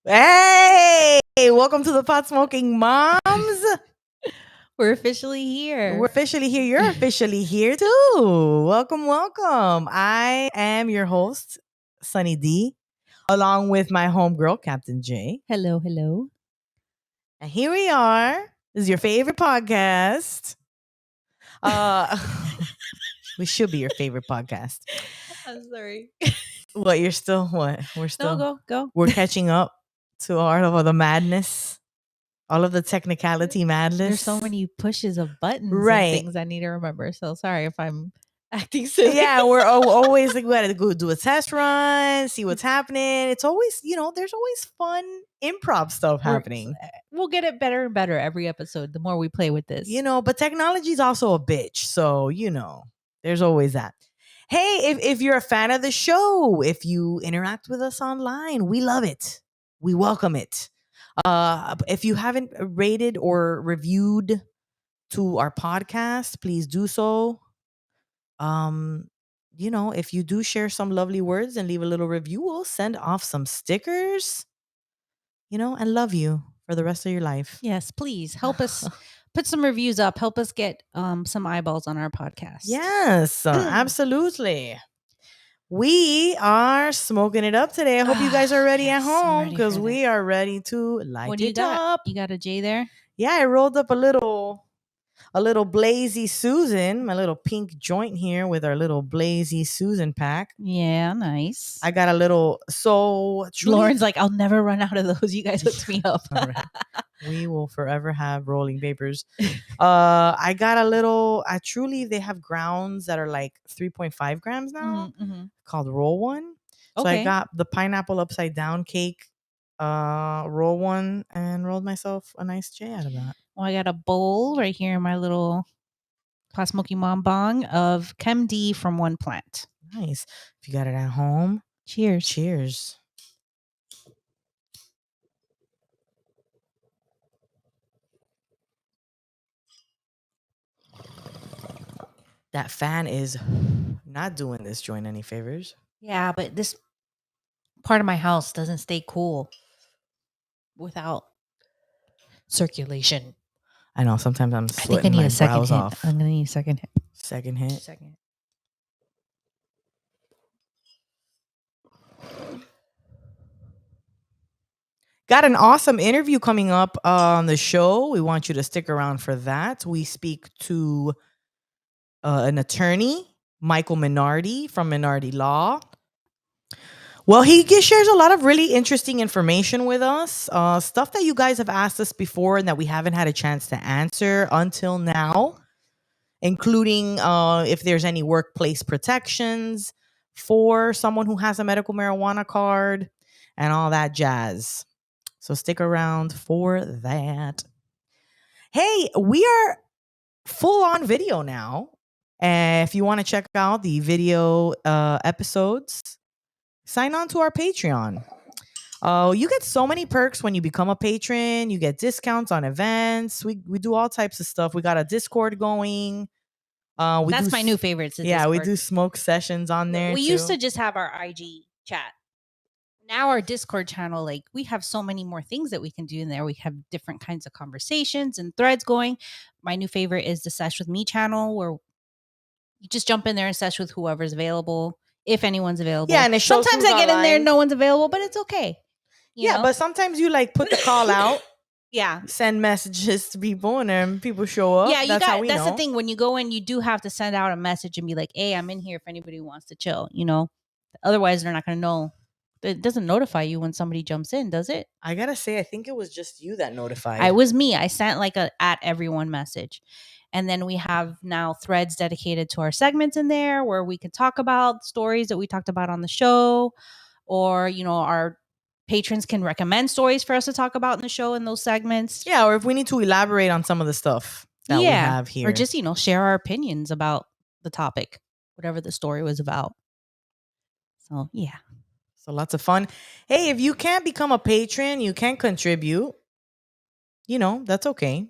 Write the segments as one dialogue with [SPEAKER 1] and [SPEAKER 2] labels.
[SPEAKER 1] Hey, welcome to the Pot Smoking Moms.
[SPEAKER 2] We're officially here.
[SPEAKER 1] We're officially here. You're officially here too. Welcome, welcome. I am your host, Sunny D, along with my homegirl, Captain J.
[SPEAKER 2] Hello, hello.
[SPEAKER 1] And here we are. This is your favorite podcast. Uh we should be your favorite podcast.
[SPEAKER 2] I'm sorry.
[SPEAKER 1] What, you're still what? We're still
[SPEAKER 2] Go.
[SPEAKER 1] we're catching up to all of the madness. All of the technicality madness.
[SPEAKER 2] There's so many pushes of buttons
[SPEAKER 1] Right.
[SPEAKER 2] and things I need to remember. So sorry if I'm acting silly.
[SPEAKER 1] Yeah, we're always like, we gotta go do a test run, see what's happening. It's always, there's always fun improv stuff happening.
[SPEAKER 2] We'll get it better and better every episode the more we play with this.
[SPEAKER 1] But technology is also a bitch. So, there's always that. Hey, if you're a fan of the show, if you interact with us online, we love it. We welcome it. If you haven't rated or reviewed to our podcast, please do so. If you do share some lovely words and leave a little review, we'll send off some stickers, and love you for the rest of your life.
[SPEAKER 2] Yes, please help us put some reviews up. Help us get some eyeballs on our podcast.
[SPEAKER 1] Yes, absolutely. We are smoking it up today. I hope you guys are ready at home because we are ready to light
[SPEAKER 2] What do you
[SPEAKER 1] it
[SPEAKER 2] got?
[SPEAKER 1] up.
[SPEAKER 2] You got a J there?
[SPEAKER 1] Yeah, I rolled up a little Blazy Susan, my little pink joint here with our little Blazy Susan pack.
[SPEAKER 2] Yeah, nice.
[SPEAKER 1] I got a little,
[SPEAKER 2] Lauren's like, I'll never run out of those. You guys hooked me up.
[SPEAKER 1] Right. We will forever have rolling papers. I got a little, truly, they have grounds that are like 3.5 grams now, called Roll One. So I got the pineapple upside down cake, Roll One, and rolled myself a nice J out of that.
[SPEAKER 2] Well, I got a bowl right here in my little Pot Smoking Mom bong of Chem D from One Plant.
[SPEAKER 1] Nice. If you got it at home,
[SPEAKER 2] cheers.
[SPEAKER 1] Cheers. That fan is not doing this joint any favors.
[SPEAKER 2] Yeah, but this part of my house doesn't stay cool without circulation.
[SPEAKER 1] I know. Sometimes I'm sweating.
[SPEAKER 2] I think I need
[SPEAKER 1] my
[SPEAKER 2] a second
[SPEAKER 1] brows
[SPEAKER 2] hit.
[SPEAKER 1] off.
[SPEAKER 2] I'm gonna need a second hit.
[SPEAKER 1] Second hit.
[SPEAKER 2] Second.
[SPEAKER 1] Got an awesome interview coming up on the show. We want you to stick around for that. We speak to an attorney, Michael Minardi from Minardi Law. Well, he shares a lot of really interesting information with us, stuff that you guys have asked us before and that we haven't had a chance to answer until now, including if there's any workplace protections for someone who has a medical marijuana card and all that jazz. So stick around for that. Hey, we are full on video now. If you want to check out the video episodes, sign on to our Patreon. You get so many perks when you become a patron. You get discounts on events. We do all types of stuff. We got a Discord going.
[SPEAKER 2] That's my new favorite.
[SPEAKER 1] Yeah, Discord. We do smoke sessions on there.
[SPEAKER 2] We used to just have our IG chat. Now our Discord channel, like, we have so many more things that we can do in there. We have different kinds of conversations and threads going. My new favorite is the Sesh With Me channel, where you just jump in there and sesh with whoever's available, if anyone's available.
[SPEAKER 1] Yeah, and
[SPEAKER 2] sometimes I get in there and no one's available, but it's okay.
[SPEAKER 1] You know? But sometimes you like put the call out.
[SPEAKER 2] Yeah.
[SPEAKER 1] Send messages to people and then people show up.
[SPEAKER 2] Yeah, that's the thing. When you go in, you do have to send out a message and be like, hey, I'm in here if anybody wants to chill, Otherwise, they're not going to know. It doesn't notify you when somebody jumps in, does it?
[SPEAKER 1] I got to say, I think it was just you that notified.
[SPEAKER 2] It was me. I sent like a at everyone message. And then we have now threads dedicated to our segments in there where we can talk about stories that we talked about on the show, or, our patrons can recommend stories for us to talk about in the show in those segments.
[SPEAKER 1] Yeah, or if we need to elaborate on some of the stuff that we have here.
[SPEAKER 2] Or just, share our opinions about the topic, whatever the story was about. So, yeah.
[SPEAKER 1] So lots of fun. Hey, if you can't become a patron, you can contribute. That's okay.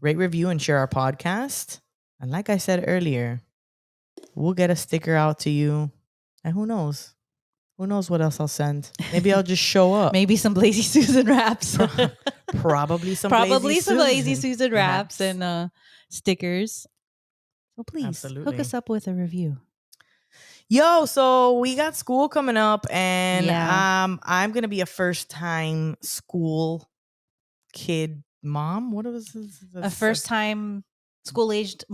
[SPEAKER 1] Rate, review, and share our podcast. And like I said earlier, we'll get a sticker out to you. And who knows? Who knows what else I'll send? Maybe I'll just show up.
[SPEAKER 2] Maybe some Lazy Susan wraps.
[SPEAKER 1] Probably some
[SPEAKER 2] Lazy Susan wraps and stickers. So please hook
[SPEAKER 1] Absolutely.
[SPEAKER 2] us up with a review.
[SPEAKER 1] Yo, so we got school coming up, and
[SPEAKER 2] Yeah.
[SPEAKER 1] I'm gonna be a first time school kid mom. What was this?
[SPEAKER 2] A first time school aged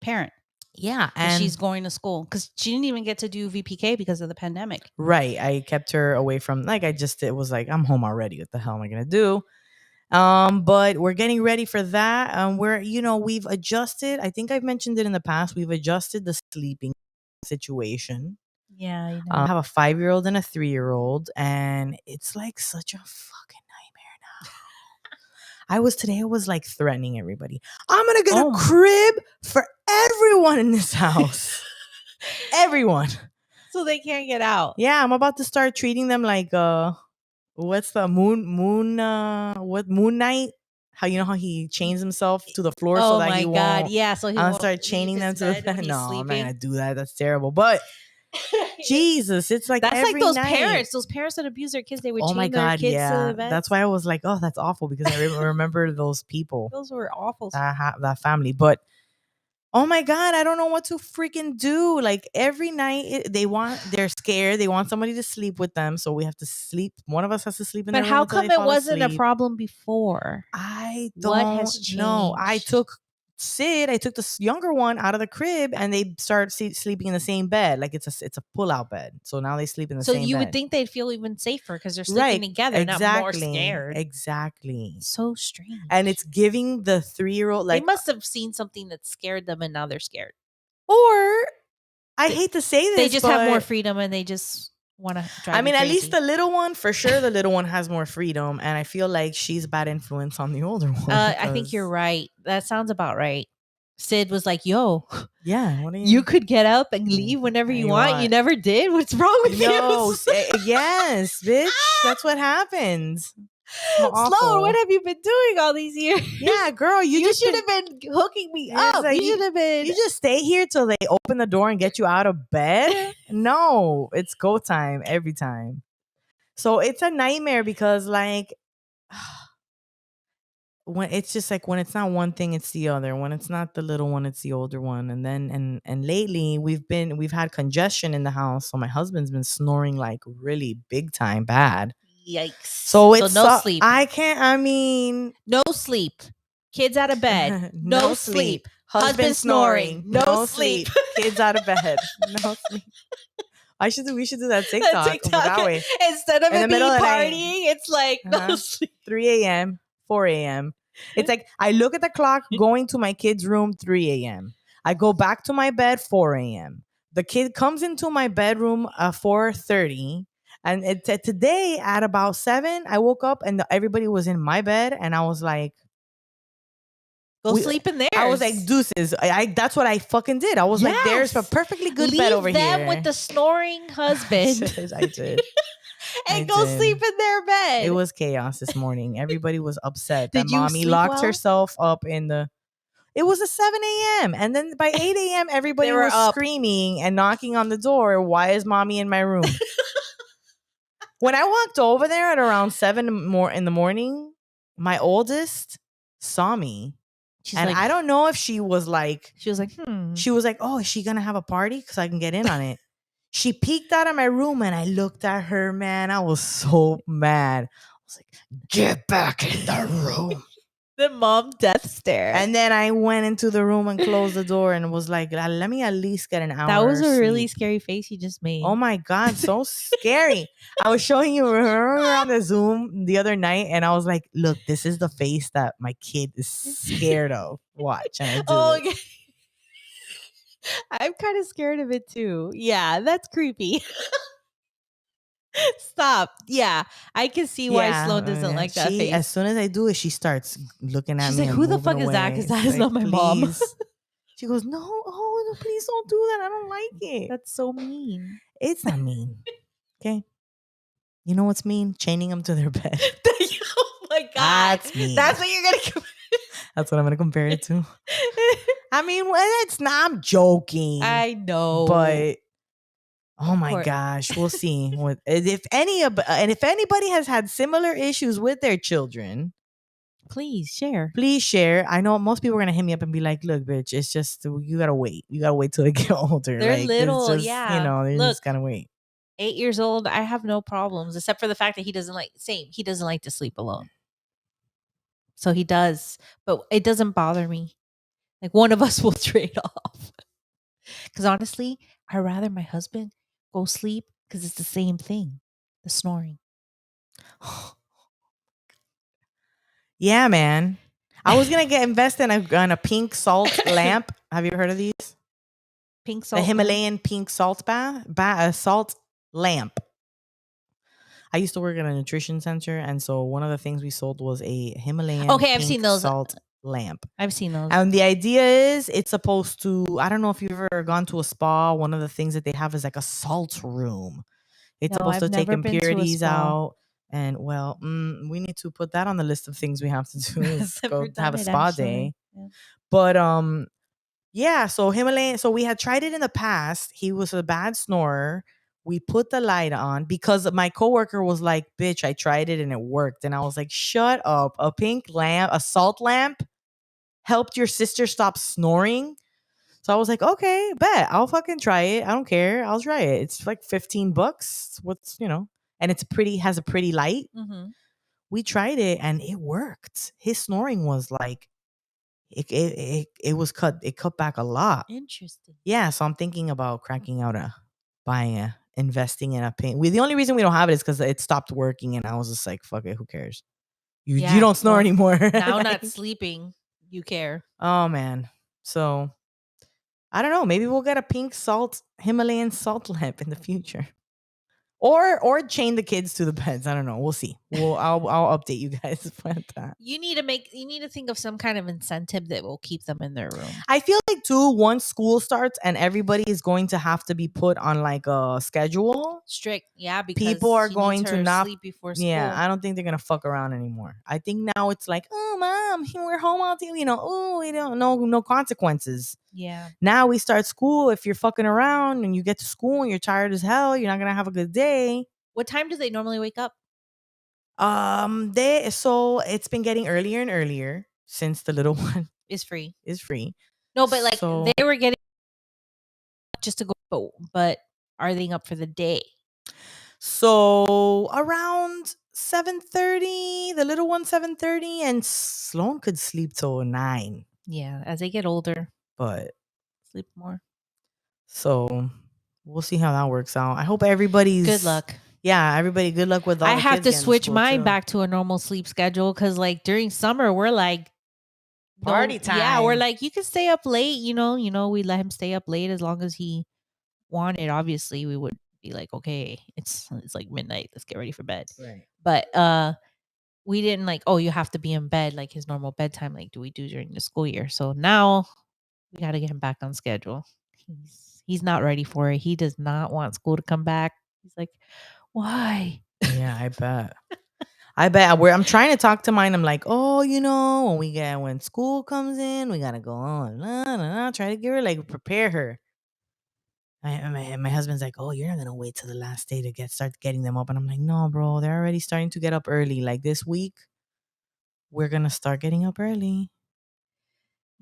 [SPEAKER 2] parent.
[SPEAKER 1] Yeah,
[SPEAKER 2] And
[SPEAKER 1] and
[SPEAKER 2] she's going to school because she didn't even get to do VPK because of the pandemic.
[SPEAKER 1] right. I kept her away from it was like, I'm home already. What the hell am I gonna do? But we're getting ready for that. We've adjusted. I think I've mentioned it in the past. We've adjusted the sleeping situation.
[SPEAKER 2] Yeah, I know.
[SPEAKER 1] I have a 5-year-old and a 3-year-old, and it's like such a fucking nightmare now. I was like threatening everybody. I'm gonna get a crib for everyone in this house. Everyone.
[SPEAKER 2] So they can't get out.
[SPEAKER 1] Yeah, I'm about to start treating them like what's the moon Knight? How he chains himself to the floor so that he won't. Oh my God,
[SPEAKER 2] yeah. So
[SPEAKER 1] I'll start chaining them to the bed. No, I'm not gonna do that. That's terrible. But Jesus, it's like
[SPEAKER 2] that's
[SPEAKER 1] every
[SPEAKER 2] like those
[SPEAKER 1] night.
[SPEAKER 2] parents. Those parents that abuse their kids. They would
[SPEAKER 1] Oh my
[SPEAKER 2] chain their
[SPEAKER 1] God,
[SPEAKER 2] kids
[SPEAKER 1] yeah.
[SPEAKER 2] to the bed.
[SPEAKER 1] That's why I was like, oh, that's awful, because I remember those people.
[SPEAKER 2] Those were awful.
[SPEAKER 1] That family. But oh my God, I don't know what to freaking do. Like every night they're scared. They want somebody to sleep with them. So we have to sleep. One of us has to sleep in their room.
[SPEAKER 2] But how come it wasn't a problem before?
[SPEAKER 1] I don't know. I took the younger one out of the crib, and they start sleeping in the same bed. Like it's a pull-out bed. So now they sleep in the same bed.
[SPEAKER 2] So you would think they'd feel even safer because they're sleeping together, not more scared.
[SPEAKER 1] Exactly.
[SPEAKER 2] So strange.
[SPEAKER 1] And it's giving the 3-year-old
[SPEAKER 2] they must have seen something that scared them, and now they're scared.
[SPEAKER 1] Or I hate to say this,
[SPEAKER 2] they just have more freedom, and they just want to drive.
[SPEAKER 1] I mean, at least the little one, for sure, the little one has more freedom, and I feel like she's a bad influence on the older one.
[SPEAKER 2] I think you're right. That sounds about right. Sid was like, "Yo,
[SPEAKER 1] yeah,
[SPEAKER 2] you could get up and leave whenever you want. You never did. What's wrong with you?"
[SPEAKER 1] Yes, bitch. That's what happens.
[SPEAKER 2] Sloan, what have you been doing all these years?
[SPEAKER 1] Yeah, girl, you
[SPEAKER 2] should have been hooking me up. Like, you should have been.
[SPEAKER 1] You just stay here till they open the door and get you out of bed. No, it's go time every time. So it's a nightmare because like when it's just like when it's not one thing, it's the other. When it's not the little one, it's the older one. And then and lately we've had congestion in the house, so my husband's been snoring like really big time bad.
[SPEAKER 2] Yikes.
[SPEAKER 1] So it's
[SPEAKER 2] no sleep.
[SPEAKER 1] No
[SPEAKER 2] sleep. Kids out of bed. No sleep.
[SPEAKER 1] Husband snoring. No sleep. Kids out of bed. No sleep. We should do that TikTok. That way.
[SPEAKER 2] Instead of it being partying, it's like no sleep.
[SPEAKER 1] 3 a.m., 4 a.m. It's like I look at the clock going to my kid's room 3 a.m. I go back to my bed 4 a.m. The kid comes into my bedroom 4:30. And today at about 7, I woke up and everybody was in my bed, and I was like,
[SPEAKER 2] Go sleep in there.
[SPEAKER 1] I was like, deuces. That's what I fucking did. I was like, there's a perfectly good bed over here.
[SPEAKER 2] Leave them with the snoring husband.
[SPEAKER 1] I did.
[SPEAKER 2] And go sleep in their bed.
[SPEAKER 1] It was chaos this morning. Everybody was upset that mommy locked herself up in the... It was a 7 a.m. And then by 8 a.m., everybody was screaming and knocking on the door. Why is mommy in my room? When I walked over there at around 7 in the morning, my oldest saw me. I don't know if she was like...
[SPEAKER 2] She was like,
[SPEAKER 1] She was like, oh, is she going to have a party? Because I can get in on it. She peeked out of my room, and I looked at her, man. I was so mad. I was like, get back in the room.
[SPEAKER 2] The mom death stare.
[SPEAKER 1] And then I went into the room and closed the door and was like, let me at least get an hour.
[SPEAKER 2] That was a really scary face you just made.
[SPEAKER 1] Oh my God, so scary. I was showing you on the Zoom the other night, and I was like, look, this is the face that my kid is scared of. Watch. And I do it.
[SPEAKER 2] I'm kind of scared of it too. Yeah, that's creepy. Stop. Yeah, I can see why Sloan doesn't like that face.
[SPEAKER 1] As soon as I do it, she starts looking at me.
[SPEAKER 2] She's like, who the fuck is that? Because that is not my mom.
[SPEAKER 1] She goes, no, please don't do that. I don't like it.
[SPEAKER 2] That's so mean.
[SPEAKER 1] It's not mean. Okay. You know what's mean? Chaining them to their bed.
[SPEAKER 2] Oh my God.
[SPEAKER 1] That's mean.
[SPEAKER 2] That's what you're going to
[SPEAKER 1] That's what I'm going to compare it to. I mean, it's not, I'm joking.
[SPEAKER 2] I know.
[SPEAKER 1] But Oh my gosh, we'll see. What if anybody has had similar issues with their children,
[SPEAKER 2] Please share.
[SPEAKER 1] please share. I know most people are gonna hit me up and be like, "Look, bitch, it's just you gotta wait. You gotta wait till they get older.
[SPEAKER 2] They're
[SPEAKER 1] like it's
[SPEAKER 2] little,
[SPEAKER 1] just
[SPEAKER 2] yeah.
[SPEAKER 1] they
[SPEAKER 2] Look,
[SPEAKER 1] just gotta wait."
[SPEAKER 2] 8 years old, I have no problems except for the fact that he doesn't like to sleep alone. So he does, but it doesn't bother me. Like one of us will trade off. Cuz honestly, I'd rather my husband go sleep cuz it's the same thing. The snoring.
[SPEAKER 1] Yeah, man. I was gonna get invested in a pink salt lamp. Have you heard of these?
[SPEAKER 2] Pink
[SPEAKER 1] A
[SPEAKER 2] salt.
[SPEAKER 1] Himalayan pink salt a salt lamp. I used to work at a nutrition center, and so one of the things we sold was a Himalayan
[SPEAKER 2] Okay, I've
[SPEAKER 1] pink
[SPEAKER 2] seen those.
[SPEAKER 1] salt lamp.
[SPEAKER 2] I've seen those.
[SPEAKER 1] And the idea is it's supposed to, I don't know if you've ever gone to a spa. One of the things that they have is like a salt room. It's
[SPEAKER 2] No,
[SPEAKER 1] supposed
[SPEAKER 2] I've
[SPEAKER 1] to take
[SPEAKER 2] never been to a
[SPEAKER 1] impurities
[SPEAKER 2] spa.
[SPEAKER 1] out. And well, we need to put that on the list of things we have to do is
[SPEAKER 2] I've
[SPEAKER 1] go
[SPEAKER 2] never
[SPEAKER 1] have a
[SPEAKER 2] done it,
[SPEAKER 1] spa
[SPEAKER 2] actually.
[SPEAKER 1] day.
[SPEAKER 2] Yeah.
[SPEAKER 1] But yeah, so Himalayan, so we had tried it in the past. He was a bad snorer. We put the light on because my coworker was like, "Bitch, I tried it and it worked." And I was like, "Shut up. A pink lamp, a salt lamp helped your sister stop snoring?" So I was like, "Okay, bet. I'll fucking try it. I don't care. I'll try it. It's like $15. What's, and has a pretty light."
[SPEAKER 2] Mm-hmm.
[SPEAKER 1] We tried it and it worked. His snoring was like it was it cut back a lot.
[SPEAKER 2] Interesting.
[SPEAKER 1] Yeah, so I'm thinking about investing in a pink. The only reason we don't have it is because it stopped working, and I was just like, "Fuck it, who cares? You don't snore anymore."
[SPEAKER 2] Now
[SPEAKER 1] Like,
[SPEAKER 2] not sleeping, you care.
[SPEAKER 1] oh man, so I don't know. Maybe we'll get a pink Himalayan salt lamp in the future, or chain the kids to the beds. I don't know. We'll see. I'll update you guys about that.
[SPEAKER 2] You need to think of some kind of incentive that will keep them in their room.
[SPEAKER 1] I feel like too, once school starts and everybody is going to have to be put on like a schedule.
[SPEAKER 2] Strict, yeah, because
[SPEAKER 1] people are
[SPEAKER 2] she
[SPEAKER 1] going
[SPEAKER 2] needs
[SPEAKER 1] to
[SPEAKER 2] her
[SPEAKER 1] not
[SPEAKER 2] sleep before school.
[SPEAKER 1] Yeah, I don't think they're gonna fuck around anymore. I think now it's like, "Oh, mom, we're home all day." Oh, we don't no consequences.
[SPEAKER 2] Yeah.
[SPEAKER 1] Now we start school. If you're fucking around and you get to school and you're tired as hell, you're not gonna have a good day.
[SPEAKER 2] What time do they normally wake up?
[SPEAKER 1] So it's been getting earlier and earlier since the little one
[SPEAKER 2] Is free.
[SPEAKER 1] is free.
[SPEAKER 2] No, but like
[SPEAKER 1] So
[SPEAKER 2] they were getting just to go, but are they up for the day?
[SPEAKER 1] So around 7:30, the little one 7:30, and Sloan could sleep till 9.
[SPEAKER 2] Yeah, as they get older,
[SPEAKER 1] But
[SPEAKER 2] sleep more.
[SPEAKER 1] so we'll see how that works out. I hope everybody's
[SPEAKER 2] Good luck.
[SPEAKER 1] Yeah, everybody, good luck with all
[SPEAKER 2] I
[SPEAKER 1] the
[SPEAKER 2] have
[SPEAKER 1] kids
[SPEAKER 2] to
[SPEAKER 1] getting
[SPEAKER 2] switch
[SPEAKER 1] school,
[SPEAKER 2] mine
[SPEAKER 1] too.
[SPEAKER 2] back to a normal sleep schedule because, like, during summer we're like
[SPEAKER 1] Party time.
[SPEAKER 2] Yeah, we're like you can stay up late. We let him stay up late as long as he wanted. Obviously, we would be like, okay, it's like midnight. Let's get ready for bed.
[SPEAKER 1] Right.
[SPEAKER 2] But we didn't like, oh, you have to be in bed like his normal bedtime. Like, do we do during the school year? So now we got to get him back on schedule. He's not ready for it. He does not want school to come back. He's like, why?
[SPEAKER 1] Yeah, I bet. I'm trying to talk to mine. I'm like, "Oh, when school comes in, we gotta go on. Try to get her, like, prepare her." My husband's like, "Oh, you're not gonna wait till the last day to start getting them up," and I'm like, "No, bro, they're already starting to get up early. Like this week, we're gonna start getting up early."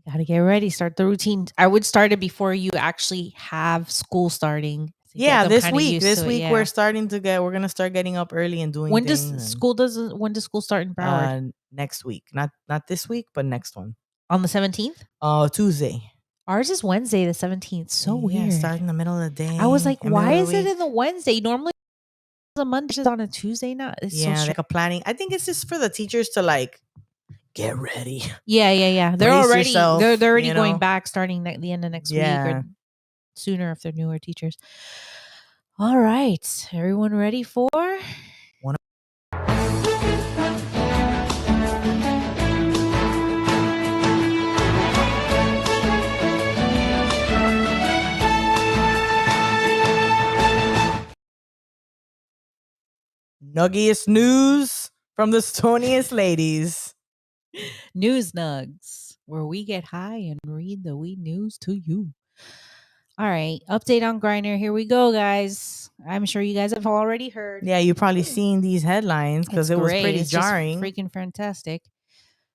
[SPEAKER 2] Got to get ready. Start the routine. I would start it before you actually have school starting.
[SPEAKER 1] Yeah, this week. We're gonna start getting up early and doing
[SPEAKER 2] When
[SPEAKER 1] things.
[SPEAKER 2] When does school start in Broward?
[SPEAKER 1] Next week, not this week, but next one.
[SPEAKER 2] On the 17th?
[SPEAKER 1] Tuesday.
[SPEAKER 2] Ours is Wednesday, the 17th. So
[SPEAKER 1] Yeah,
[SPEAKER 2] weird.
[SPEAKER 1] start in the middle of the day.
[SPEAKER 2] I was like, why is it
[SPEAKER 1] week.
[SPEAKER 2] in the Wednesday? Normally, the Monday is on a Tuesday. Not it's
[SPEAKER 1] Yeah,
[SPEAKER 2] so
[SPEAKER 1] like a planning. I think it's just for the teachers to like get ready.
[SPEAKER 2] Yeah. They're
[SPEAKER 1] Brace
[SPEAKER 2] already
[SPEAKER 1] yourself,
[SPEAKER 2] they're already
[SPEAKER 1] you
[SPEAKER 2] going
[SPEAKER 1] know?
[SPEAKER 2] back starting the end of next week
[SPEAKER 1] Yeah.
[SPEAKER 2] or sooner if they're newer teachers. All right, everyone ready for?
[SPEAKER 1] Nuggiest news from the stoniest ladies.
[SPEAKER 2] News Nugs, where we get high and read the wee news to you. All right. Update on Griner. Here we go, guys. I'm sure you guys have already heard.
[SPEAKER 1] Yeah, you've probably seen these headlines because
[SPEAKER 2] It's
[SPEAKER 1] it was
[SPEAKER 2] great.
[SPEAKER 1] pretty
[SPEAKER 2] It's
[SPEAKER 1] jarring.
[SPEAKER 2] just freaking fantastic.
[SPEAKER 1] She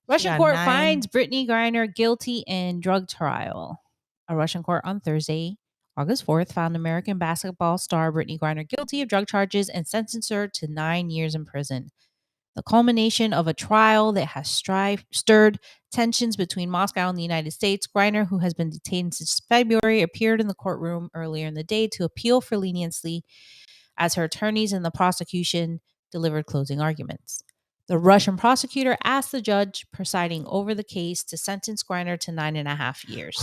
[SPEAKER 2] Russian
[SPEAKER 1] got
[SPEAKER 2] court
[SPEAKER 1] 9.
[SPEAKER 2] finds Brittany Griner guilty in drug trial. A Russian court on Thursday, August 4th, found American basketball star Brittany Griner guilty of drug charges and sentenced her to 9 years in prison. The culmination of a trial that has stirred tensions between Moscow and the United States. Griner, who has been detained since February, appeared in the courtroom earlier in the day to appeal for leniency as her attorneys and the prosecution delivered closing arguments. The Russian prosecutor asked the judge presiding over the case to sentence Griner to 9.5 years.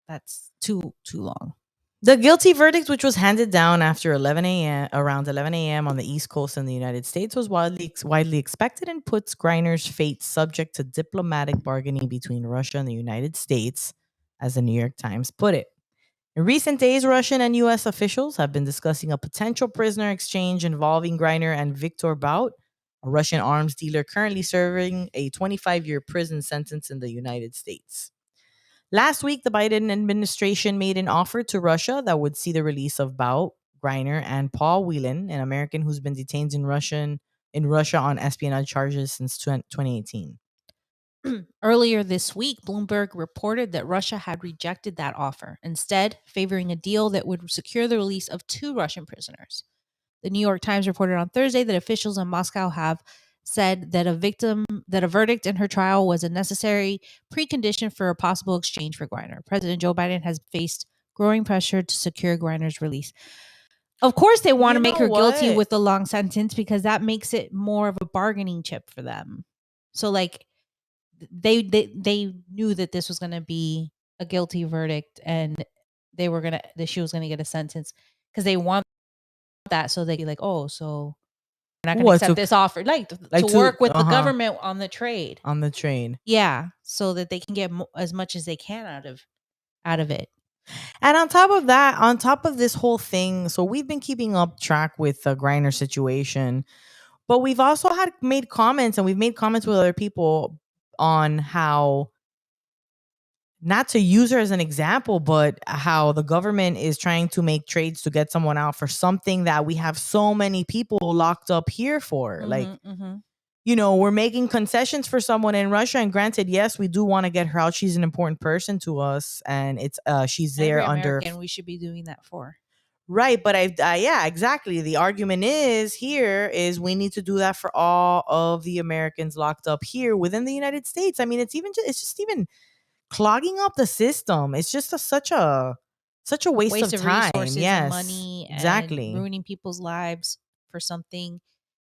[SPEAKER 2] That's too long.
[SPEAKER 1] The guilty verdict, which was handed down after around 11 a.m. on the East Coast in the United States, was widely expected and puts Griner's fate subject to diplomatic bargaining between Russia and the United States, as the New York Times put it. In recent days, Russian and U.S. officials have been discussing a potential prisoner exchange involving Griner and Viktor Bout, a Russian arms dealer currently serving a 25-year prison sentence in the United States. Last week, the Biden administration made an offer to Russia that would see the release of Bout, Griner, and Paul Whelan, an American who's been detained in Russia on espionage charges since 2018.
[SPEAKER 2] Earlier this week, Bloomberg reported that Russia had rejected that offer, instead favoring a deal that would secure the release of 2 Russian prisoners. The New York Times reported on Thursday that officials in Moscow have said that a verdict in her trial was a necessary precondition for a possible exchange for Griner. President Joe Biden has faced growing pressure to secure Griner's release. Of course, they want to make her guilty with a long sentence because that makes it more of a bargaining chip for them. So, like, they knew that this was going to be a guilty verdict, and that she was going to get a sentence because they want that, so they'd be like, oh, so we're not going to accept this offer, like to work with the government on the trade. Yeah, so that they can get as much as they can out of it.
[SPEAKER 1] And on top of that, on top of this whole thing, so we've been keeping up track with the Griner situation, but we've also made comments, and we've made comments with other people on how, not to use her as an example, but how the government is trying to make trades to get someone out for something that we have so many people locked up here for. We're making concessions for someone in Russia, and granted, yes, we do want to get her out. She's an important person to us, and it's she's there
[SPEAKER 2] Every
[SPEAKER 1] under.
[SPEAKER 2] American we should be doing that for.
[SPEAKER 1] Right, but yeah, exactly. The argument is we need to do that for all of the Americans locked up here within the United States. I mean, it's just even clogging up the system. It's just such a waste of time,
[SPEAKER 2] resources, and money,
[SPEAKER 1] exactly,
[SPEAKER 2] and ruining people's lives for something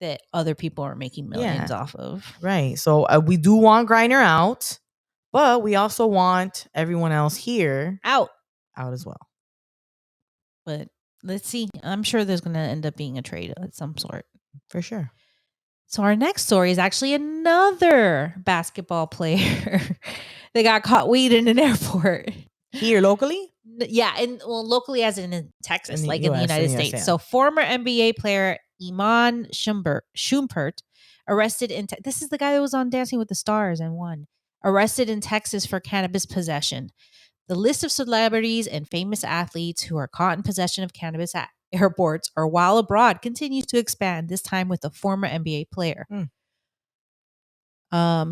[SPEAKER 2] that other people are making millions off of.
[SPEAKER 1] Right. So we do want Griner out, but we also want everyone else here
[SPEAKER 2] out
[SPEAKER 1] as well.
[SPEAKER 2] But let's see. I'm sure there's going to end up being a trade of some sort.
[SPEAKER 1] For sure.
[SPEAKER 2] So our next story is actually another basketball player that got caught weed in an airport.
[SPEAKER 1] Here locally?
[SPEAKER 2] Yeah, locally as in Texas, in the United States. Yeah. So former NBA player Iman Shumpert arrested in this is the guy that was on Dancing with the Stars and won. Arrested in Texas for cannabis possession. The list of celebrities and famous athletes who are caught in possession of cannabis at airports or while abroad continues to expand, this time with a former NBA player.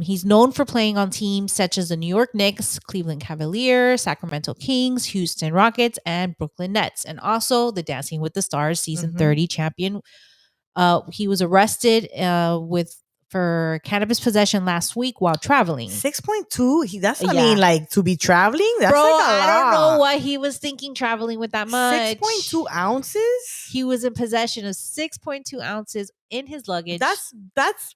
[SPEAKER 2] He's known for playing on teams such as the New York Knicks, Cleveland Cavaliers, Sacramento Kings, Houston Rockets, and Brooklyn Nets, and also the Dancing with the Stars season 30 champion. He was arrested for cannabis possession last week while traveling.
[SPEAKER 1] 6.2. That's I mean, like, to be traveling. That's
[SPEAKER 2] Bro,
[SPEAKER 1] like a lot.
[SPEAKER 2] I don't know what he was thinking traveling with that much.
[SPEAKER 1] 6.2 ounces.
[SPEAKER 2] He was in possession of 6.2 ounces in his luggage.
[SPEAKER 1] That's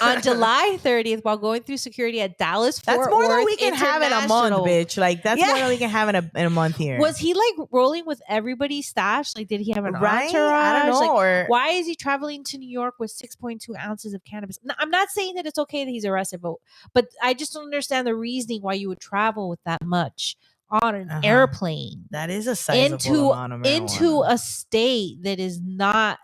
[SPEAKER 2] on July 30th while going through security at Dallas Fort Worth.
[SPEAKER 1] That's more than we can have in a month, bitch. Like, that's more than we can have in a month here.
[SPEAKER 2] Was he like rolling with everybody's stash? Like, did he have an entourage?
[SPEAKER 1] I don't know.
[SPEAKER 2] Like, why is he traveling to New York with 6.2 ounces of cannabis? Now, I'm not saying that it's okay that he's arrested, but I just don't understand the reasoning why you would travel with that much on an airplane.
[SPEAKER 1] That is a sizable amount of marijuana.
[SPEAKER 2] Into a state that is not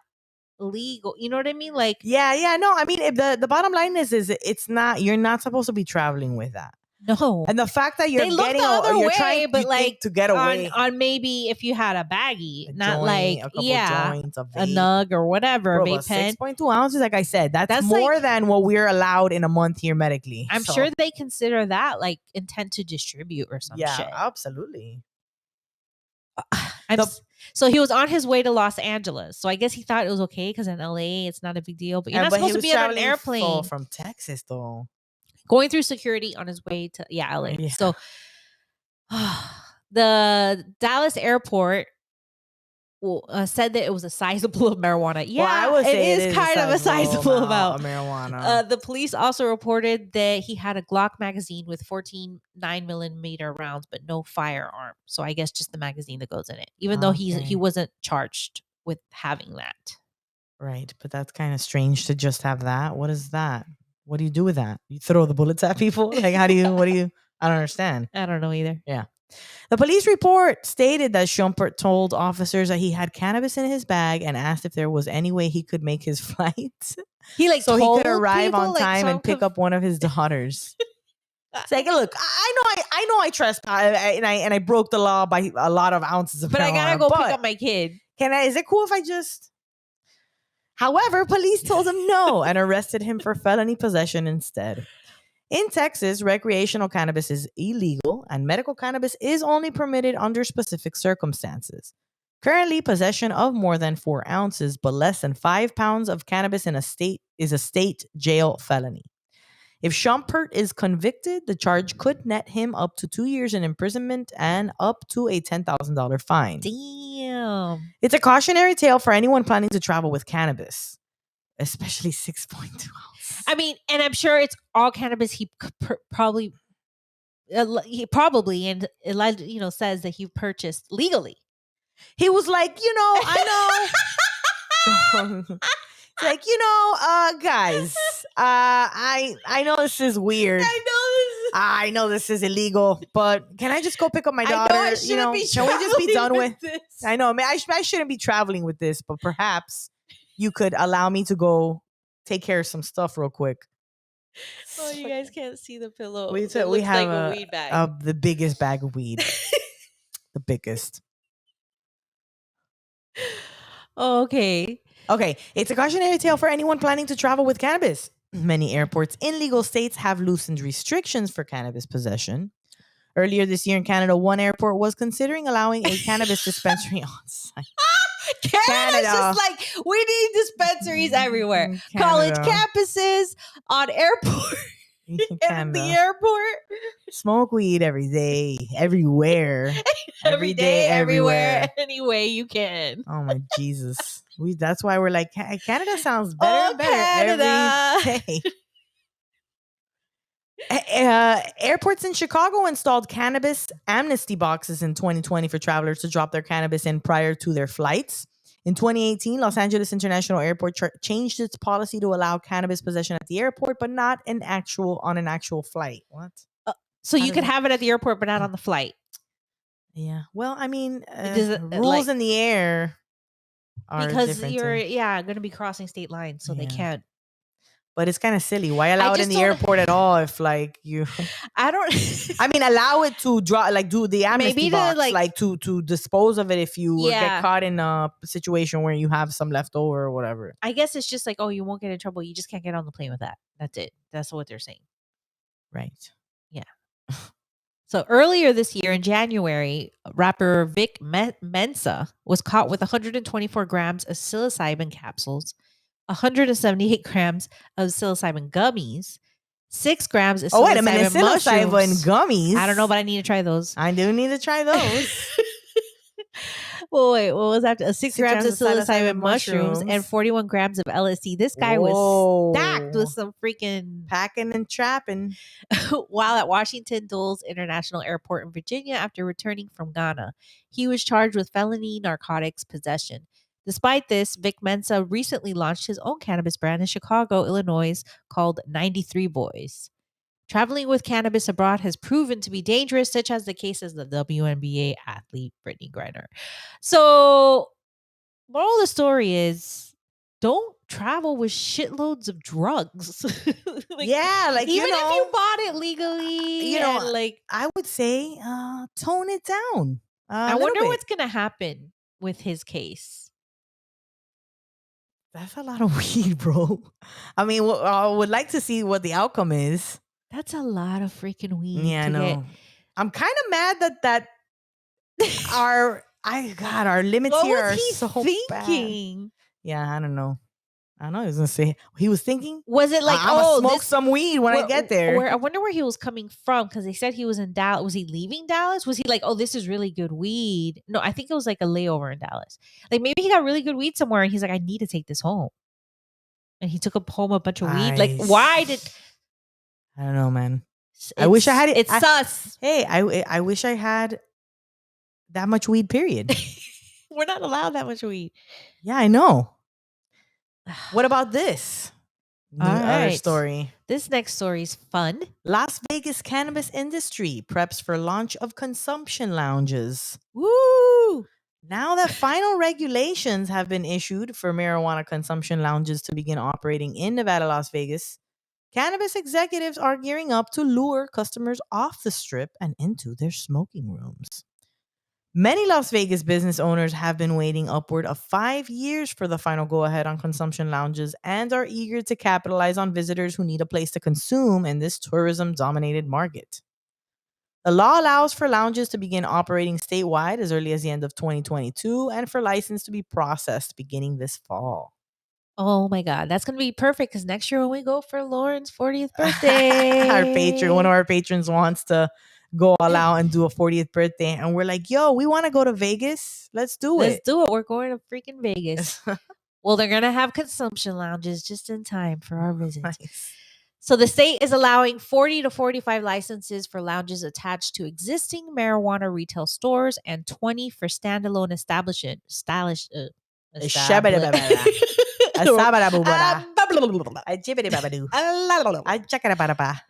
[SPEAKER 2] legal. You know what I mean? Like,
[SPEAKER 1] yeah. No, I mean, the bottom line is it's not, you're not supposed to be traveling with that.
[SPEAKER 2] No.
[SPEAKER 1] And the fact that you're
[SPEAKER 2] They look
[SPEAKER 1] getting
[SPEAKER 2] the other
[SPEAKER 1] you're
[SPEAKER 2] way,
[SPEAKER 1] trying
[SPEAKER 2] but
[SPEAKER 1] you
[SPEAKER 2] like
[SPEAKER 1] think to get away
[SPEAKER 2] on maybe if you had a baggie,
[SPEAKER 1] a
[SPEAKER 2] not
[SPEAKER 1] joint,
[SPEAKER 2] like
[SPEAKER 1] a couple joints, a
[SPEAKER 2] a
[SPEAKER 1] vape.
[SPEAKER 2] nug or whatever,
[SPEAKER 1] Bro,
[SPEAKER 2] a vape
[SPEAKER 1] but
[SPEAKER 2] pen.
[SPEAKER 1] 6.2 ounces, like I said, that's more
[SPEAKER 2] like,
[SPEAKER 1] than what we're allowed in a month here medically.
[SPEAKER 2] I'm
[SPEAKER 1] So,
[SPEAKER 2] sure they consider that like intent to distribute or some
[SPEAKER 1] yeah,
[SPEAKER 2] shit.
[SPEAKER 1] absolutely.
[SPEAKER 2] So he was on his way to Los Angeles. So I guess he thought it was okay because in LA it's not a big deal. But you're not
[SPEAKER 1] but
[SPEAKER 2] supposed
[SPEAKER 1] he
[SPEAKER 2] to
[SPEAKER 1] was
[SPEAKER 2] be on an
[SPEAKER 1] traveling
[SPEAKER 2] airplane.
[SPEAKER 1] from Texas, though.
[SPEAKER 2] Going through security on his way to LA.
[SPEAKER 1] Yeah.
[SPEAKER 2] So the Dallas airport said that it was a sizable of marijuana. Yeah,
[SPEAKER 1] Well, I would say
[SPEAKER 2] it is kind of a sizable amount
[SPEAKER 1] of marijuana.
[SPEAKER 2] The police also reported that he had a Glock magazine with 14 9mm rounds, but no firearm. So I guess just the magazine that goes in it, even though he wasn't charged with having that.
[SPEAKER 1] Right, but that's kind of strange to just have that. What is that? What do you do with that? You throw the bullets at people? Like, what do you? I don't understand.
[SPEAKER 2] I don't know either.
[SPEAKER 1] Yeah. The police report stated that Schumpert told officers that he had cannabis in his bag and asked if there was any way he could make his flight.
[SPEAKER 2] He like
[SPEAKER 1] so he could arrive on
[SPEAKER 2] like,
[SPEAKER 1] time and pick up one of his daughters. It's like, look, I know I trespassed and I broke the law by a lot of ounces of marijuana.
[SPEAKER 2] But I gotta go pick up my kid.
[SPEAKER 1] Is it cool if I just? However, police told him no and arrested him for felony possession instead. In Texas, recreational cannabis is illegal and medical cannabis is only permitted under specific circumstances. Currently, possession of more than 4 ounces but less than 5 pounds of cannabis in a state is a state jail felony. If Schumpert is convicted, the charge could net him up to 2 years in imprisonment and up to a $10,000 fine.
[SPEAKER 2] Damn.
[SPEAKER 1] It's a cautionary tale for anyone planning to travel with cannabis, especially 6.2 ounces.
[SPEAKER 2] I mean, and I'm sure it's all cannabis he probably and Elijah, says that he purchased legally.
[SPEAKER 1] He was like, I know. Like, guys, I know this is weird. I know this is illegal, but can I just go pick up my daughter?
[SPEAKER 2] I shouldn't be
[SPEAKER 1] can we just be done with
[SPEAKER 2] this?
[SPEAKER 1] I know, man. I shouldn't be traveling with this, but perhaps you could allow me to go take care of some stuff real quick.
[SPEAKER 2] Oh, you guys can't see the pillow.
[SPEAKER 1] We have
[SPEAKER 2] like a weed bag.
[SPEAKER 1] The biggest bag of weed. The biggest.
[SPEAKER 2] Okay.
[SPEAKER 1] It's a cautionary tale for anyone planning to travel with cannabis. Many airports in legal states have loosened restrictions for cannabis possession. Earlier this year in Canada, one airport was considering allowing a cannabis dispensary on site.
[SPEAKER 2] Canada's just like, we need dispensaries everywhere. College campuses, on airport, in the airport.
[SPEAKER 1] Smoke weed every day, everywhere.
[SPEAKER 2] Every day, everywhere, any way you can.
[SPEAKER 1] Oh my Jesus. That's why we're like, Canada sounds better and better
[SPEAKER 2] Canada.
[SPEAKER 1] every day. Airports in Chicago installed cannabis amnesty boxes in 2020 for travelers to drop their cannabis in prior to their flights. In 2018, Los Angeles International Airport changed its policy to allow cannabis possession at the airport, but not on an actual flight. What?
[SPEAKER 2] So you could have it at the airport, but not on the flight.
[SPEAKER 1] Yeah. Well, I mean, rules in the air are
[SPEAKER 2] because you're going to be crossing state lines, so they can't.
[SPEAKER 1] But it's kind of silly. Why allow it in the airport at all if like you?
[SPEAKER 2] I don't.
[SPEAKER 1] I mean, allow it to draw do the amnesty box to dispose of it if you get caught in a situation where you have some left over or whatever.
[SPEAKER 2] I guess it's just like, oh, you won't get in trouble. You just can't get on the plane with that. That's it. That's what they're saying.
[SPEAKER 1] Right.
[SPEAKER 2] Yeah. So earlier this year in January, rapper Vic Mensa was caught with 124 grams of psilocybin capsules, 178 grams of psilocybin gummies, 6 grams of psilocybin mushrooms.
[SPEAKER 1] Gummies?
[SPEAKER 2] I don't know, but I need to try those.
[SPEAKER 1] I do need to try those.
[SPEAKER 2] Well, wait, what was after? 6 grams of psilocybin mushrooms and 41 grams of LSD. This guy was stacked with some freaking
[SPEAKER 1] packing and trapping
[SPEAKER 2] while at Washington Dulles International Airport in Virginia after returning from Ghana. He was charged with felony narcotics possession. Despite this, Vic Mensa recently launched his own cannabis brand in Chicago, Illinois, called 93 Boys. Traveling with cannabis abroad has proven to be dangerous, such as the cases of the WNBA athlete Brittany Griner. So, moral of the story is, don't travel with shitloads of drugs. Like,
[SPEAKER 1] Yeah, like,
[SPEAKER 2] even
[SPEAKER 1] you
[SPEAKER 2] if
[SPEAKER 1] know,
[SPEAKER 2] you bought it legally,
[SPEAKER 1] you know,
[SPEAKER 2] and like,
[SPEAKER 1] I would say tone it down a
[SPEAKER 2] I
[SPEAKER 1] little
[SPEAKER 2] wonder
[SPEAKER 1] bit.
[SPEAKER 2] what's gonna happen with his case.
[SPEAKER 1] That's a lot of weed, bro. I mean, I would like to see what the outcome is.
[SPEAKER 2] That's a lot of freaking weed
[SPEAKER 1] Yeah, I
[SPEAKER 2] to
[SPEAKER 1] know. I'm kind of mad that
[SPEAKER 2] get.
[SPEAKER 1] our limits
[SPEAKER 2] What
[SPEAKER 1] here
[SPEAKER 2] was
[SPEAKER 1] are
[SPEAKER 2] he
[SPEAKER 1] so bad.
[SPEAKER 2] thinking?
[SPEAKER 1] Yeah, I don't know. I know he was gonna say he was thinking.
[SPEAKER 2] Was it like,
[SPEAKER 1] I'm gonna
[SPEAKER 2] oh,
[SPEAKER 1] smoke
[SPEAKER 2] this?
[SPEAKER 1] some weed when I get there.
[SPEAKER 2] Where I wonder where he was coming from, because they said he was in Dallas. Was he leaving Dallas? Was he like, oh, this is really good weed? No, I think it was like a layover in Dallas. Like maybe he got really good weed somewhere, and he's like, I need to take this home, and he took home a bunch of weed. Like, why did?
[SPEAKER 1] I don't know, man. I wish I had it.
[SPEAKER 2] It's sus.
[SPEAKER 1] Hey, I wish I had that much weed. Period.
[SPEAKER 2] We're not allowed that much weed.
[SPEAKER 1] Yeah, I know. What about this?
[SPEAKER 2] All
[SPEAKER 1] Other
[SPEAKER 2] right.
[SPEAKER 1] story.
[SPEAKER 2] This next story is fun.
[SPEAKER 1] Las Vegas cannabis industry preps for launch of consumption lounges.
[SPEAKER 2] Woo!
[SPEAKER 1] Now that final regulations have been issued for marijuana consumption lounges to begin operating in Nevada, Las Vegas, cannabis executives are gearing up to lure customers off the strip and into their smoking rooms. Many Las Vegas business owners have been waiting upward of 5 years for the final go-ahead on consumption lounges and are eager to capitalize on visitors who need a place to consume in this tourism-dominated market. The law allows for lounges to begin operating statewide as early as the end of 2022 and for license to be processed beginning this fall.
[SPEAKER 2] Oh my God, that's gonna be perfect because next year when we go for Lauren's 40th birthday,
[SPEAKER 1] One of our patrons wants to go all out and do a 40th birthday, and we're like, "Yo, we want to go to Vegas. Let's do
[SPEAKER 2] let's
[SPEAKER 1] it."
[SPEAKER 2] do it. We're going to freaking Vegas. Well, they're gonna have consumption lounges just in time for our visit.
[SPEAKER 1] Nice.
[SPEAKER 2] So the state is allowing 40 to 45 licenses for lounges attached to existing marijuana retail stores and 20 for standalone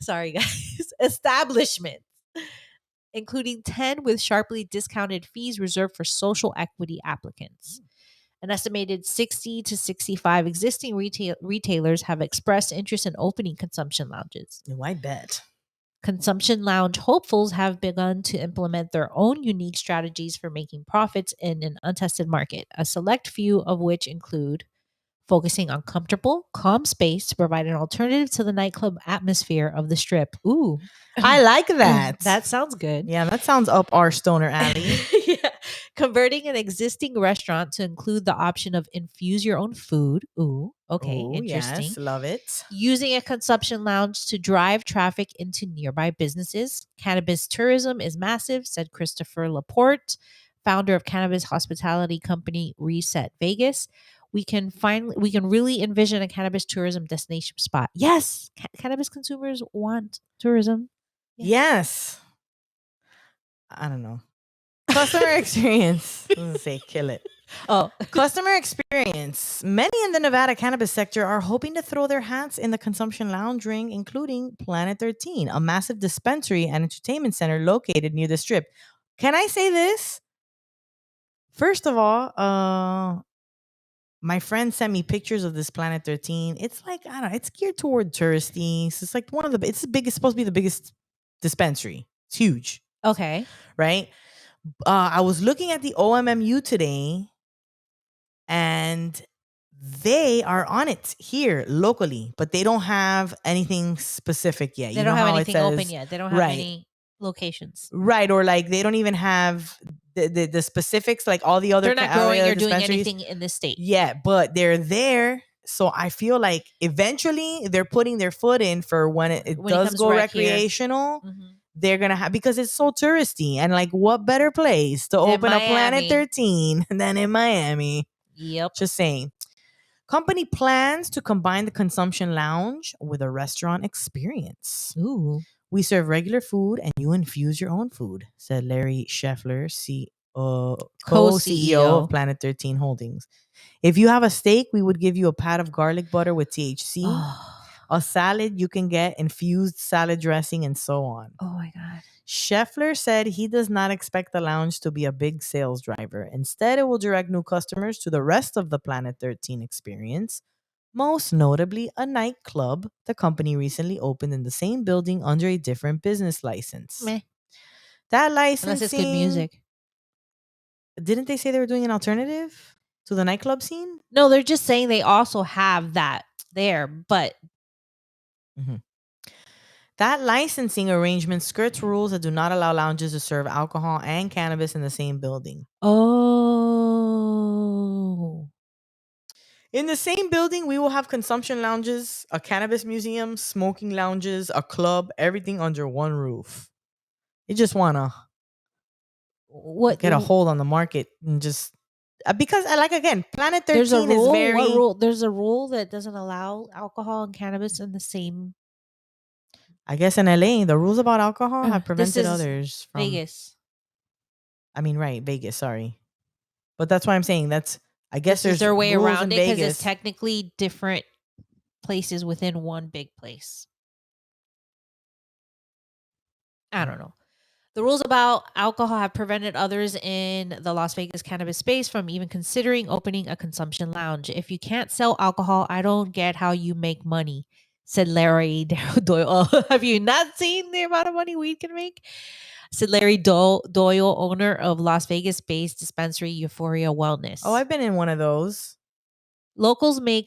[SPEAKER 2] Sorry, guys. Establishments, including 10 with sharply discounted fees reserved for social equity applicants. An estimated 60 to 65 existing retailers have expressed interest in opening consumption lounges.
[SPEAKER 1] I bet.
[SPEAKER 2] Consumption lounge hopefuls have begun to implement their own unique strategies for making profits in an untested market, a select few of which include focusing on comfortable, calm space to provide an alternative to the nightclub atmosphere of the strip. Ooh,
[SPEAKER 1] I like that.
[SPEAKER 2] that sounds good.
[SPEAKER 1] Yeah, that sounds up our stoner alley.
[SPEAKER 2] Yeah. Converting an existing restaurant to include the option of infuse your own food. Ooh, okay, interesting.
[SPEAKER 1] Yes, love it.
[SPEAKER 2] Using a consumption lounge to drive traffic into nearby businesses. Cannabis tourism is massive, said Christopher Laporte, founder of cannabis hospitality company Reset Vegas. We can really envision a cannabis tourism destination spot. Yes, cannabis consumers want tourism.
[SPEAKER 1] Yes. I don't know. Customer experience. I was gonna say kill it.
[SPEAKER 2] Oh,
[SPEAKER 1] Customer experience. Many in the Nevada cannabis sector are hoping to throw their hats in the consumption lounge ring, including Planet 13, a massive dispensary and entertainment center located near the strip. Can I say this? First of all, my friend sent me pictures of this Planet 13. It's like, I don't know, it's geared toward touristy. So it's like it's the biggest, supposed to be the biggest dispensary. It's huge,
[SPEAKER 2] okay.
[SPEAKER 1] right? I was looking at the OMMU today, and they are on it here locally, but they don't have anything specific yet.
[SPEAKER 2] They don't have anything open yet. They don't have any locations.
[SPEAKER 1] Right, or like they don't even have the specifics like all the other.
[SPEAKER 2] They're not growing or doing anything in this state.
[SPEAKER 1] Yeah, but they're there. So I feel like eventually they're putting their foot in for when it does go recreational.
[SPEAKER 2] Mm-hmm.
[SPEAKER 1] They're gonna have, because it's so touristy, and like what better place to open a Planet 13 than in Miami?
[SPEAKER 2] Yep.
[SPEAKER 1] Just saying. Company plans to combine the consumption lounge with a restaurant experience.
[SPEAKER 2] Ooh.
[SPEAKER 1] We serve regular food and you infuse your own food, said Larry Scheffler, co-CEO of Planet 13 Holdings. If you have a steak, we would give you a pat of garlic butter with THC. A salad you can get infused salad dressing and so on.
[SPEAKER 2] Oh my God.
[SPEAKER 1] Scheffler said he does not expect the lounge to be a big sales driver. Instead, it will direct new customers to the rest of the Planet 13 experience, most notably a nightclub the company recently opened in the same building under a different business license.
[SPEAKER 2] Meh.
[SPEAKER 1] That
[SPEAKER 2] Unless it's good
[SPEAKER 1] licensing,
[SPEAKER 2] music.
[SPEAKER 1] didn't they say they were doing an alternative to the nightclub scene?
[SPEAKER 2] No, they're just saying they also have that there, but
[SPEAKER 1] Mhm. That licensing arrangement skirts rules that do not allow lounges to serve alcohol and cannabis in the same building.
[SPEAKER 2] oh.
[SPEAKER 1] In the same building, we will have consumption lounges, a cannabis museum, smoking lounges, a club, everything under one roof. They just want to
[SPEAKER 2] What
[SPEAKER 1] get a hold on the market and just because like again, Planet
[SPEAKER 2] there's a
[SPEAKER 1] 13 is
[SPEAKER 2] rule?
[SPEAKER 1] very
[SPEAKER 2] What rule? There's a rule that doesn't allow alcohol and cannabis in the same.
[SPEAKER 1] I guess in LA, the rules about alcohol have
[SPEAKER 2] This
[SPEAKER 1] prevented
[SPEAKER 2] is
[SPEAKER 1] others from
[SPEAKER 2] Vegas.
[SPEAKER 1] right, Vegas, sorry. But that's why I'm saying I guess
[SPEAKER 2] This is
[SPEAKER 1] there's
[SPEAKER 2] their way
[SPEAKER 1] rules
[SPEAKER 2] around
[SPEAKER 1] in
[SPEAKER 2] it because it's
[SPEAKER 1] Vegas.
[SPEAKER 2] technically different places within one big place. I don't know. The rules about alcohol have prevented others in the Las Vegas cannabis space from even considering opening a consumption lounge. If you can't sell alcohol, I don't get how you make money, said Larry Doyle. Have you not seen the amount of money weed can make? Said Larry Doyle, owner of Las Vegas based dispensary Euphoria Wellness.
[SPEAKER 1] Oh, I've been in one of those.
[SPEAKER 2] Locals may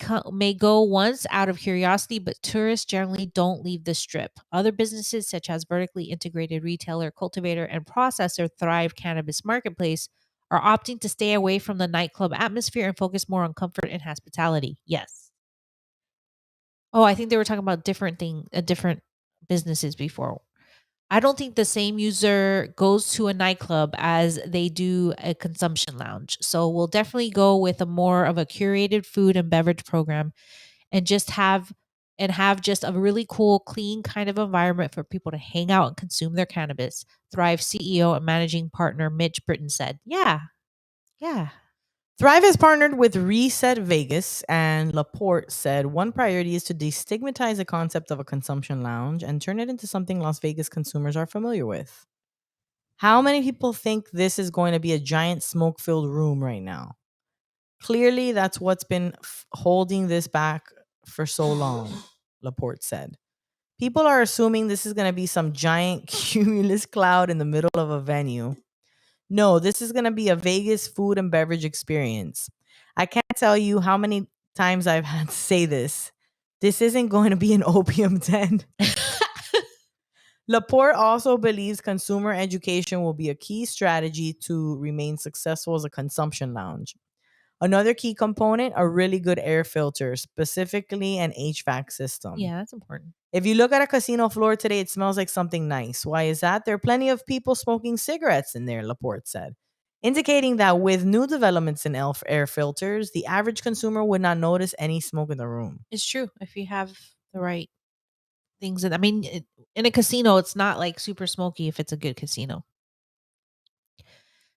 [SPEAKER 2] go once out of curiosity, but tourists generally don't leave the strip. Other businesses, such as vertically integrated retailer, cultivator, and processor Thrive Cannabis Marketplace, are opting to stay away from the nightclub atmosphere and focus more on comfort and hospitality. Yes. Oh, I think they were talking about different businesses before. I don't think the same user goes to a nightclub as they do a consumption lounge. So we'll definitely go with a more of a curated food and beverage program and have just a really cool, clean kind of environment for people to hang out and consume their cannabis. Thrive CEO and managing partner Mitch Britton said, "Yeah. Yeah.
[SPEAKER 1] Thrive has partnered with Reset Vegas, and Laporte said one priority is to destigmatize the concept of a consumption lounge and turn it into something Las Vegas consumers are familiar with. How many people think this is going to be a giant smoke filled room right now? Clearly, that's what's been holding this back for so long, Laporte said. People are assuming this is going to be some giant cumulus cloud in the middle of a venue. No, this is going to be a Vegas food and beverage experience. I can't tell you how many times I've had to say this. This isn't going to be an opium den. Laporte also believes consumer education will be a key strategy to remain successful as a consumption lounge. Another key component, a really good air filter, specifically an HVAC system.
[SPEAKER 2] Yeah, that's important."
[SPEAKER 1] If you look at a casino floor today, it smells like something nice. Why is that? There are plenty of people smoking cigarettes in there, Laporte said, indicating that with new developments in air filters, the average consumer would not notice any smoke in the room.
[SPEAKER 2] It's true. If you have the right things, in a casino, it's not like super smoky if it's a good casino.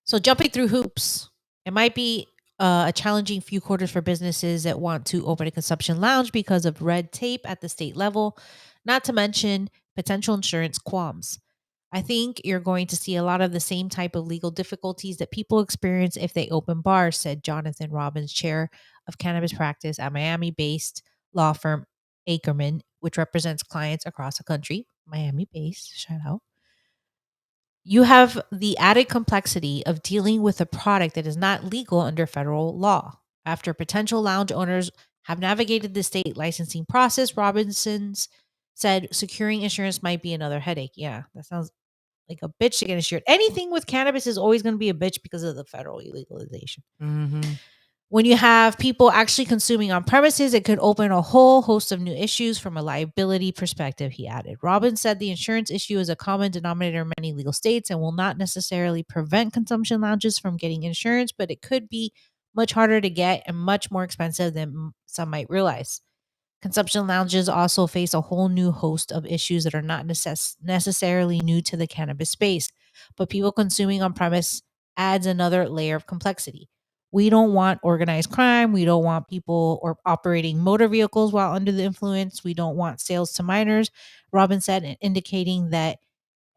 [SPEAKER 2] So jumping through hoops, it might be a challenging few quarters for businesses that want to open a consumption lounge because of red tape at the state level, not to mention potential insurance qualms. I think you're going to see a lot of the same type of legal difficulties that people experience if they open bars, said Jonathan Robbins, chair of cannabis practice at Miami based law firm Ackerman, which represents clients across the country. Miami based, shout out. You have the added complexity of dealing with a product that is not legal under federal law. After potential lounge owners have navigated the state licensing process, Robinson's said securing insurance might be another headache. Yeah, that sounds like a bitch to get insured. Anything with cannabis is always going to be a bitch because of the federal legalization.
[SPEAKER 1] Mm-hmm.
[SPEAKER 2] When you have people actually consuming on premises, it could open a whole host of new issues from a liability perspective, he added. Robbins said the insurance issue is a common denominator in many legal states and will not necessarily prevent consumption lounges from getting insurance, but it could be much harder to get and much more expensive than some might realize. Consumption lounges also face a whole new host of issues that are not necessarily new to the cannabis space, but people consuming on premise adds another layer of complexity. We don't want organized crime. We don't want people or operating motor vehicles while under the influence. We don't want sales to minors, Robin said, indicating that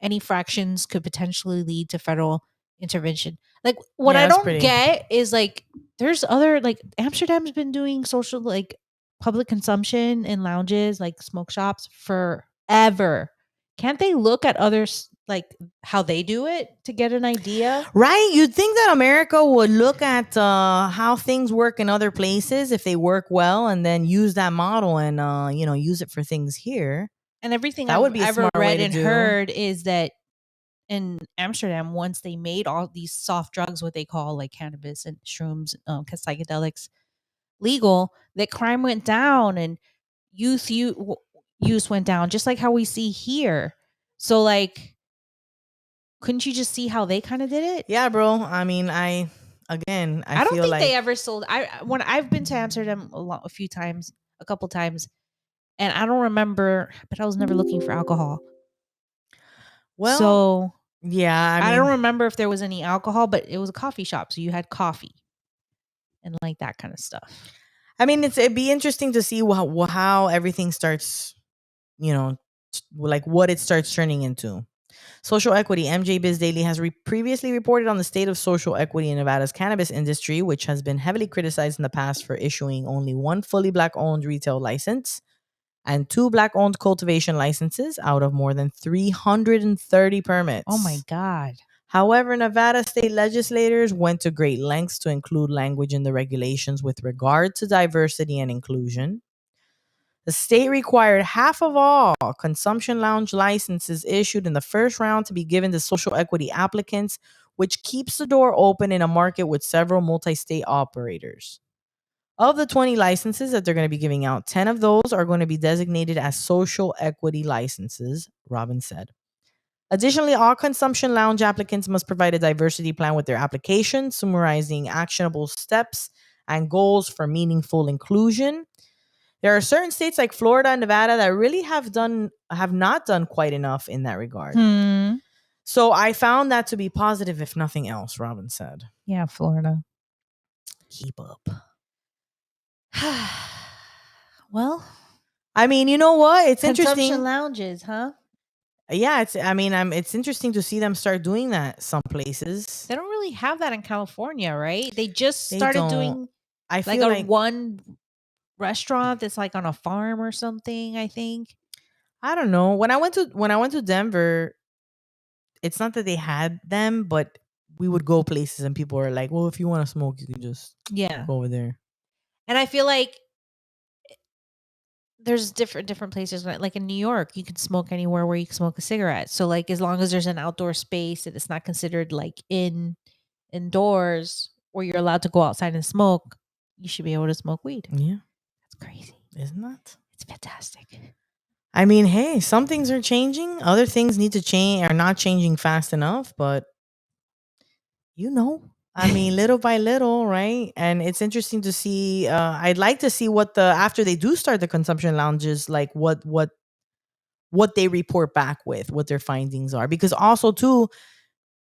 [SPEAKER 2] any fractions could potentially lead to federal intervention. Like, what
[SPEAKER 1] Yeah,
[SPEAKER 2] I
[SPEAKER 1] that's
[SPEAKER 2] don't
[SPEAKER 1] pretty.
[SPEAKER 2] get is like, there's other, like, Amsterdam's been doing social, like, public consumption in lounges, like smoke shops forever. Can't they look at others, like, how they do it to get an idea?
[SPEAKER 1] Right? You'd think that America would look at how things work in other places if they work well, and then use that model and use it for things here.
[SPEAKER 2] And everything
[SPEAKER 1] That would
[SPEAKER 2] I've
[SPEAKER 1] be a
[SPEAKER 2] ever
[SPEAKER 1] smart way
[SPEAKER 2] read
[SPEAKER 1] to
[SPEAKER 2] and
[SPEAKER 1] do.
[SPEAKER 2] heard is that in Amsterdam, once they made all these soft drugs, what they call like cannabis and shrooms, psychedelics, legal, that crime went down and use went down, just like how we see here. So, like, couldn't you just see how they kind of did it?
[SPEAKER 1] Yeah, bro. I mean, I
[SPEAKER 2] I don't
[SPEAKER 1] feel
[SPEAKER 2] think they
[SPEAKER 1] like,
[SPEAKER 2] ever sold. When I've been to Amsterdam a few times, a couple times, and I don't remember, but I was never looking for alcohol.
[SPEAKER 1] well,
[SPEAKER 2] So
[SPEAKER 1] yeah, I
[SPEAKER 2] I don't
[SPEAKER 1] mean,
[SPEAKER 2] remember if there was any alcohol, but it was a coffee shop, so you had coffee and like that kind of stuff.
[SPEAKER 1] it'd be interesting to see how everything starts, like what it starts turning into. Social equity. MJ Biz Daily has previously reported on the state of social equity in Nevada's cannabis industry, which has been heavily criticized in the past for issuing only one fully black owned retail license and two black owned cultivation licenses out of more than 330 permits.
[SPEAKER 2] Oh my god.
[SPEAKER 1] However, Nevada state legislators went to great lengths to include language in the regulations with regard to diversity and inclusion. The state required half of all consumption lounge licenses issued in the first round to be given to social equity applicants, which keeps the door open in a market with several multi state operators. Of the 20 licenses that they're going to be giving out, 10 of those are going to be designated as social equity licenses, Robin said. Additionally, all consumption lounge applicants must provide a diversity plan with their application, summarizing actionable steps and goals for meaningful inclusion. There are certain states like Florida and Nevada that really have not done quite enough in that regard. So I found that to be positive, if nothing else, Robin said.
[SPEAKER 2] Yeah, Florida.
[SPEAKER 1] Keep up.
[SPEAKER 2] Well,
[SPEAKER 1] I mean, you know what? It's
[SPEAKER 2] consumption
[SPEAKER 1] interesting.
[SPEAKER 2] lounges, huh?
[SPEAKER 1] Yeah, it's interesting to see them start doing that some places.
[SPEAKER 2] They don't really have that in California, right? They just
[SPEAKER 1] They
[SPEAKER 2] started
[SPEAKER 1] don't.
[SPEAKER 2] doing
[SPEAKER 1] I
[SPEAKER 2] like
[SPEAKER 1] feel
[SPEAKER 2] a
[SPEAKER 1] like
[SPEAKER 2] one restaurant that's like on a farm or something, I think.
[SPEAKER 1] I don't know. When I went to Denver, it's not that they had them, but we would go places and people were like, "Well, if you want to smoke, you can just
[SPEAKER 2] Yeah.
[SPEAKER 1] go over there."
[SPEAKER 2] And I feel like there's different places, like in New York, you can smoke anywhere where you can smoke a cigarette. So, like, as long as there's an outdoor space and it's not considered like indoors where you're allowed to go outside and smoke, you should be able to smoke weed.
[SPEAKER 1] Yeah,
[SPEAKER 2] That's crazy.
[SPEAKER 1] isn't that?
[SPEAKER 2] It's fantastic.
[SPEAKER 1] I mean, hey, some things are changing. Other things need to change, are not changing fast enough, but I mean, little by little, right? And it's interesting to see. I'd like to see what the after they do start the consumption lounges, like what they report back with, what their findings are, because also too,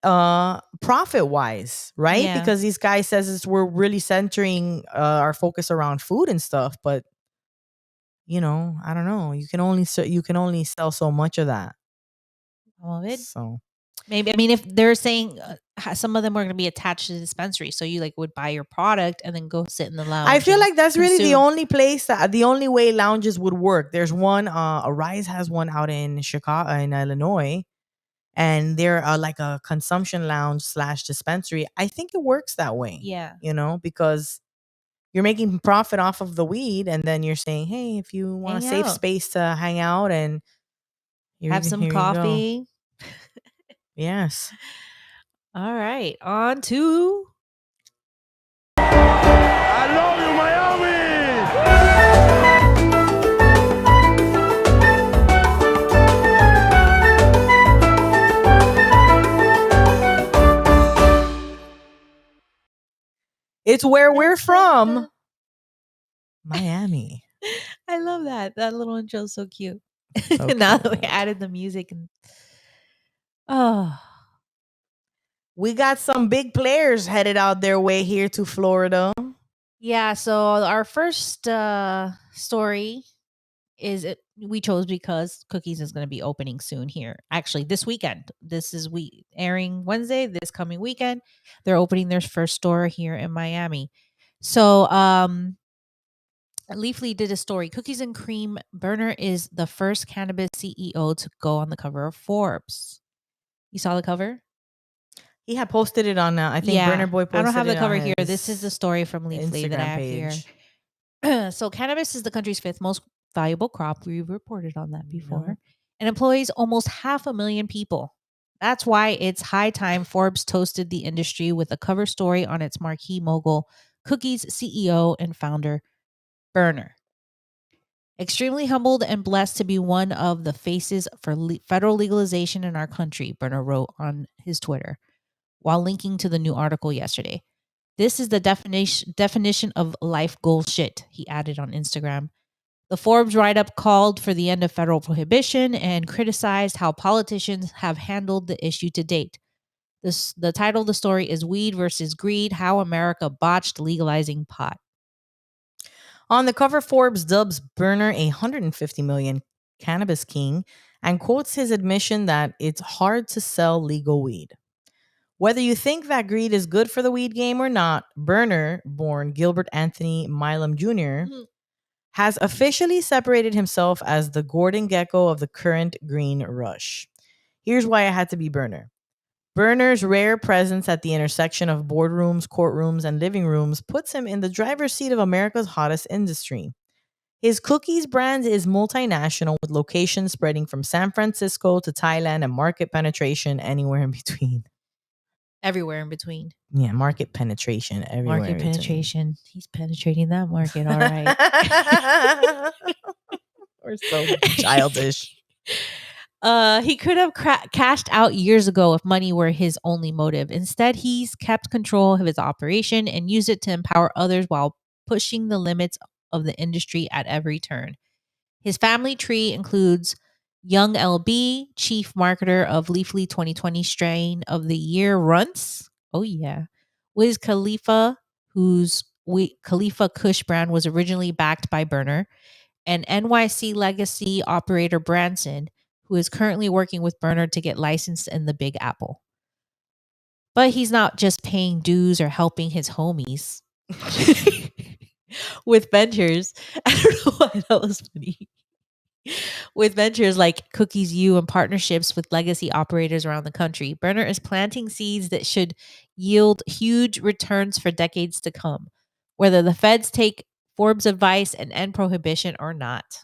[SPEAKER 1] profit wise, right?
[SPEAKER 2] Yeah.
[SPEAKER 1] Because these guys says we're really centering our focus around food and stuff, but I don't know. You can only sell so much of that.
[SPEAKER 2] Well, it
[SPEAKER 1] So
[SPEAKER 2] maybe, I mean, if they're saying some of them are going to be attached to the dispensary, so you like would buy your product and then go sit in the lounge.
[SPEAKER 1] I feel
[SPEAKER 2] and
[SPEAKER 1] like that's really the
[SPEAKER 2] consume.
[SPEAKER 1] only place the only way lounges would work. There's one, Arise has one out in Chicago, in Illinois, and they're like a consumption lounge slash dispensary. I think it works that way.
[SPEAKER 2] Yeah.
[SPEAKER 1] Because you're making profit off of the weed, and then you're saying, hey, if you want a
[SPEAKER 2] Hang
[SPEAKER 1] safe
[SPEAKER 2] out.
[SPEAKER 1] space to hang out and
[SPEAKER 2] Have some
[SPEAKER 1] here you go.
[SPEAKER 2] coffee.
[SPEAKER 1] Yes.
[SPEAKER 2] All right. On to
[SPEAKER 3] I love you, Miami!
[SPEAKER 1] It's where we're from. Miami.
[SPEAKER 2] I love that. That little intro is so cute.
[SPEAKER 1] So
[SPEAKER 2] Now that we
[SPEAKER 1] cute.
[SPEAKER 2] added the music and oh,
[SPEAKER 1] We got some big players headed out their way here to Florida.
[SPEAKER 2] Yeah, so our first story is we chose because Cookies is going to be opening soon here. Actually, this weekend. This is we airing Wednesday. This coming weekend, they're opening their first store here in Miami. So, Leafly did a story. Cookies and Cream Berner is the first cannabis CEO to go on the cover of Forbes. You saw the cover?
[SPEAKER 1] He had posted it on, I think Berner Boy posted
[SPEAKER 2] I don't have the
[SPEAKER 1] it
[SPEAKER 2] cover
[SPEAKER 1] on
[SPEAKER 2] here.
[SPEAKER 1] his
[SPEAKER 2] This is the story from Leafly that I
[SPEAKER 1] Instagram
[SPEAKER 2] have here.
[SPEAKER 1] page.
[SPEAKER 2] So cannabis is the country's fifth most valuable crop. We've reported on that
[SPEAKER 1] You
[SPEAKER 2] before.
[SPEAKER 1] know.
[SPEAKER 2] And employs almost 500,000 people. That's why it's high time Forbes toasted the industry with a cover story on its marquee mogul, Cookies CEO and founder, Berner. Extremely humbled and blessed to be one of the faces for federal legalization in our country, Berner wrote on his Twitter while linking to the new article yesterday. This is the definition of life goal shit, he added on Instagram. The Forbes write-up called for the end of federal prohibition and criticized how politicians have handled the issue to date. The title of the story is Weed versus Greed, How America Botched Legalizing Pot.
[SPEAKER 1] On the cover, Forbes dubs Berner a 150 million cannabis king and quotes his admission that it's hard to sell legal weed. Whether you think that greed is good for the weed game or not, Berner, born Gilbert Anthony Milam Jr., has officially separated himself as the Gordon Gekko of the current green rush. Here's why it had to be Berner. Berner's rare presence at the intersection of boardrooms, courtrooms, and living rooms puts him in the driver's seat of America's hottest industry. His cookies brand is multinational with locations spreading from San Francisco to Thailand and market penetration anywhere in between.
[SPEAKER 2] Everywhere in between.
[SPEAKER 1] Yeah, market penetration everywhere.
[SPEAKER 2] Market penetration. He's penetrating that market, all right.
[SPEAKER 1] We're so childish.
[SPEAKER 2] He could have cashed out years ago if money were his only motive. Instead, he's kept control of his operation and used it to empower others while pushing the limits of the industry at every turn. His family tree includes Young LB, chief marketer of Leafly 2020 strain of the year Runts. Oh yeah. Wiz Khalifa, whose Khalifa Kush brand was originally backed by Berner, and NYC legacy operator Branson, who is currently working with Berner to get licensed in the Big Apple. But he's not just paying dues or helping his homies with ventures. I don't know why that was funny. With ventures like Cookies U and partnerships with legacy operators around the country, Berner is planting seeds that should yield huge returns for decades to come, whether the feds take Forbes' advice and end prohibition or not.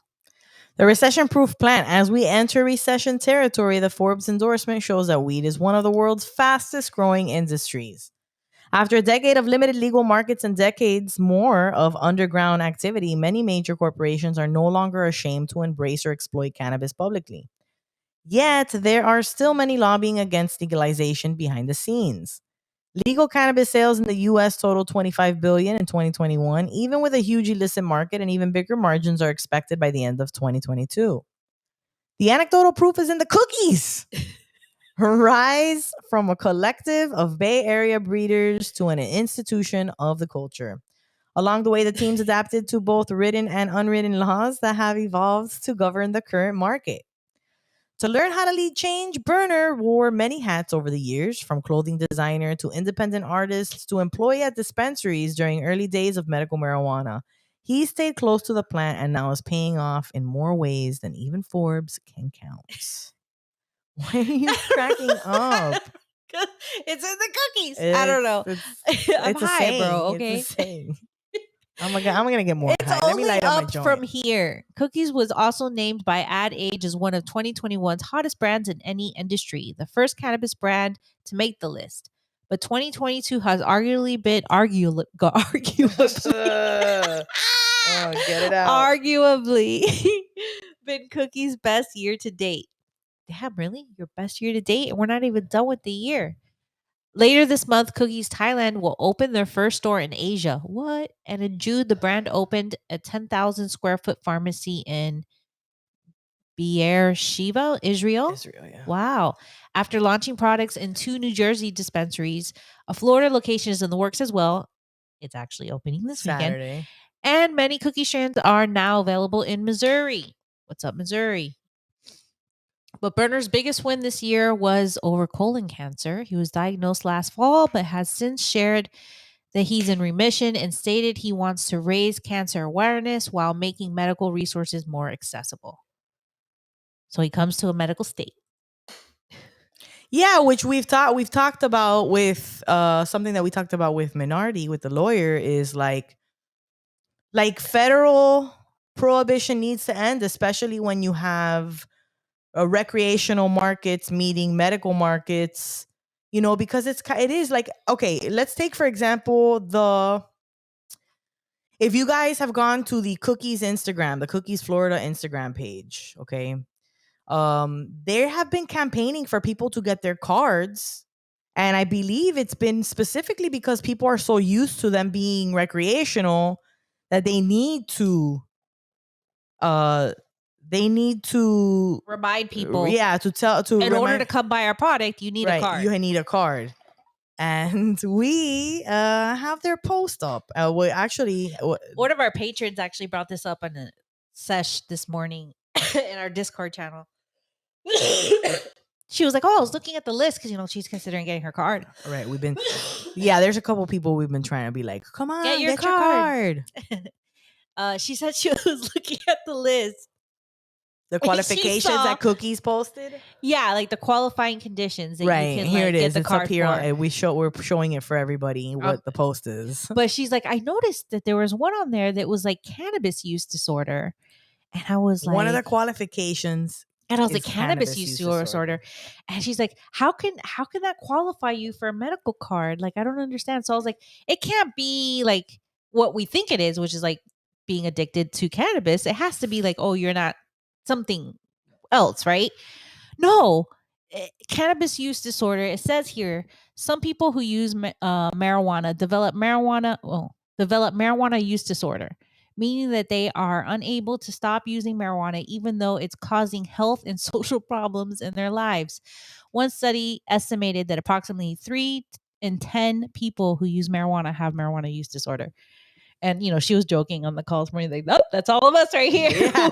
[SPEAKER 1] The recession-proof plan. As we enter recession territory, the Forbes endorsement shows that weed is one of the world's fastest-growing industries. After a decade of limited legal markets and decades more of underground activity, many major corporations are no longer ashamed to embrace or exploit cannabis publicly. Yet, there are still many lobbying against legalization behind the scenes. Legal cannabis sales in the US total $25 billion in 2021, even with a huge illicit market, and even bigger margins are expected by the end of 2022. The anecdotal proof is in the cookies. Rise from a collective of Bay Area breeders to an institution of the culture. Along the way, the teams adapted to both written and unwritten laws that have evolved to govern the current market. To learn how to lead change, Berner wore many hats over the years, from clothing designer to independent artist to employee at dispensaries during early days of medical marijuana. He stayed close to the plant and now is paying off in more ways than even Forbes can count. Why are you cracking up?
[SPEAKER 2] It's in the cookies. I don't know. I'm
[SPEAKER 1] It's a
[SPEAKER 2] high,
[SPEAKER 1] saying.
[SPEAKER 2] bro. Okay.
[SPEAKER 1] It's a saying. I'm gonna get more
[SPEAKER 2] It's
[SPEAKER 1] high. Let me
[SPEAKER 2] only
[SPEAKER 1] light up my
[SPEAKER 2] up
[SPEAKER 1] joint.
[SPEAKER 2] from here. Cookies was also named by Ad Age as one of 2021's hottest brands in any industry, the first cannabis brand to make the list. But 2022 has arguably been arguably
[SPEAKER 1] Get it out.
[SPEAKER 2] arguably been Cookies' best year to date. Damn, really? Your best year to date? And we're not even done with the year. Later this month, Cookies Thailand will open their first store in Asia. What? And in June, the brand opened a 10,000 square foot pharmacy in Beersheba, Israel.
[SPEAKER 1] Israel, yeah.
[SPEAKER 2] Wow. After launching products in 2 New Jersey dispensaries, a Florida location is in the works as well. It's actually opening this weekend.
[SPEAKER 1] Saturday.
[SPEAKER 2] And many cookie strands are now available in Missouri. What's up, Missouri? But Berner's biggest win this year was over colon cancer. He was diagnosed last fall, but has since shared that he's in remission and stated he wants to raise cancer awareness while making medical resources more accessible. So he comes to a medical state.
[SPEAKER 1] Yeah, which we've talked about with something that we talked about with Minardi, with the lawyer, is like federal prohibition needs to end, especially when you have recreational markets meeting medical markets, because it is like, okay, let's take for example if you guys have gone to the Cookies Instagram, the Cookies Florida Instagram page, okay, they have been campaigning for people to get their cards. And I believe it's been specifically because people are so used to them being recreational that they need to
[SPEAKER 2] Remind people.
[SPEAKER 1] to tell to
[SPEAKER 2] in order to come buy our product, you need a card.
[SPEAKER 1] You need a card. And we have their post up. We actually
[SPEAKER 2] one of our patrons actually brought this up on a sesh this morning in our Discord channel. She was like, "Oh, I was looking at the list because she's considering getting her card."
[SPEAKER 1] Right, we've been, there's a couple people we've been trying to be like, "Come on, get your card."
[SPEAKER 2] She said she was looking at the list.
[SPEAKER 1] The qualifications that Cookies posted.
[SPEAKER 2] Yeah, like the qualifying conditions that
[SPEAKER 1] right,
[SPEAKER 2] you can
[SPEAKER 1] here it is.
[SPEAKER 2] get the
[SPEAKER 1] it's
[SPEAKER 2] card
[SPEAKER 1] up here.
[SPEAKER 2] for.
[SPEAKER 1] We're showing it for everybody what the post is.
[SPEAKER 2] But she's like, I noticed that there was one on there that was like cannabis use disorder, and I was like,
[SPEAKER 1] one of the qualifications.
[SPEAKER 2] And I was like, cannabis use disorder. And she's like, how can that qualify you for a medical card? Like, I don't understand. So I was like, it can't be like what we think it is, which is like being addicted to cannabis. It has to be like, oh, you're not something else, right? No. Cannabis use disorder. It says here, some people who use marijuana develop marijuana use disorder, meaning that they are unable to stop using marijuana even though it's causing health and social problems in their lives. One study estimated that approximately 3 in 10 people who use marijuana have marijuana use disorder. And, she was joking on the call this morning, like, oh, that's all of us right here.
[SPEAKER 1] Yeah.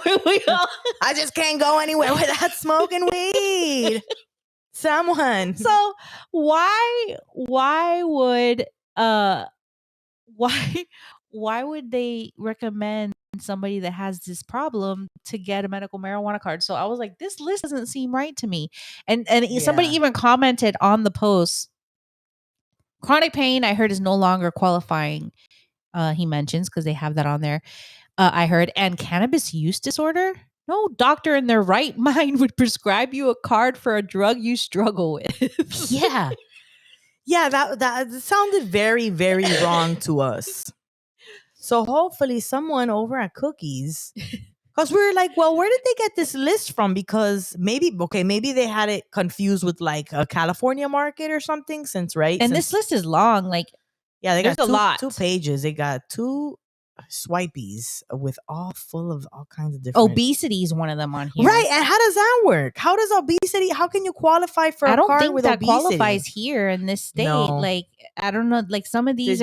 [SPEAKER 1] I just can't go anywhere without smoking weed. Someone.
[SPEAKER 2] So why would why would they recommend somebody that has this problem to get a medical marijuana card? So I was like, this list doesn't seem right to me. And somebody even commented on the post, chronic pain I heard is no longer qualifying. He mentions because they have that on there. I heard, and cannabis use disorder. No doctor in their right mind would prescribe you a card for a drug you struggle with.
[SPEAKER 1] Yeah. Yeah, that sounded very, very wrong to us. So hopefully someone over at Cookies, because we were like, well, where did they get this list from? Because maybe they had it confused with like a California market or something,
[SPEAKER 2] this list is long. Like,
[SPEAKER 1] yeah, they got
[SPEAKER 2] a lot.
[SPEAKER 1] 2 pages. They got 2 swipies with all full of all kinds of different.
[SPEAKER 2] Obesity is one of them on here,
[SPEAKER 1] right? And how does that work? How does obesity? How can you qualify for?
[SPEAKER 2] I don't
[SPEAKER 1] card
[SPEAKER 2] think
[SPEAKER 1] with
[SPEAKER 2] that
[SPEAKER 1] obesity?
[SPEAKER 2] qualifies here in this state.
[SPEAKER 1] No.
[SPEAKER 2] Like, I don't know. Like, some of these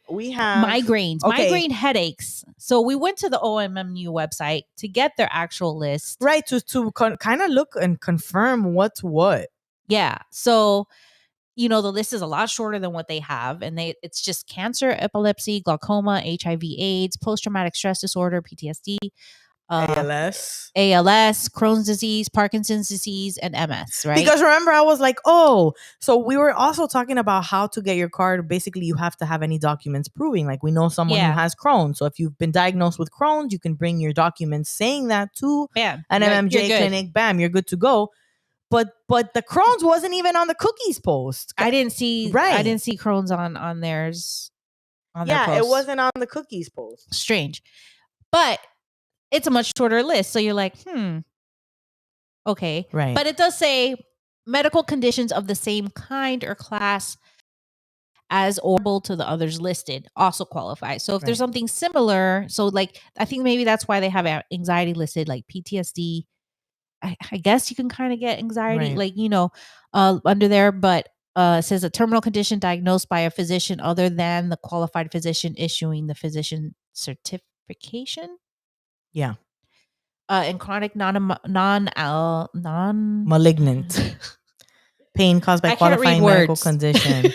[SPEAKER 1] we have
[SPEAKER 2] migraines, migraine headaches. So we went to the OMMU website to get their actual list,
[SPEAKER 1] right? To kind of look and confirm what's what.
[SPEAKER 2] Yeah. So, the list is a lot shorter than what they have. And it's just cancer, epilepsy, glaucoma, HIV/AIDS, post-traumatic stress disorder, PTSD,
[SPEAKER 1] ALS,
[SPEAKER 2] Crohn's disease, Parkinson's disease, and MS, right?
[SPEAKER 1] Because remember, I was like, oh, so we were also talking about how to get your card. Basically, you have to have any documents proving, like we know someone who has Crohn's. So if you've been diagnosed with Crohn's, you can bring your documents saying that to an MMJ clinic. Bam, you're good to go. But the Crohn's wasn't even on the Cookies post.
[SPEAKER 2] I didn't see Crohn's on theirs.
[SPEAKER 1] It wasn't on the Cookies post.
[SPEAKER 2] Strange. But it's a much shorter list. So you're like, okay.
[SPEAKER 1] Right.
[SPEAKER 2] But it does say medical conditions of the same kind or class as or to the others listed also qualify. So if there's something similar, so like I think maybe that's why they have anxiety listed, like PTSD, I guess you can kind of get anxiety,
[SPEAKER 1] Right.
[SPEAKER 2] like, under there, but it says a terminal condition diagnosed by a physician other than the qualified physician issuing the physician certification.
[SPEAKER 1] Yeah.
[SPEAKER 2] And chronic non
[SPEAKER 1] Malignant. Pain caused by
[SPEAKER 2] I can't read
[SPEAKER 1] qualifying medical
[SPEAKER 2] words.
[SPEAKER 1] condition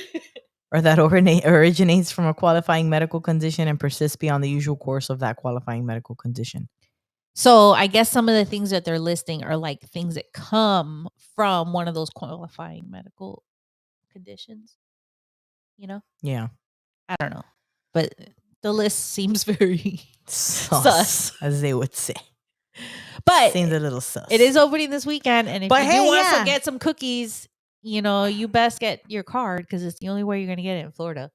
[SPEAKER 1] or that originates from a qualifying medical condition and persists beyond the usual course of that qualifying medical condition.
[SPEAKER 2] So I guess some of the things that they're listing are like things that come from one of those qualifying medical conditions. You know,
[SPEAKER 1] Yeah.
[SPEAKER 2] I don't know, but the list seems very
[SPEAKER 1] Sus,
[SPEAKER 2] sus.
[SPEAKER 1] as they would say.
[SPEAKER 2] But
[SPEAKER 1] Seems a little sus.
[SPEAKER 2] it is opening this weekend, and if
[SPEAKER 1] But
[SPEAKER 2] you do
[SPEAKER 1] hey,
[SPEAKER 2] want to
[SPEAKER 1] yeah.
[SPEAKER 2] get some cookies, you best get your card because it's the only way you're going to get it in Florida.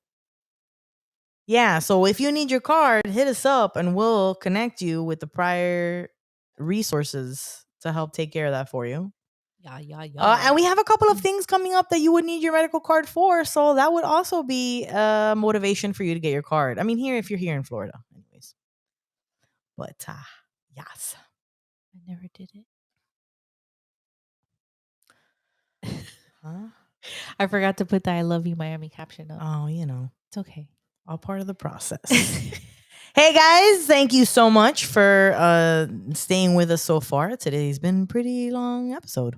[SPEAKER 1] Yeah. So if you need your card, hit us up and we'll connect you with the prior resources to help take care of that for you.
[SPEAKER 2] Yeah.
[SPEAKER 1] And we have a couple of things coming up that you would need your medical card for. So that would also be a motivation for you to get your card. I mean, here, if you're here in Florida, anyways. But yes.
[SPEAKER 2] I never did it.
[SPEAKER 1] Huh?
[SPEAKER 2] I forgot to put the I love you Miami caption up.
[SPEAKER 1] Oh,
[SPEAKER 2] It's okay.
[SPEAKER 1] all part of the process. Hey guys, thank you so much for staying with us so far. Today's been a pretty long episode.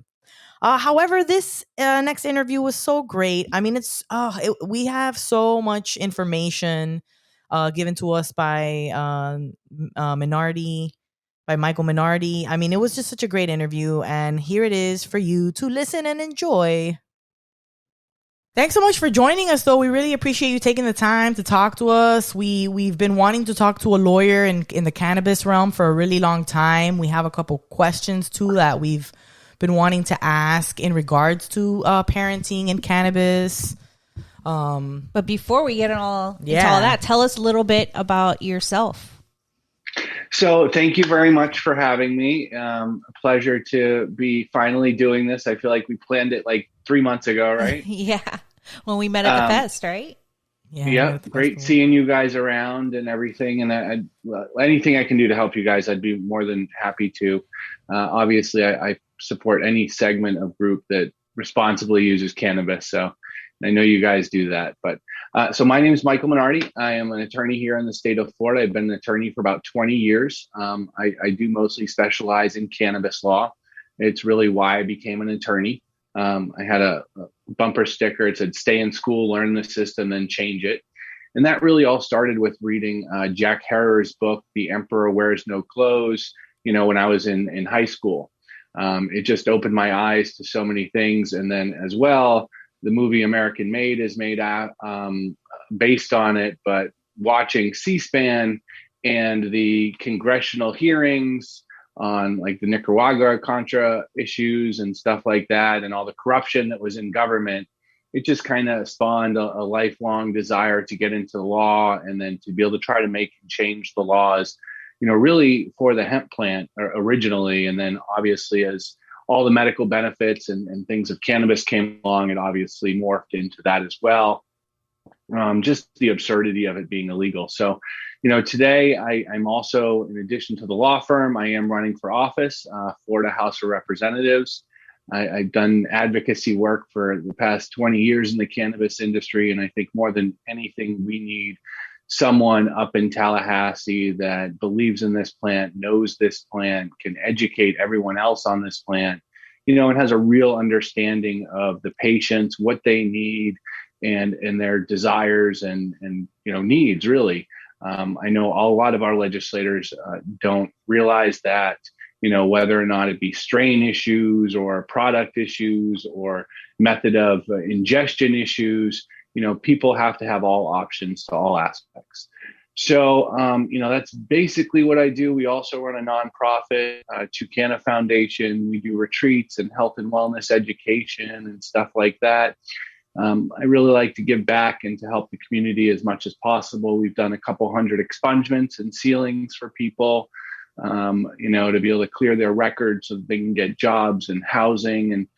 [SPEAKER 1] However, this next interview was so great. I mean, we have so much information given to us by Minardi, by Michael Minardi. I mean, it was just such a great interview, and here it is for you to listen and enjoy. Thanks so much for joining us, though. We really appreciate you taking the time to talk to us. We've been wanting to talk to a lawyer in the cannabis realm for a really long time. We have a couple questions too that we've been wanting to ask in regards to parenting and cannabis.
[SPEAKER 2] But before we get into all that, tell us a little bit about yourself.
[SPEAKER 3] So thank you very much for having me. A pleasure to be finally doing this. I feel like we planned it like 3 months ago, right?
[SPEAKER 2] Yeah. When we met at the fest, right?
[SPEAKER 3] Yeah. Great seeing you guys around and everything. And anything I can do to help you guys, I'd be more than happy to. Obviously, I support any segment of group that responsibly uses cannabis. So I know you guys do that. But so my name is Michael Minardi. I am an attorney here in the state of Florida. I've been an attorney for about 20 years. I do mostly specialize in cannabis law. It's really why I became an attorney. I had a bumper sticker. It said, "Stay in school, learn the system, then change it." And that really all started with reading Jack Herer's book, The Emperor Wears No Clothes, when I was in high school. It just opened my eyes to so many things. And then as well, the movie American Made is made out based on it, but watching C-SPAN and the congressional hearings on like the Nicaragua Contra issues and stuff like that, and all the corruption that was in government, it just kind of spawned a lifelong desire to get into the law and then to be able to try to make and change the laws, really for the hemp plant originally. And then obviously as all the medical benefits and things of cannabis came along, it obviously morphed into that as well. Just the absurdity of it being illegal. So, today I'm also, in addition to the law firm, I am running for office, Florida House of Representatives. I've done advocacy work for the past 20 years in the cannabis industry. And I think more than anything, we need someone up in Tallahassee that believes in this plant, knows this plant, can educate everyone else on this plant, and has a real understanding of the patients, what they need, and their desires and needs, really. I know a lot of our legislators don't realize that, whether or not it be strain issues or product issues or method of ingestion issues, people have to have all options to all aspects. So, that's basically what I do. We also run a nonprofit, Chicana Foundation. We do retreats and health and wellness education and stuff like that. I really like to give back and to help the community as much as possible. We've done a couple hundred expungements and sealings for people, to be able to clear their records so that they can get jobs and housing. And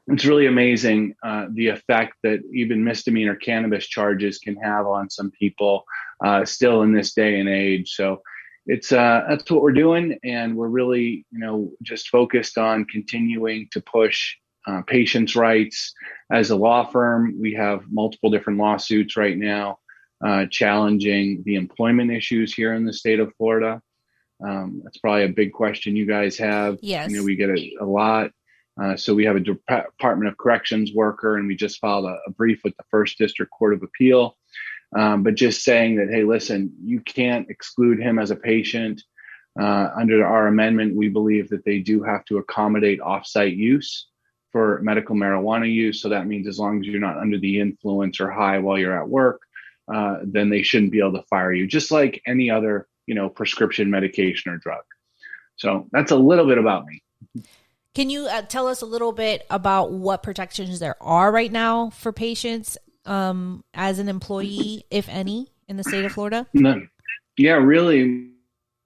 [SPEAKER 3] it's really amazing the effect that even misdemeanor cannabis charges can have on some people still in this day and age. So, that's what we're doing, and we're really, just focused on continuing to push patients' rights. As a law firm, we have multiple different lawsuits right now challenging the employment issues here in the state of Florida. That's probably a big question you guys have.
[SPEAKER 2] Yes.
[SPEAKER 3] We get it a lot. So we have a Department of Corrections worker, and we just filed a brief with the First District Court of Appeal. But just saying that, hey, listen, you can't exclude him as a patient. Under our amendment, we believe that they do have to accommodate off-site use for medical marijuana use. So that means as long as you're not under the influence or high while you're at work, then they shouldn't be able to fire you, just like any other, prescription medication or drug. So that's a little bit about me.
[SPEAKER 2] Can you tell us a little bit about what protections there are right now for patients as an employee, if any, in the state of Florida?
[SPEAKER 3] None. Yeah, really,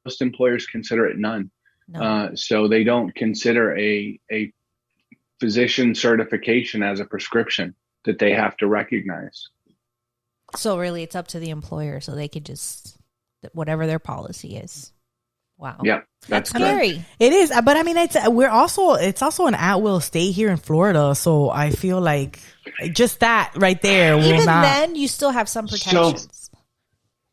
[SPEAKER 3] most employers consider it none. No. So they don't consider a physician certification as a prescription that they have to recognize.
[SPEAKER 2] So really, it's up to the employer, so they could just whatever their policy is. Wow.
[SPEAKER 3] Yeah,
[SPEAKER 2] that's scary.
[SPEAKER 1] Correct. It is, but I mean, it's also an at-will state here in Florida, so I feel like just that right there will
[SPEAKER 2] even
[SPEAKER 1] not.
[SPEAKER 2] Then you still have some protections.
[SPEAKER 3] So,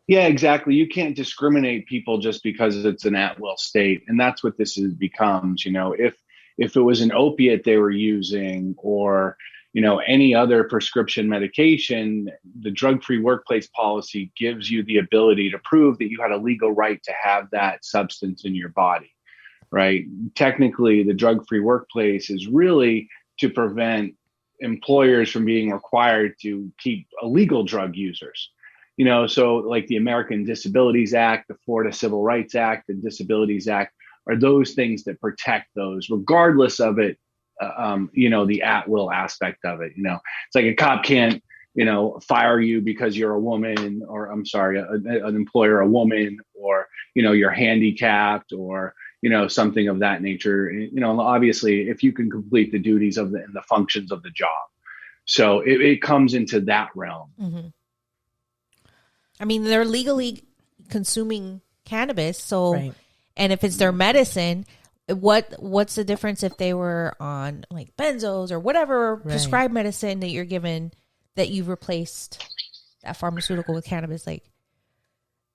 [SPEAKER 3] yeah, exactly. You can't discriminate people just because it's an at-will state, and that's what this becomes. If it was an opiate they were using, or any other prescription medication, the drug-free workplace policy gives you the ability to prove that you had a legal right to have that substance in your body, right? Technically, the drug-free workplace is really to prevent employers from being required to keep illegal drug users. So like the American Disabilities Act, the Florida Civil Rights Act, the Disabilities Act are those things that protect those, regardless of it. The at-will aspect of it. It's like a cop can't, fire you because you're a woman, or I'm sorry, an employer, a woman, or, you're handicapped, or, something of that nature. Obviously, if you can complete the duties and the functions of the job. So it comes into that realm.
[SPEAKER 2] Mm-hmm. I mean, they're legally consuming cannabis. So, right. And if it's their medicine, what's the difference if they were on like benzos or whatever prescribed medicine that you're given, that you've replaced that pharmaceutical with cannabis? Like,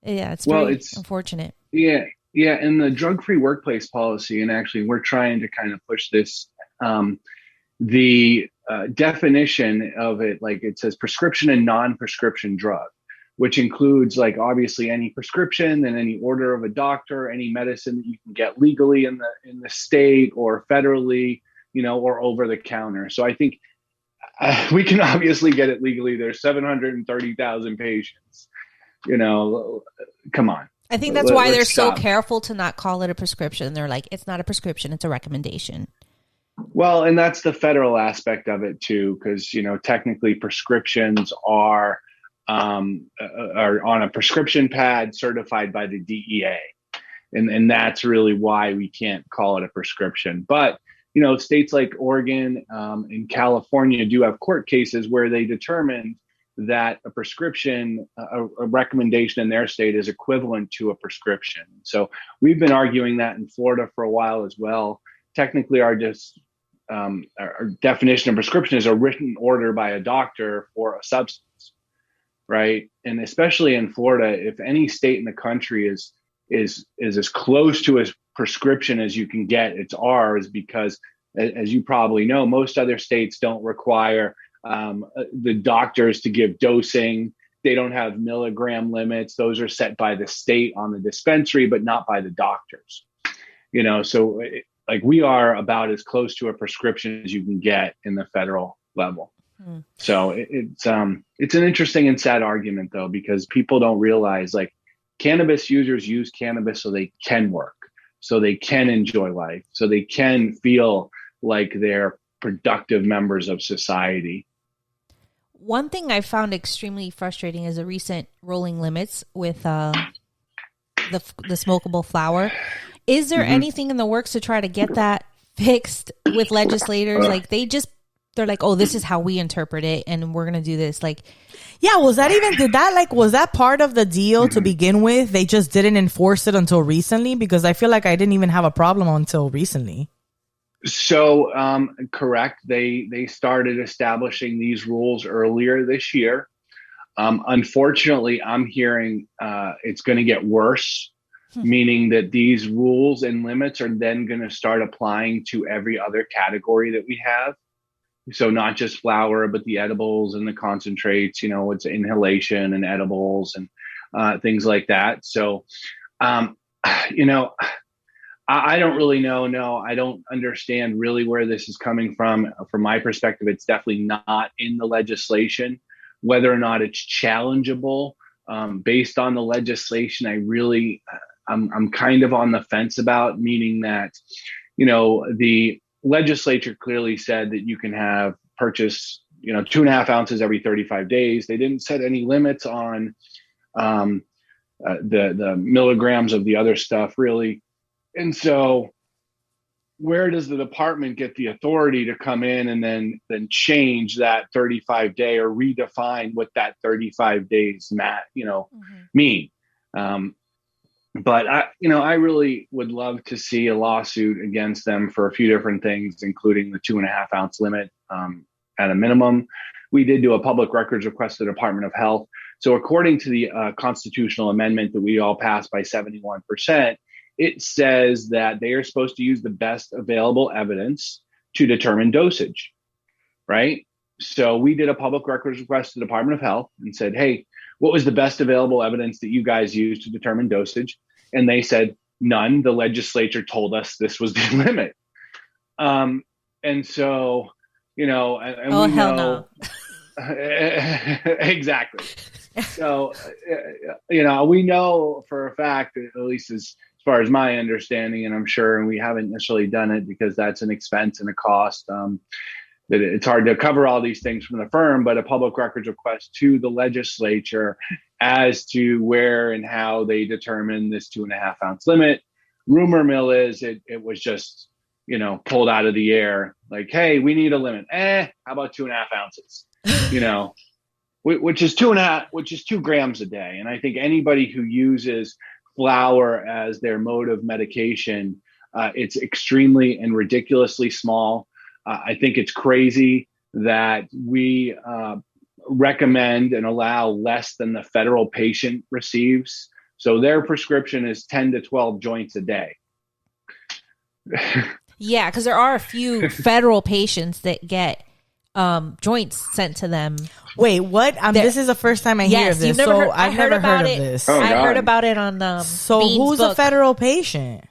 [SPEAKER 2] yeah, it's unfortunate.
[SPEAKER 3] Yeah. And the drug-free workplace policy, and actually we're trying to kind of push this, the definition of it, like it says prescription and non-prescription drug, which includes like obviously any prescription and any order of a doctor, any medicine that you can get legally in the state or federally, or over the counter. So I think we can obviously get it legally. There's 730,000 patients, come on.
[SPEAKER 2] I think that's why they're so careful to not call it a prescription. They're like, it's not a prescription, it's a recommendation.
[SPEAKER 3] Well, and that's the federal aspect of it too, because, technically prescriptions are on a prescription pad certified by the DEA. And that's really why we can't call it a prescription. But, states like Oregon and California do have court cases where they determined that a prescription, a recommendation in their state is equivalent to a prescription. So we've been arguing that in Florida for a while as well. Technically, our definition of prescription is a written order by a doctor for a substance. Right. And especially in Florida, if any state in the country is as close to a prescription as you can get, it's ours, because as you probably know, most other states don't require the doctors to give dosing. They don't have milligram limits. Those are set by the state on the dispensary, but not by the doctors. So we are about as close to a prescription as you can get in the federal level. So it's an interesting and sad argument, though, because people don't realize cannabis users use cannabis so they can work, so they can enjoy life, so they can feel like they're productive members of society.
[SPEAKER 2] One thing I found extremely frustrating is the recent rolling limits with the smokable flower. Is there anything in the works to try to get that fixed with legislators? Like they just they're like, oh, this is how we interpret it, and we're gonna do this. Like,
[SPEAKER 1] yeah, was that part of the deal to begin with? They just didn't enforce it until recently, because I feel like I didn't even have a problem until recently.
[SPEAKER 3] So, correct. They started establishing these rules earlier this year. Unfortunately, I'm hearing it's going to get worse, meaning that these rules and limits are then going to start applying to every other category that we have. So not just flower, but the edibles and the concentrates, it's inhalation and edibles and things like that. So, I don't really know. No, I don't understand really where this is coming from. From my perspective, it's definitely not in the legislation. Whether or not it's challengeable based on the legislation, I'm kind of on the fence about, meaning that, the legislature clearly said that you can purchase 2.5 ounces every 35 days. They didn't set any limits on the milligrams of the other stuff, really. And so where does the department get the authority to come in and then change that 35 day or redefine what that 35 days mean? But I really would love to see a lawsuit against them for a few different things, including the 2.5 ounce limit at a minimum. We did do a public records request to the Department of Health. So according to the constitutional amendment that we all passed by 71%, it says that they are supposed to use the best available evidence to determine dosage, right? So we did a public records request to the Department of Health and said, hey, what was the best available evidence that you guys used to determine dosage? And they said, none. The legislature told us this was the limit. And so, and
[SPEAKER 2] oh,
[SPEAKER 3] we
[SPEAKER 2] hell
[SPEAKER 3] know.
[SPEAKER 2] No.
[SPEAKER 3] Exactly. So, we know for a fact, at least as far as my understanding, and I'm sure, and we haven't necessarily done it because that's an expense and a cost, that it's hard to cover all these things from the firm, but a public records request to the legislature as to where and how they determine this 2.5 ounce limit. Rumor mill is it was just, pulled out of the air. Like, hey, we need a limit. How about 2.5 ounces? Which is 2 grams a day. And I think anybody who uses flower as their mode of medication, it's extremely and ridiculously small. I think it's crazy that we recommend and allow less than the federal patient receives. So their prescription is 10 to 12 joints a day.
[SPEAKER 2] Yeah, because there are a few federal patients that get joints sent to them.
[SPEAKER 1] Wait, what? This is the first time I hear of this. I've never heard of this.
[SPEAKER 3] Oh,
[SPEAKER 2] I heard about it on
[SPEAKER 1] So
[SPEAKER 2] Bean's
[SPEAKER 1] who's
[SPEAKER 2] book.
[SPEAKER 1] a federal patient?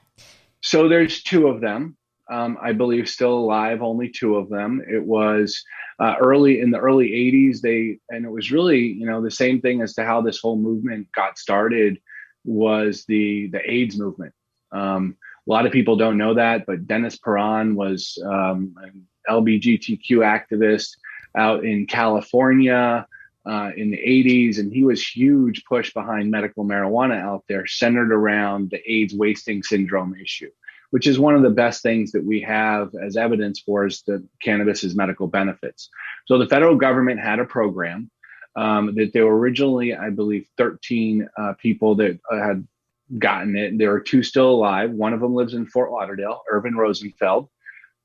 [SPEAKER 3] So there's 2 of them. I believe still alive, only 2 of them. It was in the early 80s. And it was really, the same thing as to how this whole movement got started was the AIDS movement. A lot of people don't know that, but Dennis Perron was an LGBTQ activist out in California in the 80s. And he was huge push behind medical marijuana out there, centered around the AIDS wasting syndrome issue, which is one of the best things that we have as evidence for is the cannabis's medical benefits. So the federal government had a program that there were originally, I believe, 13 people that had gotten it. There are 2 still alive. One of them lives in Fort Lauderdale, Irvin Rosenfeld,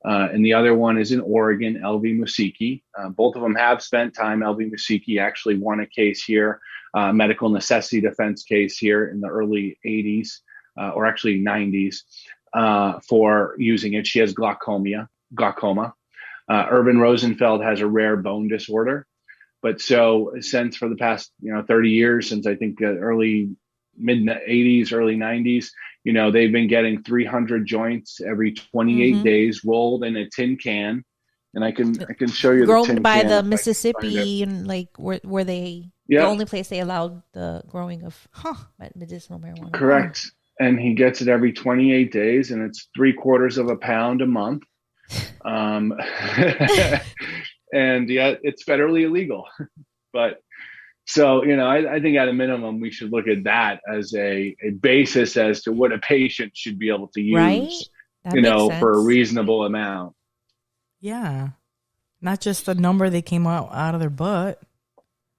[SPEAKER 3] and the other one is in Oregon, LV Musiki. Both of them have spent time. LV Musiki actually won a case here, medical necessity defense case here in the early 80s, or actually 90s. For using it. She has glaucoma. Irvin Rosenfeld has a rare bone disorder. But so since for the past, 30 years, since I think early mid 80s, early 90s, they've been getting 300 joints every 28 days rolled in a tin can. And I can show you
[SPEAKER 2] grown
[SPEAKER 3] the tin
[SPEAKER 2] by
[SPEAKER 3] can
[SPEAKER 2] the Mississippi and like where they, the only place they allowed the growing of medicinal marijuana.
[SPEAKER 3] Correct. And he gets it every 28 days, and it's 3/4 pound a month. And yet it's federally illegal. But so, I think at a minimum, we should look at that as a basis as to what a patient should be able to use,
[SPEAKER 2] right?
[SPEAKER 3] for a reasonable amount.
[SPEAKER 1] Yeah. Not just the number they came out of their butt.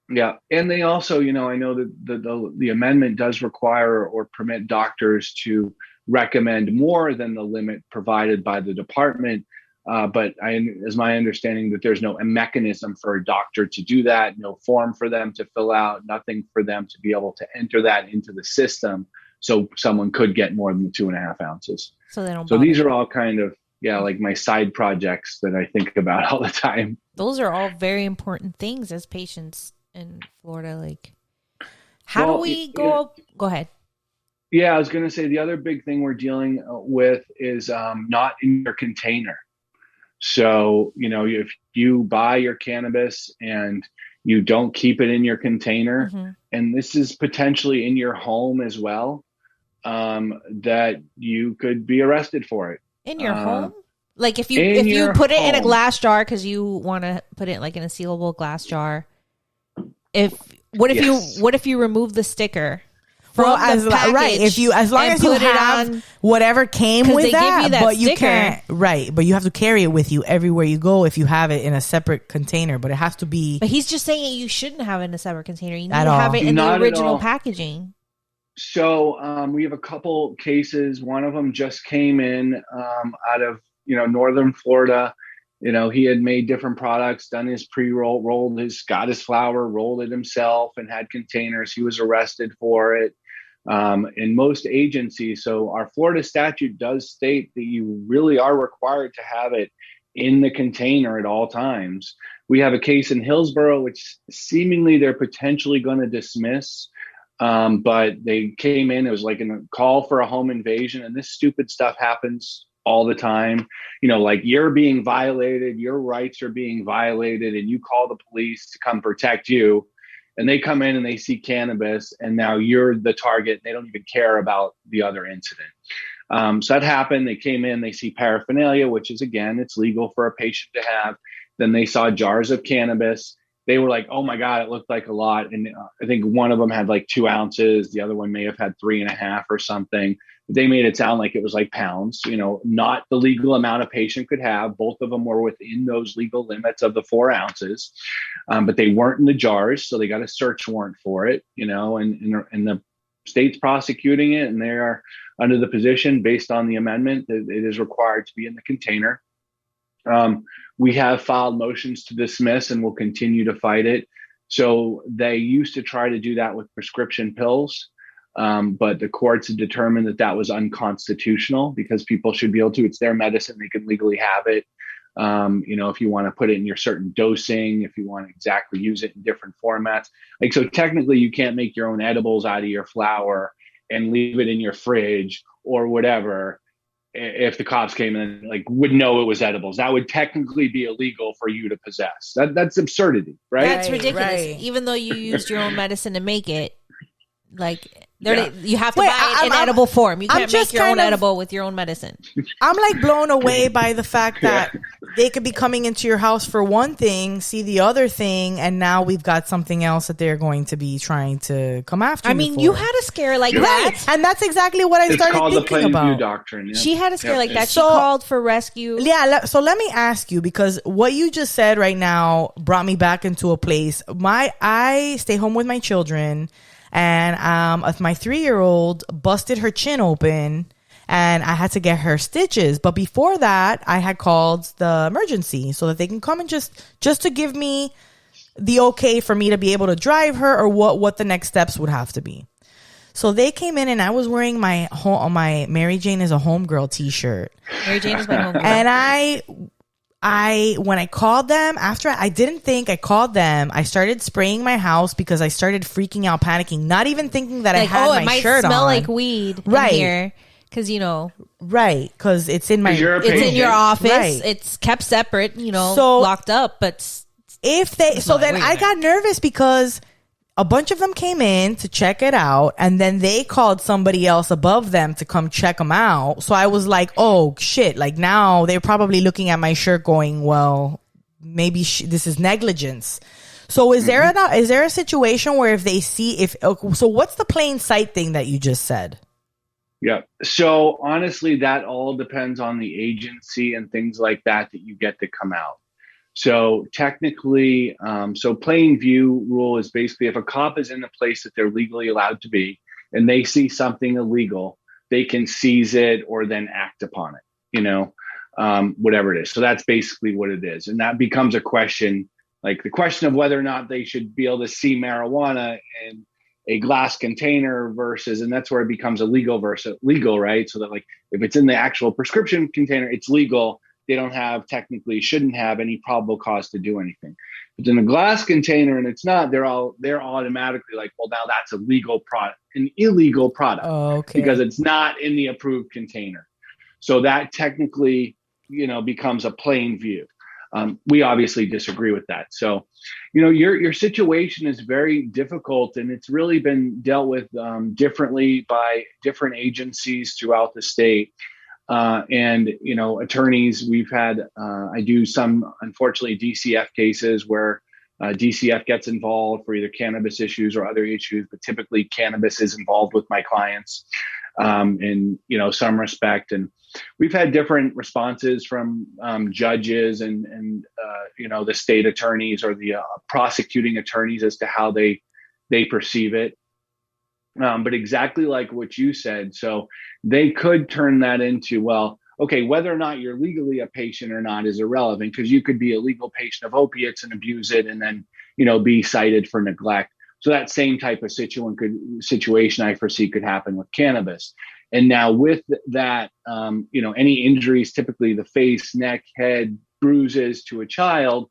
[SPEAKER 3] Yeah, and they also, I know that the amendment does require or permit doctors to recommend more than the limit provided by the department. But as my understanding, that there's no mechanism for a doctor to do that, no form for them to fill out, nothing for them to be able to enter that into the system, so someone could get more than 2.5 ounces.
[SPEAKER 2] So they don't.
[SPEAKER 3] So these are all kind of like my side projects that I think about all the time.
[SPEAKER 2] Those are all very important things as patients in Florida. Like, how do we go? Go ahead.
[SPEAKER 3] Yeah, I was going to say the other big thing we're dealing with is not in your container. So, if you buy your cannabis and you don't keep it in your container, and this is potentially in your home as well, that you could be arrested for it.
[SPEAKER 2] In your home? Like if you put it in a glass jar because you want to put it like in a sealable glass jar. What if you remove the sticker?
[SPEAKER 1] As long as you have whatever came with that, but you can't, but you have to carry it with you everywhere you go if you have it in a separate container, but it has to be.
[SPEAKER 2] But he's just saying you shouldn't have it in a separate container. You need to have it in the original packaging.
[SPEAKER 3] So we have a couple cases. One of them just came in out of northern Florida. He had made different products, done his pre-roll, got his flower, rolled it himself, and had containers. He was arrested for it. In most agencies, so our Florida statute does state that you really are required to have it in the container at all times. We have a case in Hillsborough, which seemingly they're potentially going to dismiss. But they came in, it was like a call for a home invasion, and this stupid stuff happens all the time. Like you're being violated, your rights are being violated, and you call the police to come protect you, and they come in and they see cannabis, and now you're the target. They don't even care about the other incident. So that happened. They came in, they see paraphernalia, which is, again, it's legal for a patient to have. Then they saw jars of cannabis. They were like, oh my God, it looked like a lot. And I think one of them had like 2 ounces. The other one may have had 3.5 or something. They made it sound like it was like pounds, not the legal amount a patient could have. Both of them were within those legal limits of the 4 ounces, but they weren't in the jars. So they got a search warrant for it, and the state's prosecuting it, and they are under the position based on the amendment that it is required to be in the container. We have filed motions to dismiss and will continue to fight it. So they used to try to do that with prescription pills. But the courts have determined that was unconstitutional because people should be able to, it's their medicine, they can legally have it. If you want to put it in your certain dosing, if you want to exactly use it in different formats. So technically you can't make your own edibles out of your flower and leave it in your fridge or whatever. If the cops came in and would know it was edibles, that would technically be illegal for you to possess. That's absurdity, right?
[SPEAKER 2] That's ridiculous. Right. Even though you used your own medicine to make it, you have to buy it in edible form. You can't make your own edible with your own medicine.
[SPEAKER 1] I'm blown away by the fact that they could be coming into your house for one thing, see the other thing, and now we've got something else that they're going to be trying to come after.
[SPEAKER 2] You had a scare like that,
[SPEAKER 1] and that's exactly what I started thinking about.
[SPEAKER 3] Doctrine. Yeah.
[SPEAKER 2] She had a scare like that. She called for rescue.
[SPEAKER 1] Yeah. So let me ask you, because what you just said right now brought me back into a place. I stay home with my children. And my 3-year-old busted her chin open, and I had to get her stitches. But before that, I had called the emergency so that they can come and just to give me the okay for me to be able to drive her, or what the next steps would have to be. So they came in, and I was wearing my Mary Jane is a homegirl t-shirt.
[SPEAKER 2] Mary Jane is my homegirl.
[SPEAKER 1] And when I called them, after I didn't think I called them, I started spraying my house because I started freaking out, panicking, not even thinking that I had my shirt on.
[SPEAKER 2] It might smell like weed in here. Because,
[SPEAKER 1] Right, because it's in
[SPEAKER 2] it's in your office. Right. It's kept separate, locked up. But
[SPEAKER 1] I got nervous because a bunch of them came in to check it out, and then they called somebody else above them to come check them out. So I was like, oh shit, now they're probably looking at my shirt going, well, maybe this is negligence. So is there a situation where if they see so what's the plain sight thing that you just said?
[SPEAKER 3] Yeah. So honestly, that all depends on the agency and things like that you get to come out. So technically, so plain view rule is basically if a cop is in the place that they're legally allowed to be and they see something illegal, they can seize it or then act upon it, whatever it is. So that's basically what it is. And that becomes a question, like the question of whether or not they should be able to see marijuana in a glass container versus, and that's where it becomes illegal versus legal, right? So that like if it's in the actual prescription container, it's legal. They don't have shouldn't have any probable cause to do anything. But in a glass container and it's not, they're automatically like, well, now that's an illegal product because it's not in the approved container. So that technically, becomes a plain view. We obviously disagree with that. So, your situation is very difficult, and it's really been dealt with differently by different agencies throughout the state. And attorneys, we've had, I do some, unfortunately, DCF cases where DCF gets involved for either cannabis issues or other issues, but typically cannabis is involved with my clients in some respect. And we've had different responses from judges and the state attorneys or the prosecuting attorneys as to how they perceive it. But exactly like what you said, so they could turn that into, well, okay, whether or not you're legally a patient or not is irrelevant because you could be a legal patient of opiates and abuse it and then, be cited for neglect. So that same type of situation I foresee could happen with cannabis. And now with that, any injuries, typically the face, neck, head, bruises to a child,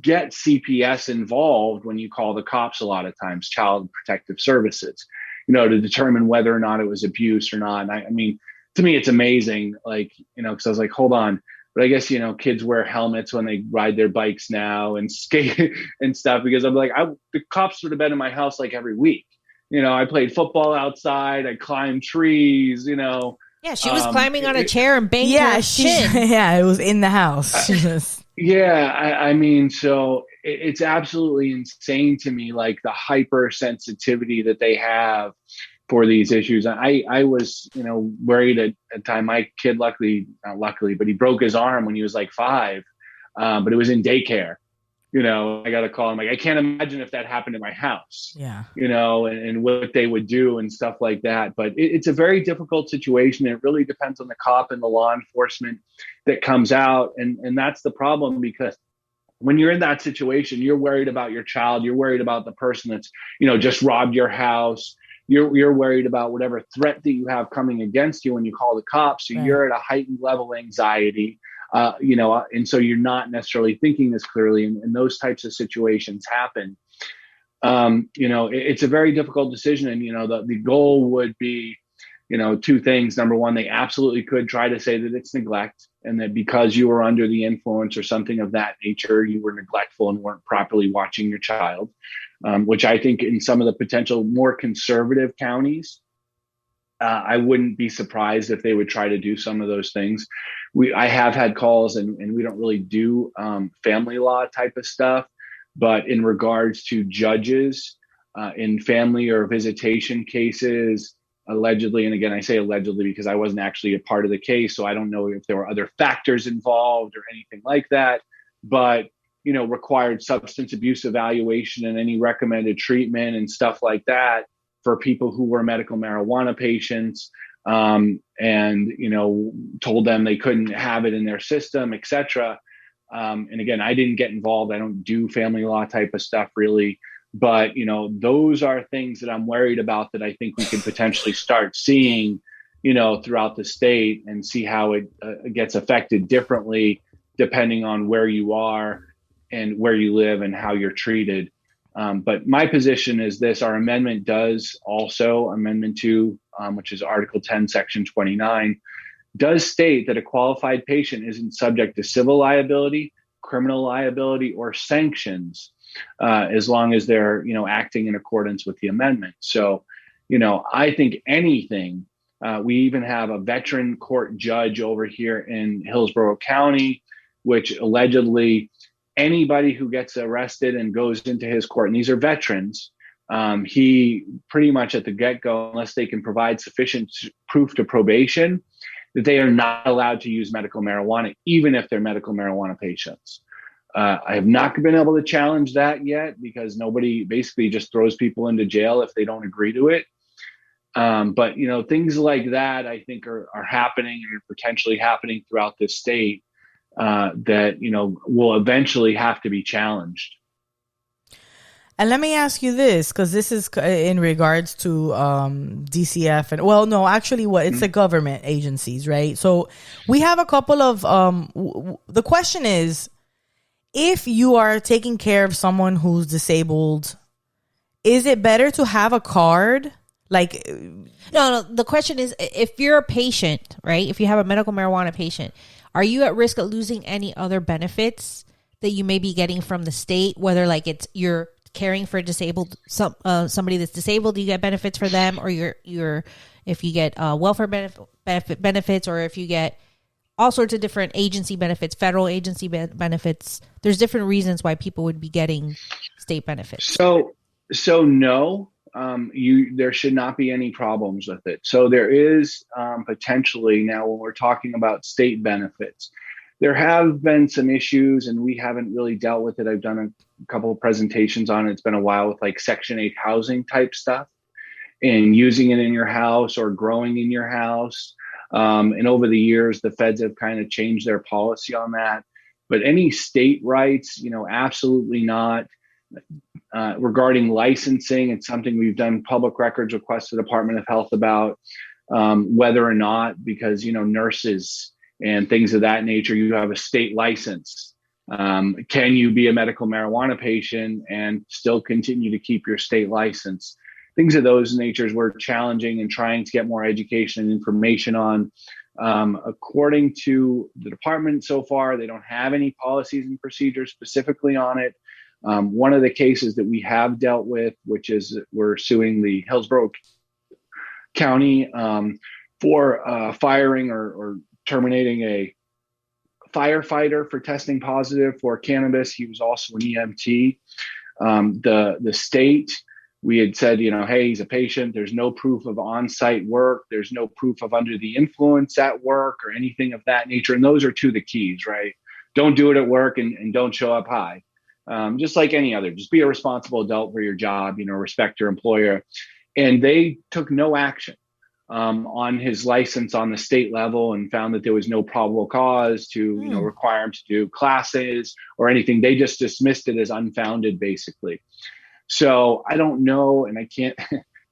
[SPEAKER 3] get CPS involved when you call the cops a lot of times, Child Protective Services, to determine whether or not it was abuse or not. And I mean, to me, it's amazing, like, because I was like, hold on. But I guess, kids wear helmets when they ride their bikes now and skate and stuff, because I'm like, the cops would have been in my house like every week. I played football outside. I climbed trees,
[SPEAKER 2] Yeah, she was climbing on a chair and banged her shin.
[SPEAKER 1] It was in the house.
[SPEAKER 3] I mean, so it's absolutely insane to me, like the hypersensitivity that they have for these issues. I was, worried at the time. My kid, not luckily, but he broke his arm when he was like 5, but it was in daycare. I got a call. I'm like, I can't imagine if that happened in my house.
[SPEAKER 1] Yeah.
[SPEAKER 3] And what they would do and stuff like that. But it's a very difficult situation. It really depends on the cop and the law enforcement that comes out. And that's the problem, because when you're in that situation, you're worried about your child. You're worried about the person that's, just robbed your house. You're worried about whatever threat that you have coming against you when you call the cops. So you're at a heightened level of anxiety. And so you're not necessarily thinking this clearly, and those types of situations happen. It's a very difficult decision, and the goal would be, 2 things. Number one, they absolutely could try to say that it's neglect, and that because you were under the influence or something of that nature, you were neglectful and weren't properly watching your child, which I think in some of the potential more conservative counties, I wouldn't be surprised if they would try to do some of those things. I have had calls, and we don't really do family law type of stuff, but in regards to judges in family or visitation cases, allegedly, and again, I say allegedly because I wasn't actually a part of the case, so I don't know if there were other factors involved or anything like that, but required substance abuse evaluation and any recommended treatment and stuff like that for people who were medical marijuana patients, and told them they couldn't have it in their system, etc. And again, I didn't get involved. I don't do family law type of stuff really, but those are things that I'm worried about, that I think we could potentially start seeing, throughout the state, and see how it gets affected differently depending on where you are and where you live and how you're treated. But my position is this: our amendment does also, Amendment 2, which is Article 10, Section 29, does state that a qualified patient isn't subject to civil liability, criminal liability, or sanctions, as long as they're, acting in accordance with the amendment. So, I think anything, we even have a veteran court judge over here in Hillsborough County, which allegedly anybody who gets arrested and goes into his court, and these are veterans, he pretty much at the get-go, unless they can provide sufficient proof to probation, that they are not allowed to use medical marijuana, even if they're medical marijuana patients. I have not been able to challenge that yet because nobody basically just throws people into jail if they don't agree to it. But things like that I think are happening and potentially happening throughout this state that will eventually have to be challenged.
[SPEAKER 1] And let me ask you this, because this is in regards to DCF and it's the government agencies, right? So we have a couple of the question is, if you are taking care of someone who's disabled, is it better to have a card? Like,
[SPEAKER 2] no. The question is, if you're a patient, right? If you have a medical marijuana patient, are you at risk of losing any other benefits that you may be getting from the state? Whether like you're caring for somebody that's disabled, do you get benefits for them, or you're if you get welfare benefits, or if you get all sorts of different agency benefits, federal agency benefits. There's different reasons why people would be getting state benefits.
[SPEAKER 3] So no, there should not be any problems with it. So there is potentially now when we're talking about state benefits, there have been some issues and we haven't really dealt with it. I've done a couple of presentations on it. It's been a while with like Section 8 housing type stuff and using it in your house or growing in your house. And over the years, the feds have kind of changed their policy on that. But any state rights, absolutely not. Regarding licensing, it's something we've done public records requests to the Department of Health about whether or not, because, nurses and things of that nature, you have a state license. Can you be a medical marijuana patient and still continue to keep your state license? Things of those natures we're challenging and trying to get more education and information on. According to the department so far, they don't have any policies and procedures specifically on it. One of the cases that we have dealt with, which is we're suing the Hillsborough County for firing or terminating a firefighter for testing positive for cannabis. He was also an EMT. The state, we had said, hey, he's a patient. There's no proof of on-site work. There's no proof of under the influence at work or anything of that nature. And those are two of the keys, right? Don't do it at work and don't show up high. Just like any other, just be a responsible adult for your job, respect your employer. And they took no action on his license on the state level and found that there was no probable cause to, require him to do classes or anything. They just dismissed it as unfounded, basically. So I don't know, and I can't,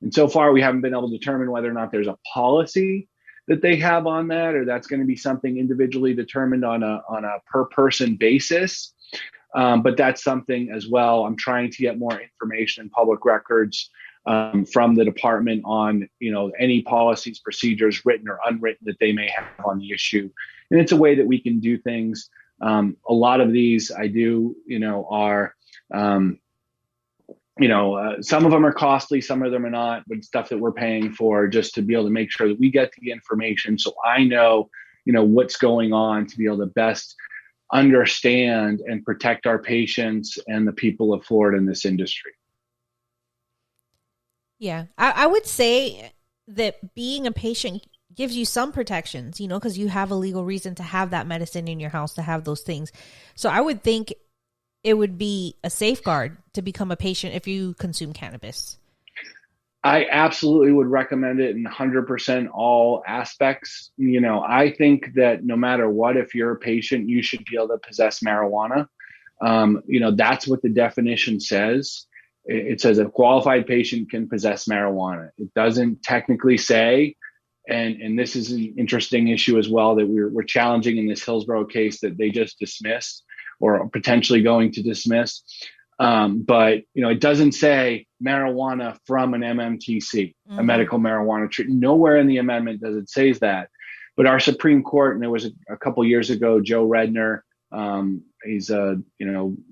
[SPEAKER 3] and so far we haven't been able to determine whether or not there's a policy that they have on that, or that's going to be something individually determined on a per person basis. But that's something as well. I'm trying to get more information in public records from the department on, any policies, procedures, written or unwritten, that they may have on the issue. And it's a way that we can do things. A lot of these I do, are, some of them are costly, some of them are not, but stuff that we're paying for just to be able to make sure that we get the information. So I know, what's going on to be able to best understand and protect our patients and the people of Florida in this industry.
[SPEAKER 2] Yeah, I would say that being a patient gives you some protections, because you have a legal reason to have that medicine in your house, to have those things. So I would think it would be a safeguard to become a patient if you consume cannabis.
[SPEAKER 3] I absolutely would recommend it in 100% all aspects. I think that no matter what, if you're a patient, you should be able to possess marijuana. That's what the definition says. It says a qualified patient can possess marijuana. It doesn't technically say, and this is an interesting issue as well that we're challenging in this Hillsborough case that they just dismissed or potentially going to dismiss. But it doesn't say marijuana from an MMTC, a medical marijuana treatment. Nowhere in the amendment does it say that. But our Supreme Court, and there was a couple years ago, Joe Redner, he's a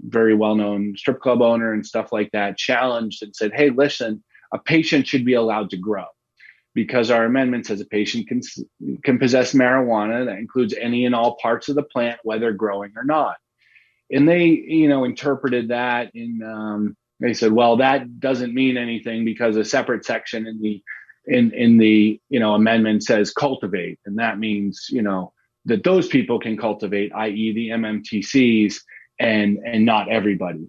[SPEAKER 3] very well-known strip club owner and stuff like that, challenged and said, hey, listen, a patient should be allowed to grow, because our amendment says a patient can possess marijuana. That includes any and all parts of the plant, whether growing or not. And they, interpreted that they said, well, that doesn't mean anything because a separate section in the amendment says cultivate. And that means, that those people can cultivate, i.e. the MMTCs, and not everybody.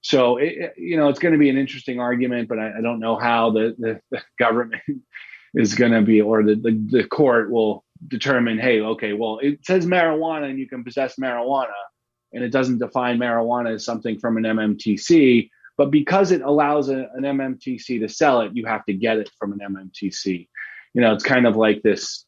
[SPEAKER 3] So it's going to be an interesting argument, but I don't know how the government is going to be, or the court will determine, hey, okay, well, it says marijuana and you can possess marijuana, and it doesn't define marijuana as something from an MMTC. But because it allows an MMTC to sell it, you have to get it from an MMTC. It's kind of like this.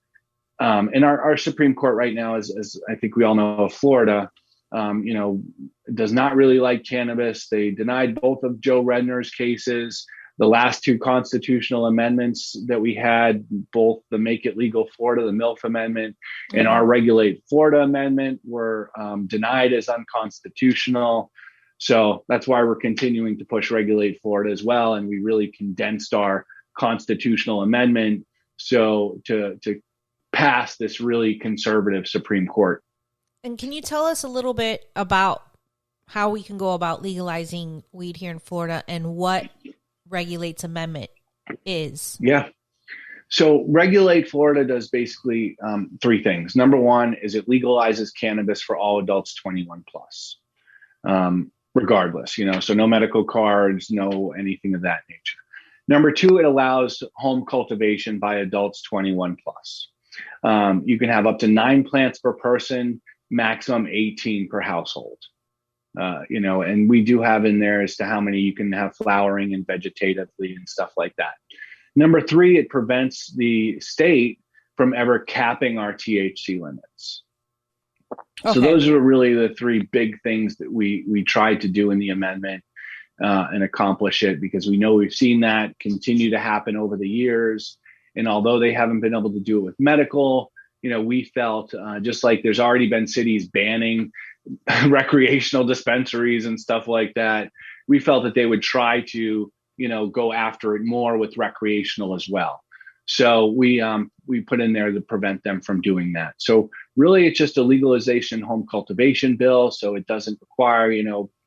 [SPEAKER 3] And our Supreme Court right now, as I think we all know, of Florida, does not really like cannabis. They denied both of Joe Redner's cases. The last two constitutional amendments that we had, both the Make It Legal Florida, the MILF Amendment, and our Regulate Florida Amendment, were denied as unconstitutional. So that's why we're continuing to push Regulate Florida as well. And we really condensed our constitutional amendment so to pass this really conservative Supreme Court.
[SPEAKER 2] And can you tell us a little bit about how we can go about legalizing weed here in Florida and what Regulate's amendment is?
[SPEAKER 3] Yeah. So Regulate Florida does basically three things. Number one is it legalizes cannabis for all adults 21 plus, regardless, so no medical cards, no anything of that nature. Number two, it allows home cultivation by adults 21 plus. You can have up to 9 plants per person, maximum 18 per household. And we do have in there as to how many you can have flowering and vegetatively and stuff like that. Number three, it prevents the state from ever capping our THC limits. Okay. So those are really the three big things that we tried to do in the amendment and accomplish it, because we know we've seen that continue to happen over the years. And although they haven't been able to do it with medical, we felt just like there's already been cities banning recreational dispensaries and stuff like that, we felt that they would try to, go after it more with recreational as well. So we put in there to prevent them from doing that. So really, it's just a legalization home cultivation bill. So it doesn't require,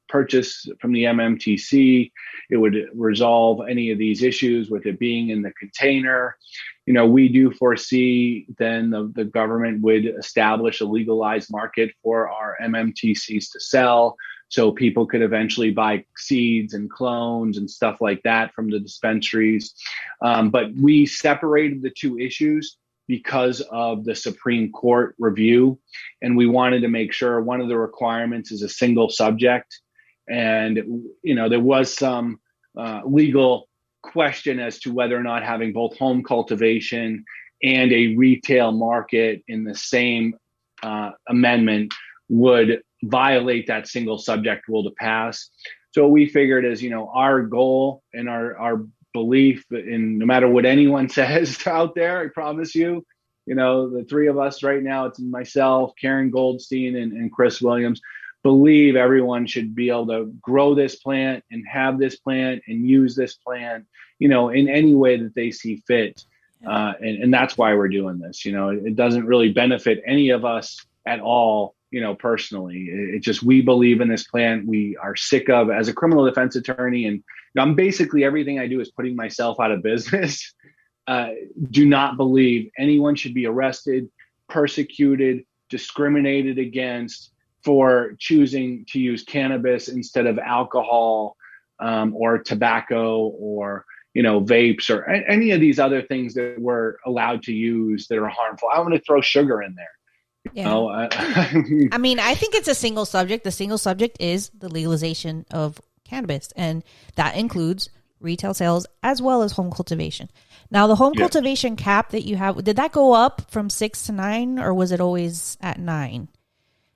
[SPEAKER 3] purchase from the MMTC. It would resolve any of these issues with it being in the container. We do foresee then the government would establish a legalized market for our MMTCs to sell. So people could eventually buy seeds and clones and stuff like that from the dispensaries. But we separated the two issues because of the Supreme Court review. And we wanted to make sure one of the requirements is a single subject. And, there was some legal question as to whether or not having both home cultivation and a retail market in the same amendment would violate that single subject rule to pass. So we figured as, our goal and our belief in no matter what anyone says out there, I promise you, the three of us right now, it's myself, Karen Goldstein and Chris Williams, believe everyone should be able to grow this plant and have this plant and use this plant, in any way that they see fit. And that's why we're doing this. It doesn't really benefit any of us at all, personally. It just, we believe in this plant. We are sick of, as a criminal defense attorney, and I'm basically everything I do is putting myself out of business. Do not believe anyone should be arrested, persecuted, discriminated against for choosing to use cannabis instead of alcohol or tobacco or vapes or any of these other things that we're allowed to use that are harmful. I want to throw sugar in there.
[SPEAKER 2] Yeah. I mean, I think it's a single subject. The single subject is the legalization of cannabis, and that includes retail sales as well as home cultivation. Now, the home cultivation cap that you have, did that go up from 6 to 9, or was it always at 9?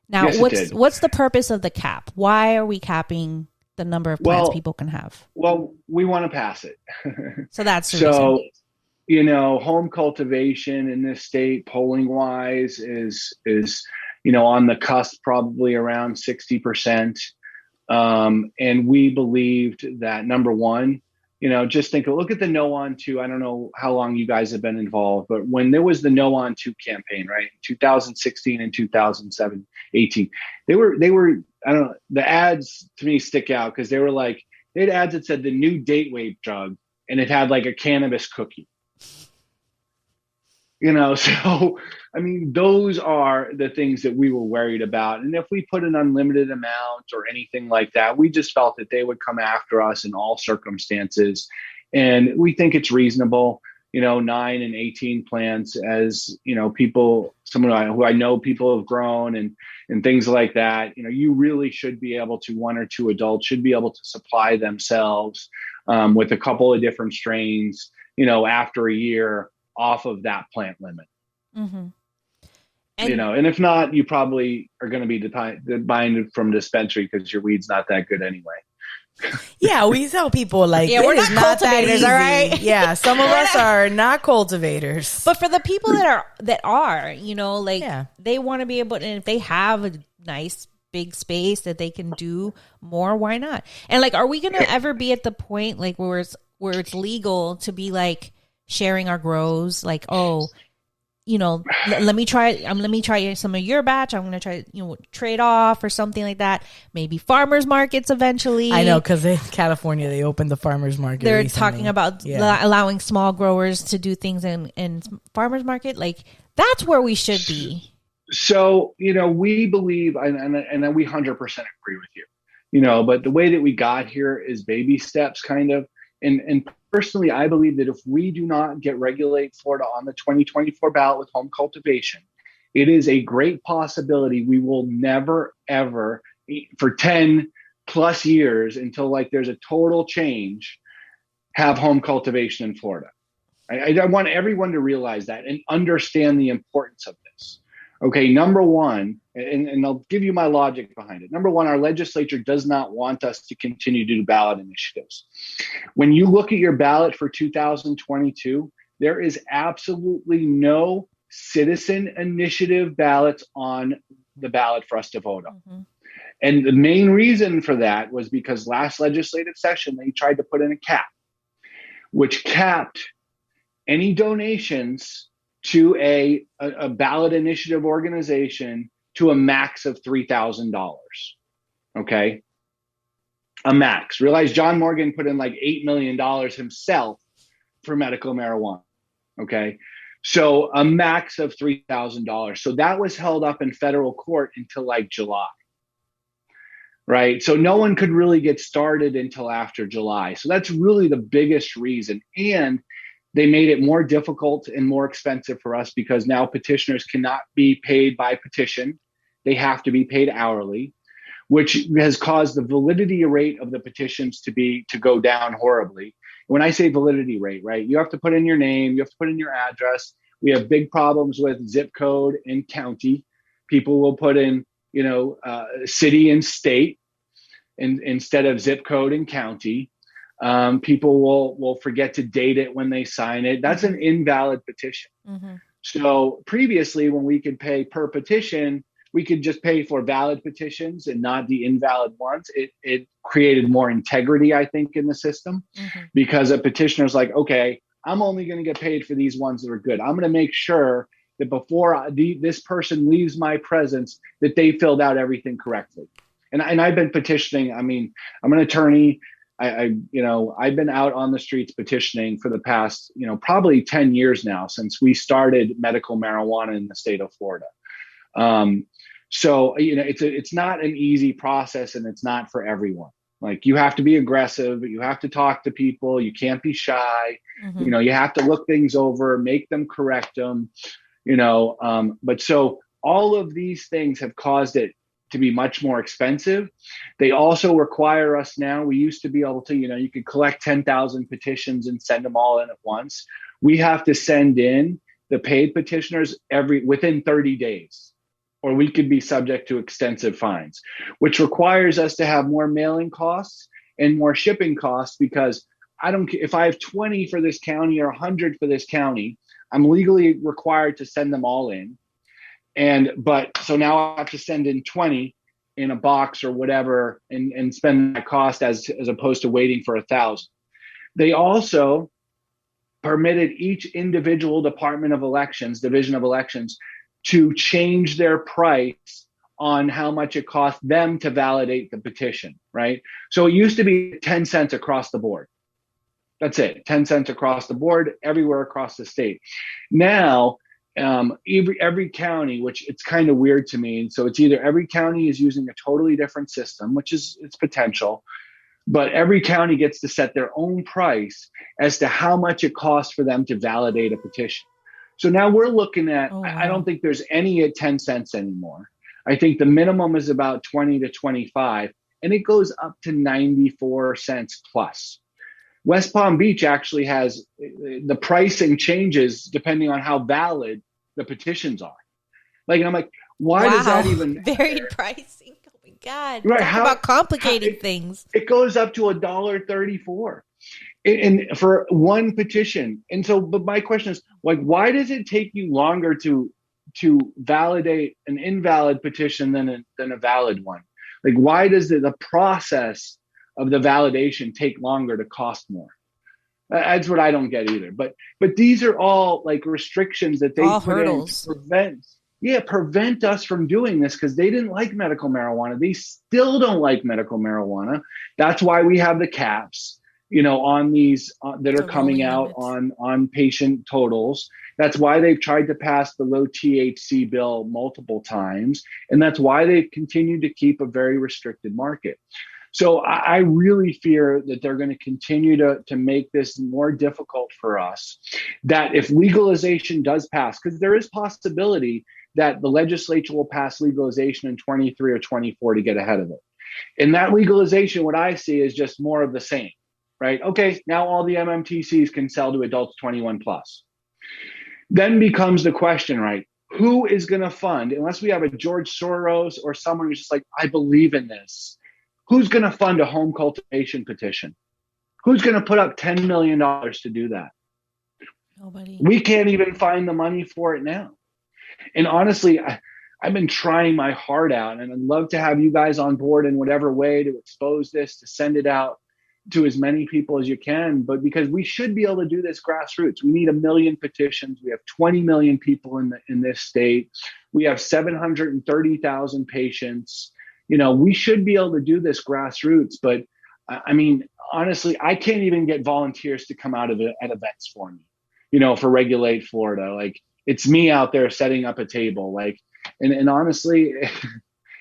[SPEAKER 2] Now,
[SPEAKER 3] yes,
[SPEAKER 2] what's the purpose of the cap? Why are we capping the number of plants people can have?
[SPEAKER 3] Well, we want to pass it.
[SPEAKER 2] So that's the reason.
[SPEAKER 3] Home cultivation in this state, polling wise, is on the cusp, probably around 60%. And we believed that, number one, just look at the No on 2. I don't know how long you guys have been involved, but when there was the No on 2 campaign, right, 2016 and 2018, they were, I don't know, the ads to me stick out because they had ads that said the new date rape drug, and it had like a cannabis cookie. So I mean, those are the things that we were worried about. And if we put an unlimited amount or anything like that, we just felt that they would come after us in all circumstances. And we think it's reasonable, 9 and 18 plants, as people, someone who I know, people have grown and things like that. You really should be able to, 1 or 2 adults should be able to supply themselves with a couple of different strains, after a year, off of that plant limit.
[SPEAKER 2] Mm-hmm.
[SPEAKER 3] And if not, you probably are going to be buying it from dispensary because your weed's not that good anyway.
[SPEAKER 1] Yeah, we tell people like,
[SPEAKER 2] we're not cultivators, all right?
[SPEAKER 1] Yeah, some of us are not cultivators.
[SPEAKER 2] But for the people that are, they want to be able to, and if they have a nice big space that they can do more, why not? And like, are we going to ever be at the point like where it's legal to be like sharing our grows? Like, oh, let me try some of your batch. I'm going to try, trade off or something like that. Maybe farmers markets eventually.
[SPEAKER 1] I know, because in California, they opened the farmers market.
[SPEAKER 2] They're
[SPEAKER 1] recently.
[SPEAKER 2] talking about allowing small growers to do things in farmers market. Like, that's where we should be.
[SPEAKER 3] So, we believe, and we 100% agree with you, but the way that we got here is baby steps kind of. And personally, I believe that if we do not regulate Florida on the 2024 ballot with home cultivation, it is a great possibility we will never, ever, for 10 plus years until like there's a total change, have home cultivation in Florida. I want everyone to realize that and understand the importance of this. Okay, number one, and I'll give you my logic behind it. Number one, our legislature does not want us to continue to do ballot initiatives. When you look at your ballot for 2022, there is absolutely no citizen initiative ballots on the ballot for us to vote on. Mm-hmm. And the main reason for that was because last legislative session, they tried to put in a cap, which capped any donations to a ballot initiative organization to a max of $3,000. Okay. A max. Realize John Morgan put in like $8 million himself for medical marijuana. Okay. So a max of $3,000. So that was held up in federal court until like July. Right. So no one could really get started until after July. So that's really the biggest reason. And they made it more difficult and more expensive for us because now petitioners cannot be paid by petition. They have to be paid hourly, which has caused the validity rate of the petitions to go down horribly. When I say validity rate, right, you have to put in your name, you have to put in your address. We have big problems with zip code and county. People will put in, city and state instead of zip code and county. People will forget to date it when they sign it. That's an invalid petition. Mm-hmm. So previously, when we could pay per petition, we could just pay for valid petitions and not the invalid ones. It created more integrity, I think, in the system, mm-hmm. because a petitioner's like, okay, I'm only going to get paid for these ones that are good. I'm going to make sure that before this person leaves my presence, that they filled out everything correctly. And I've been petitioning. I mean, I'm an attorney. I've been out on the streets petitioning for the past, probably 10 years now since we started medical marijuana in the state of Florida. So, it's not an easy process and it's not for everyone. Like you have to be aggressive, you have to talk to people, you can't be shy, mm-hmm. You have to look things over, make them correct them, but so all of these things have caused it to be much more expensive. They also require us now. We used to be able to, you could collect 10,000 petitions and send them all in at once. We have to send in the paid petitioners within 30 days, or we could be subject to extensive fines, which requires us to have more mailing costs and more shipping costs because if I have 20 for this county or 100 for this county, I'm legally required to send them all in. But so now I have to send in 20 in a box or whatever and spend that cost as opposed to waiting for 1,000. They also permitted each individual division of elections to change their price on how much it costs them to validate the petition, right? So it used to be 10 cents across the board. That's it, 10 cents across the board, everywhere across the state. Now, every county, which it's kind of weird to me. So it's either every county is using a totally different system, which is its potential, but every county gets to set their own price as to how much it costs for them to validate a petition. So now we're looking at, I don't think there's any at 10 cents anymore. I think the minimum is about 20 to 25, and it goes up to 94 cents plus. West Palm Beach actually has the pricing changes depending on how valid the petitions are. Like, I'm like, why does that even
[SPEAKER 2] varied pricing? Oh my God.
[SPEAKER 3] Right,
[SPEAKER 2] Talk about complicating things.
[SPEAKER 3] It goes up to $1.34 and for one petition. And so, but my question is, like, why does it take you longer to validate an invalid petition than a valid one? Like, why does the process of the validation take longer to cost more? That's what I don't get either. But these are all like restrictions that they
[SPEAKER 2] all
[SPEAKER 3] put
[SPEAKER 2] hurdles
[SPEAKER 3] in to prevent us from doing this, because they didn't like medical marijuana. They still don't like medical marijuana. That's why we have the caps, on these that are coming out on patient totals. That's why they've tried to pass the low THC bill multiple times. And that's why they've continued to keep a very restricted market. So I really fear that they're going to continue to make this more difficult for us, that if legalization does pass, because there is possibility that the legislature will pass legalization in 23 or 24 to get ahead of it. And that legalization, what I see is just more of the same, right? Okay, now all the MMTCs can sell to adults 21 plus. Then becomes the question, right? Who is going to fund, unless we have a George Soros or someone who's just like, I believe in this. Who's going to fund a home cultivation petition? Who's going to put up $10 million to do that?
[SPEAKER 2] Nobody.
[SPEAKER 3] We can't even find the money for it now. And honestly, I've been trying my heart out, and I'd love to have you guys on board in whatever way to expose this, to send it out to as many people as you can. But because we should be able to do this grassroots, we need 1 million petitions. We have 20 million people in this state. We have 730,000 patients. We should be able to do this grassroots, but I mean, honestly, I can't even get volunteers to come out at events for me, for Regulate Florida. Like, it's me out there setting up a table, like, and honestly,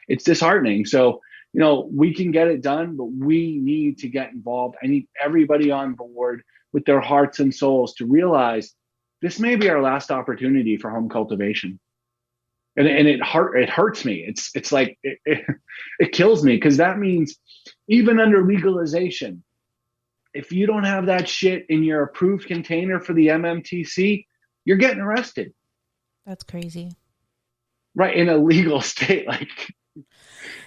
[SPEAKER 3] it's disheartening. So, we can get it done, but we need to get involved. I need everybody on board with their hearts and souls to realize this may be our last opportunity for home cultivation. And it hurts me. It's like it kills me, because that means even under legalization, if you don't have that shit in your approved container for the MMTC, you're getting arrested.
[SPEAKER 2] That's crazy.
[SPEAKER 3] Right, in a legal state, like.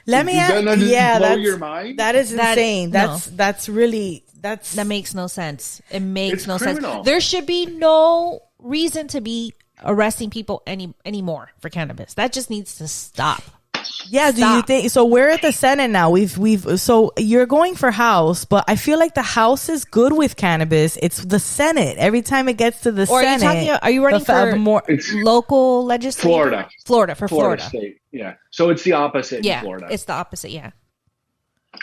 [SPEAKER 1] Let me ask.
[SPEAKER 3] Blow your mind?
[SPEAKER 1] That is insane. That
[SPEAKER 2] makes no sense. It makes no
[SPEAKER 3] criminal.
[SPEAKER 2] sense. There should be no reason to be arresting people anymore for cannabis. That just needs to stop.
[SPEAKER 1] Yeah, do you think so? We're at the Senate now. So you're going for House, but I feel like the House is good with cannabis. It's the Senate. Every time it gets to the Senate,
[SPEAKER 2] are you running for more local legislature? Florida
[SPEAKER 3] state. Yeah. So it's the opposite in Florida.
[SPEAKER 2] It's the opposite. Yeah.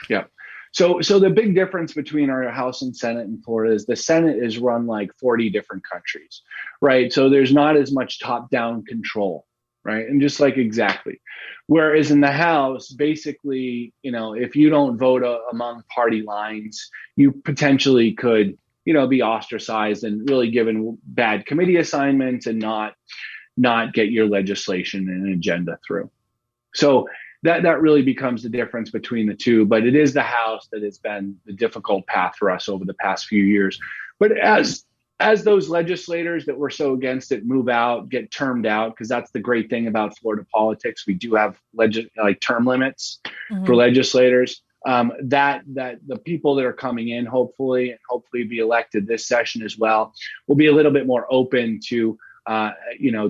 [SPEAKER 3] Yeah. So the big difference between our House and Senate in Florida is the Senate is run like 40 different countries, right? So there's not as much top-down control, right? And just like exactly. Whereas in the House, basically, if you don't vote among party lines, you potentially could, be ostracized and really given bad committee assignments and not get your legislation and agenda through. So that really becomes the difference between the two. But it is the House that has been the difficult path for us over the past few years. But as those legislators that were so against it move out, get termed out, because that's the great thing about Florida politics. We do have term limits for legislators. That the people that are coming in, hopefully be elected this session as well, will be a little bit more open to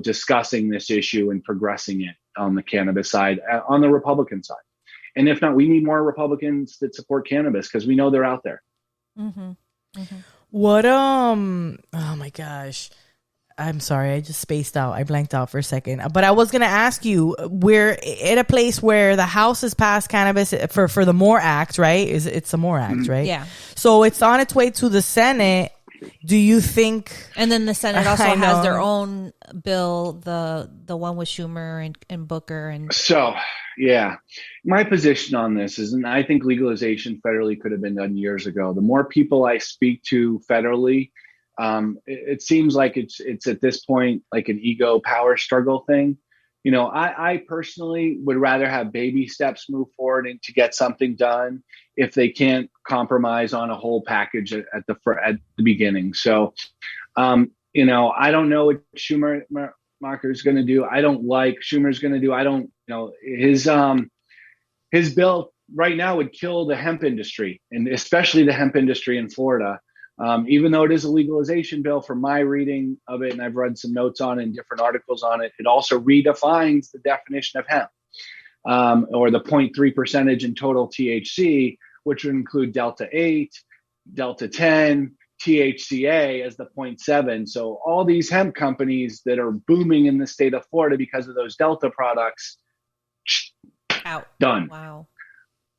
[SPEAKER 3] discussing this issue and progressing it on the cannabis side, on the Republican side. And if not, we need more Republicans that support cannabis, because we know they're out there.
[SPEAKER 2] Mm-hmm. Mm-hmm.
[SPEAKER 1] What, oh my gosh. I'm sorry. I just spaced out. I blanked out for a second. But I was going to ask you, we're at a place where the House has passed cannabis for the MORE Act, right? It's the MORE Act, right?
[SPEAKER 2] Yeah.
[SPEAKER 1] So it's on its way to the Senate.
[SPEAKER 3] industry.
[SPEAKER 1] Do you think?
[SPEAKER 2] And then the Senate also
[SPEAKER 1] I
[SPEAKER 2] has their
[SPEAKER 1] know.
[SPEAKER 2] own bill, the one with Schumer and Booker. And
[SPEAKER 3] So, yeah, my position on this is, and I think legalization federally could have been done years ago. The more people I speak to federally, it seems like it's at this point like an ego power struggle thing. You know, I personally would rather have baby steps move forward and to get something done if they can't compromise on a whole package at the beginning. So, you know, I don't know what Schumacher's going to do. I don't like Schumer's going to do. I don't, you know, his bill right now would kill the hemp industry, and especially the hemp industry in Florida. Even though it is a legalization bill, from my reading of it, and I've read some notes on it and different articles on it, it also redefines the definition of hemp, or the 0.3 percentage in total THC, which would include Delta 8, Delta 10, THCA as the 0.7. So all these hemp companies that are booming in the state of Florida because of those Delta products,
[SPEAKER 2] out.
[SPEAKER 3] done.
[SPEAKER 2] Wow.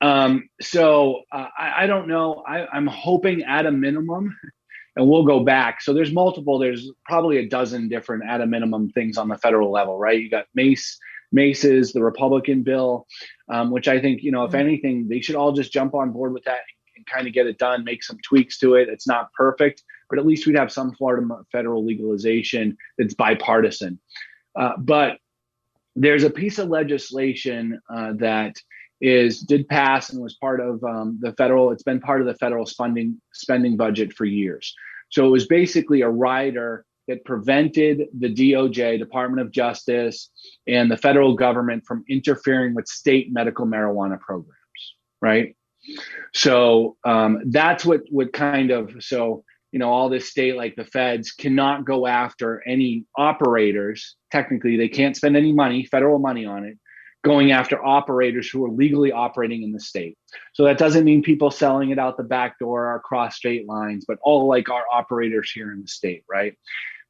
[SPEAKER 3] I don't know. I'm hoping at a minimum, and we'll go back. So there's probably a dozen different at a minimum things on the federal level, right? You got Mace's, the Republican bill, which I think, you know, if anything, they should all just jump on board with that and kind of get it done, make some tweaks to it. It's not perfect, but at least we'd have some Florida federal legalization that's bipartisan. But there's a piece of legislation that did pass and was part of the federal. It's been part of the federal spending budget for years. So it was basically a rider that prevented the DOJ, Department of Justice, and the federal government from interfering with state medical marijuana programs, right? So that's what kind of, so, you know, all this state, like the feds, cannot go after any operators. Technically, they can't spend any money, federal money on it, going after operators who are legally operating in the state. So that doesn't mean people selling it out the back door or across state lines, but all like our operators here in the state, right?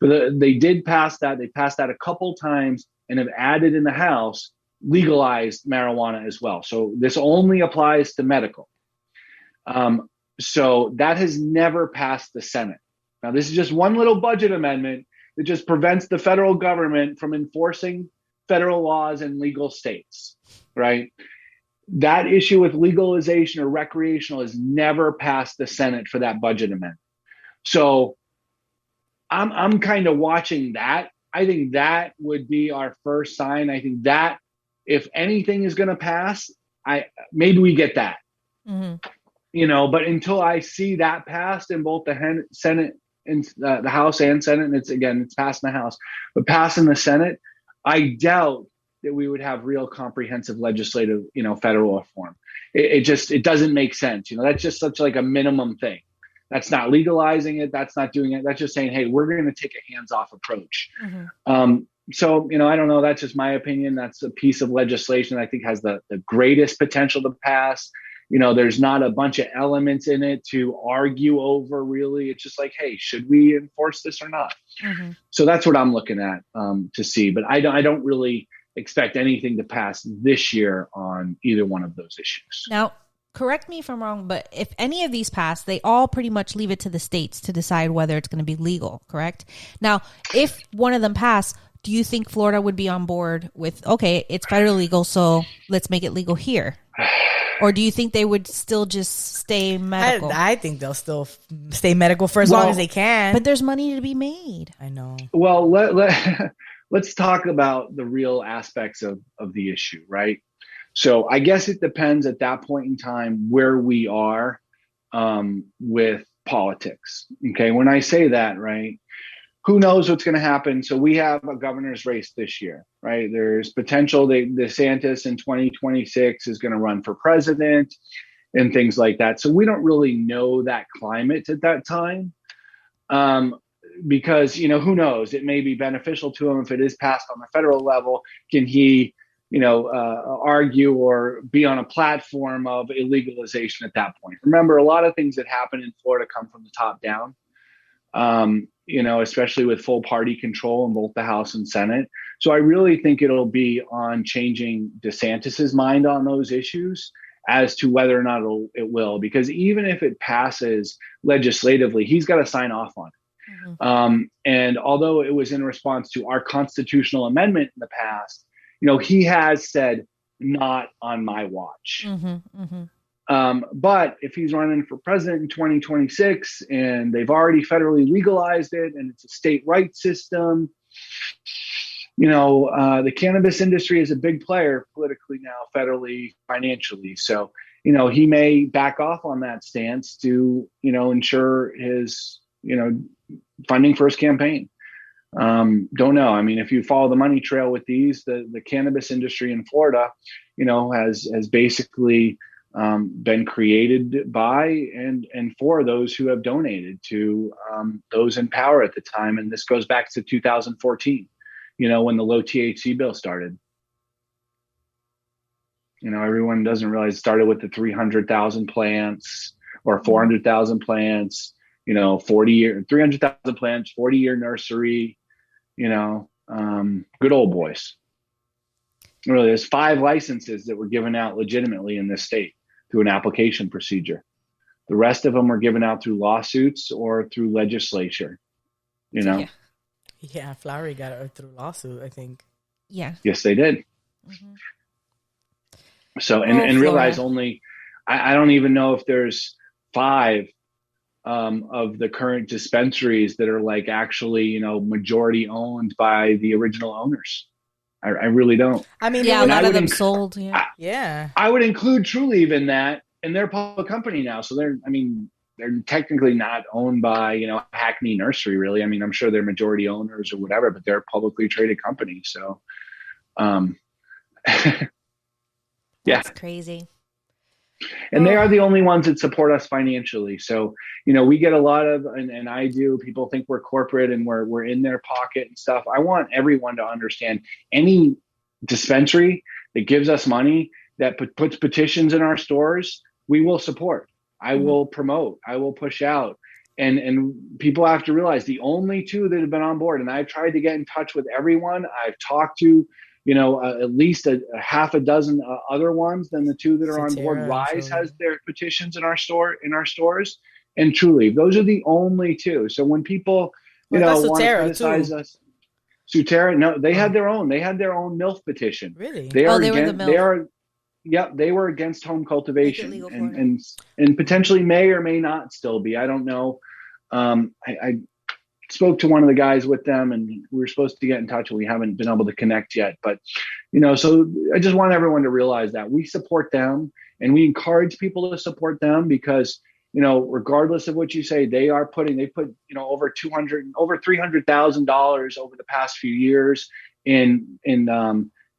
[SPEAKER 3] But they did pass that. They passed that a couple times and have added in the House legalized marijuana as well. So this only applies to medical. So that has never passed the Senate. Now, this is just one little budget amendment that just prevents the federal government from enforcing federal laws in legal states, right? That issue with legalization or recreational has never passed the Senate for that budget amendment. So I'm kind of watching that. I think that would be our first sign. I think that if anything is going to pass, maybe we get that. Mm-hmm. You know, but until I see that passed in both the Senate and the House and Senate, and it's passed in the House, but passed in the Senate, I doubt that we would have real comprehensive legislative, you know, federal reform. It doesn't make sense. You know, that's just such like a minimum thing. That's not legalizing it. That's not doing it. That's just saying, hey, we're going to take a hands-off approach. Mm-hmm. So, you know, I don't know. That's just my opinion. That's a piece of legislation that I think has the greatest potential to pass. You know, there's not a bunch of elements in it to argue over, really. It's just like, hey, should we enforce this or not? Mm-hmm. So that's what I'm looking at to see. But I don't really expect anything to pass this year on either one of those issues.
[SPEAKER 2] Now, correct me if I'm wrong, but if any of these pass, they all pretty much leave it to the states to decide whether it's going to be legal, correct? Now, if one of them pass, do you think Florida would be on board with, okay, it's federally legal, so let's make it legal here? Or do you think they would still just stay medical?
[SPEAKER 1] I think they'll still stay medical for as long as they can.
[SPEAKER 2] But there's money to be made.
[SPEAKER 1] I know.
[SPEAKER 3] Well, let's talk about the real aspects of the issue, right? So I guess it depends at that point in time where we are with politics. Okay, when I say that, right, who knows what's going to happen? So we have a governor's race this year, right? There's potential that DeSantis in 2026 is going to run for president and things like that. So we don't really know that climate at that time because, you know, who knows? It may be beneficial to him if it is passed on the federal level. Can he, you know, argue or be on a platform of illegalization at that point? Remember, a lot of things that happen in Florida come from the top down. You know, especially with full party control in both the House and Senate. So I really think it'll be on changing DeSantis's mind on those issues as to whether or not it will, because even if it passes legislatively, he's got to sign off on it.
[SPEAKER 1] Mm-hmm.
[SPEAKER 3] And although it was in response to our constitutional amendment in the past, he has said, not on my watch.
[SPEAKER 1] Mm-hmm. Mm-hmm.
[SPEAKER 3] But if he's running for president in 2026 and they've already federally legalized it and it's a state rights system, the cannabis industry is a big player politically now, federally, financially. So, he may back off on that stance to, ensure his, funding for his campaign. Don't know. I mean, if you follow the money trail with these, the cannabis industry in Florida, has basically been created by and for those who have donated to those in power at the time. And this goes back to 2014, when the low THC bill started. Everyone doesn't realize it started with the 300,000 plants or 400,000 plants, 300,000 plants, 40-year nursery, good old boys. Really, there's 5 licenses that were given out legitimately in this state through an application procedure. The rest of them were given out through lawsuits or through legislature,
[SPEAKER 1] Yeah, Flowery got it through lawsuit, I think.
[SPEAKER 2] Yeah.
[SPEAKER 3] Yes, they did.
[SPEAKER 2] Mm-hmm.
[SPEAKER 3] So, and realize only, I don't even know if there's 5 of the current dispensaries that are like actually, majority owned by the original owners. I really don't.
[SPEAKER 1] I mean,
[SPEAKER 2] yeah, a lot of them sold.
[SPEAKER 1] Yeah.
[SPEAKER 3] I would include Trulieve in that, and they're a public company now. So they're technically not owned by, Hackney Nursery, really. I mean, I'm sure they're majority owners or whatever, but they're a publicly traded company. So, yeah.
[SPEAKER 2] That's crazy.
[SPEAKER 3] And they are the only ones that support us financially. So, we get a lot of, and I do, people think we're corporate and we're in their pocket and stuff. I want everyone to understand, any dispensary that gives us money, that puts petitions in our stores, we will support. I will promote. I will push out. And people have to realize the only 2 that have been on board, and I've tried to get in touch with everyone. I've talked to, at least a half a dozen other ones than the 2 that are on board. Rise has their petitions in our stores, and Trulieve. Those are the only 2. So when people, want to criticize us, Sutera, no, they had their own. They had their own MILF petition.
[SPEAKER 1] Really?
[SPEAKER 2] They were the MILF.
[SPEAKER 3] They were against home cultivation, and potentially may or may not still be. I don't know. I spoke to one of the guys with them, and we were supposed to get in touch, and we haven't been able to connect yet. But, so I just want everyone to realize that we support them, and we encourage people to support them because, regardless of what you say, they put, over $300,000 over the past few years in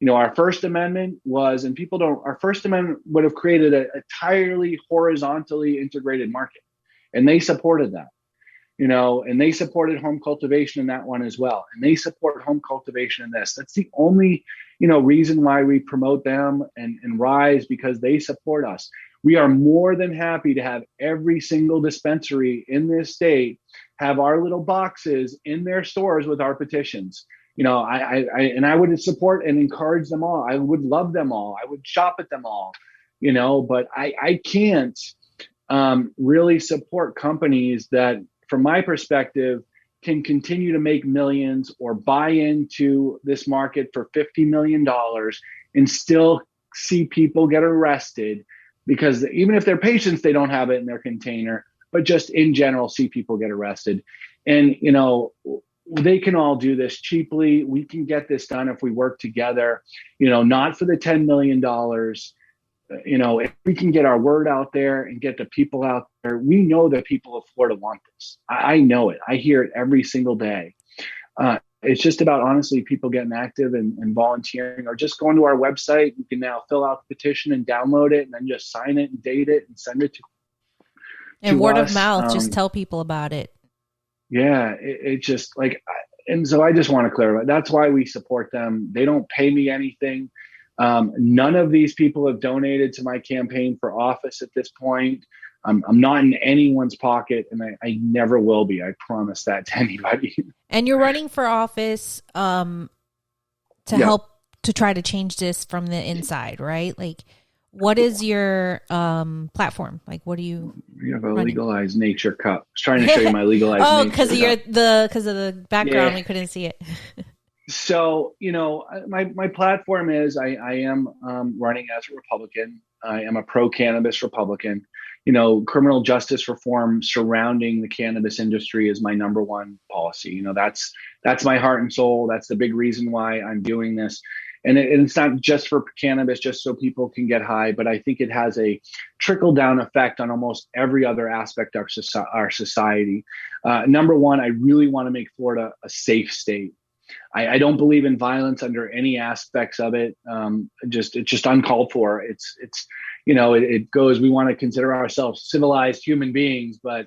[SPEAKER 3] our First Amendment was, and our First Amendment would have created an entirely horizontally integrated market, and they supported that. And they supported home cultivation in that one as well. And they support home cultivation in this. That's the only, reason why we promote them and Rise, because they support us. We are more than happy to have every single dispensary in this state have our little boxes in their stores with our petitions. I would support and encourage them all. I would love them all. I would shop at them all, but I can't really support companies that, from my perspective, can continue to make millions or buy into this market for $50 million and still see people get arrested because even if they're patients, they don't have it in their container, but just in general, see people get arrested. And, they can all do this cheaply. We can get this done if we work together, not for the $10 million. If we can get our word out there and get the people out there, we know that people of Florida want this. I know it. I hear it every single day. It's just about, honestly, people getting active and volunteering, or just going to our website. You can now fill out the petition and download it, and then just sign it and date it and send it to
[SPEAKER 2] and word us. Of mouth, just tell people about it.
[SPEAKER 3] Yeah, it just and so I just want to clarify, that's why we support them. They don't pay me anything. None of these people have donated to my campaign for office at this point. I'm not in anyone's pocket, and I never will be. I promise that to anybody.
[SPEAKER 2] And you're running for office to help to try to change this from the inside, right? Like, What is your platform? Like, what do you?
[SPEAKER 3] You have a
[SPEAKER 2] running?
[SPEAKER 3] legalized nature cup. I was trying to show you my legalized
[SPEAKER 2] oh,
[SPEAKER 3] nature
[SPEAKER 2] because
[SPEAKER 3] cup.
[SPEAKER 2] because of the background,
[SPEAKER 3] Yeah.
[SPEAKER 2] we couldn't see it.
[SPEAKER 3] So, my platform is I am running as a Republican. I am a pro-cannabis Republican. Criminal justice reform surrounding the cannabis industry is my number one policy. That's my heart and soul. That's the big reason why I'm doing this. And it's not just for cannabis, just so people can get high, but I think it has a trickle down effect on almost every other aspect of our society. Number one, I really want to make Florida a safe state. I don't believe in violence under any aspects of it. It's just uncalled for. It goes, we want to consider ourselves civilized human beings, but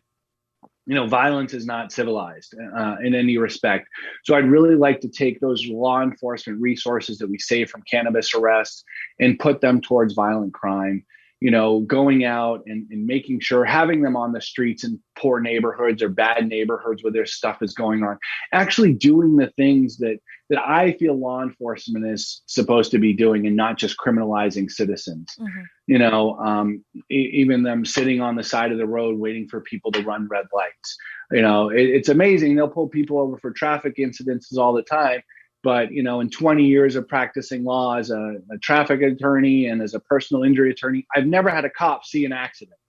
[SPEAKER 3] violence is not civilized in any respect. So I'd really like to take those law enforcement resources that we save from cannabis arrests and put them towards violent crime. Going out and making sure, having them on the streets in poor neighborhoods or bad neighborhoods where their stuff is going on, actually doing the things that I feel law enforcement is supposed to be doing, and not just criminalizing citizens. Mm-hmm. Even them sitting on the side of the road waiting for people to run red lights. It's amazing. They'll pull people over for traffic incidences all the time. But, in 20 years of practicing law as a traffic attorney and as a personal injury attorney, I've never had a cop see an accident.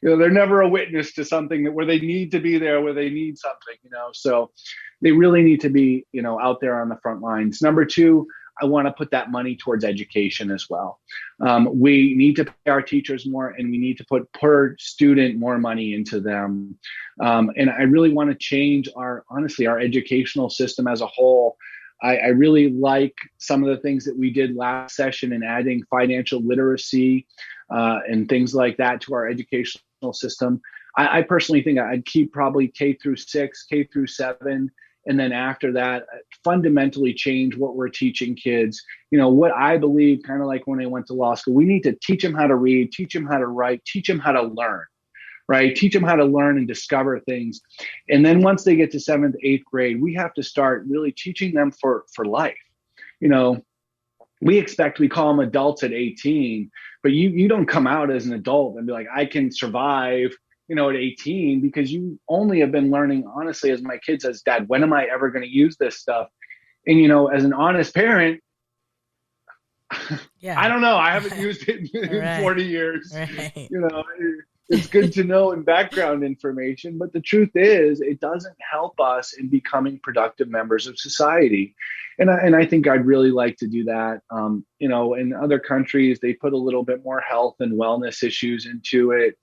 [SPEAKER 3] They're never a witness to something where they need to be there, where they need something, so they really need to be, out there on the front lines. Number two, I want to put that money towards education as well. We need to pay our teachers more, and we need to put per student more money into them. And I really want to change our educational system as a whole. I really like some of the things that we did last session in adding financial literacy and things like that to our educational system. I personally think I'd keep probably K through 6, K through 7. And then after that, fundamentally change what we're teaching kids. What I believe, kind of like when I went to law school, we need to teach them how to read, teach them how to write, teach them how to learn, right? Teach them how to learn and discover things. And then once they get to 7th, 8th grade, we have to start really teaching them for life. We call them adults at 18, but you don't come out as an adult and be like, I can survive at 18, because you only have been learning, honestly, as my kid says, Dad, when am I ever going to use this stuff? And, as an honest parent, I don't know. I haven't used it in 40 years.
[SPEAKER 1] Right.
[SPEAKER 3] It's good to know in background information, but the truth is it doesn't help us in becoming productive members of society. And I think I'd really like to do that. In other countries, they put a little bit more health and wellness issues into it.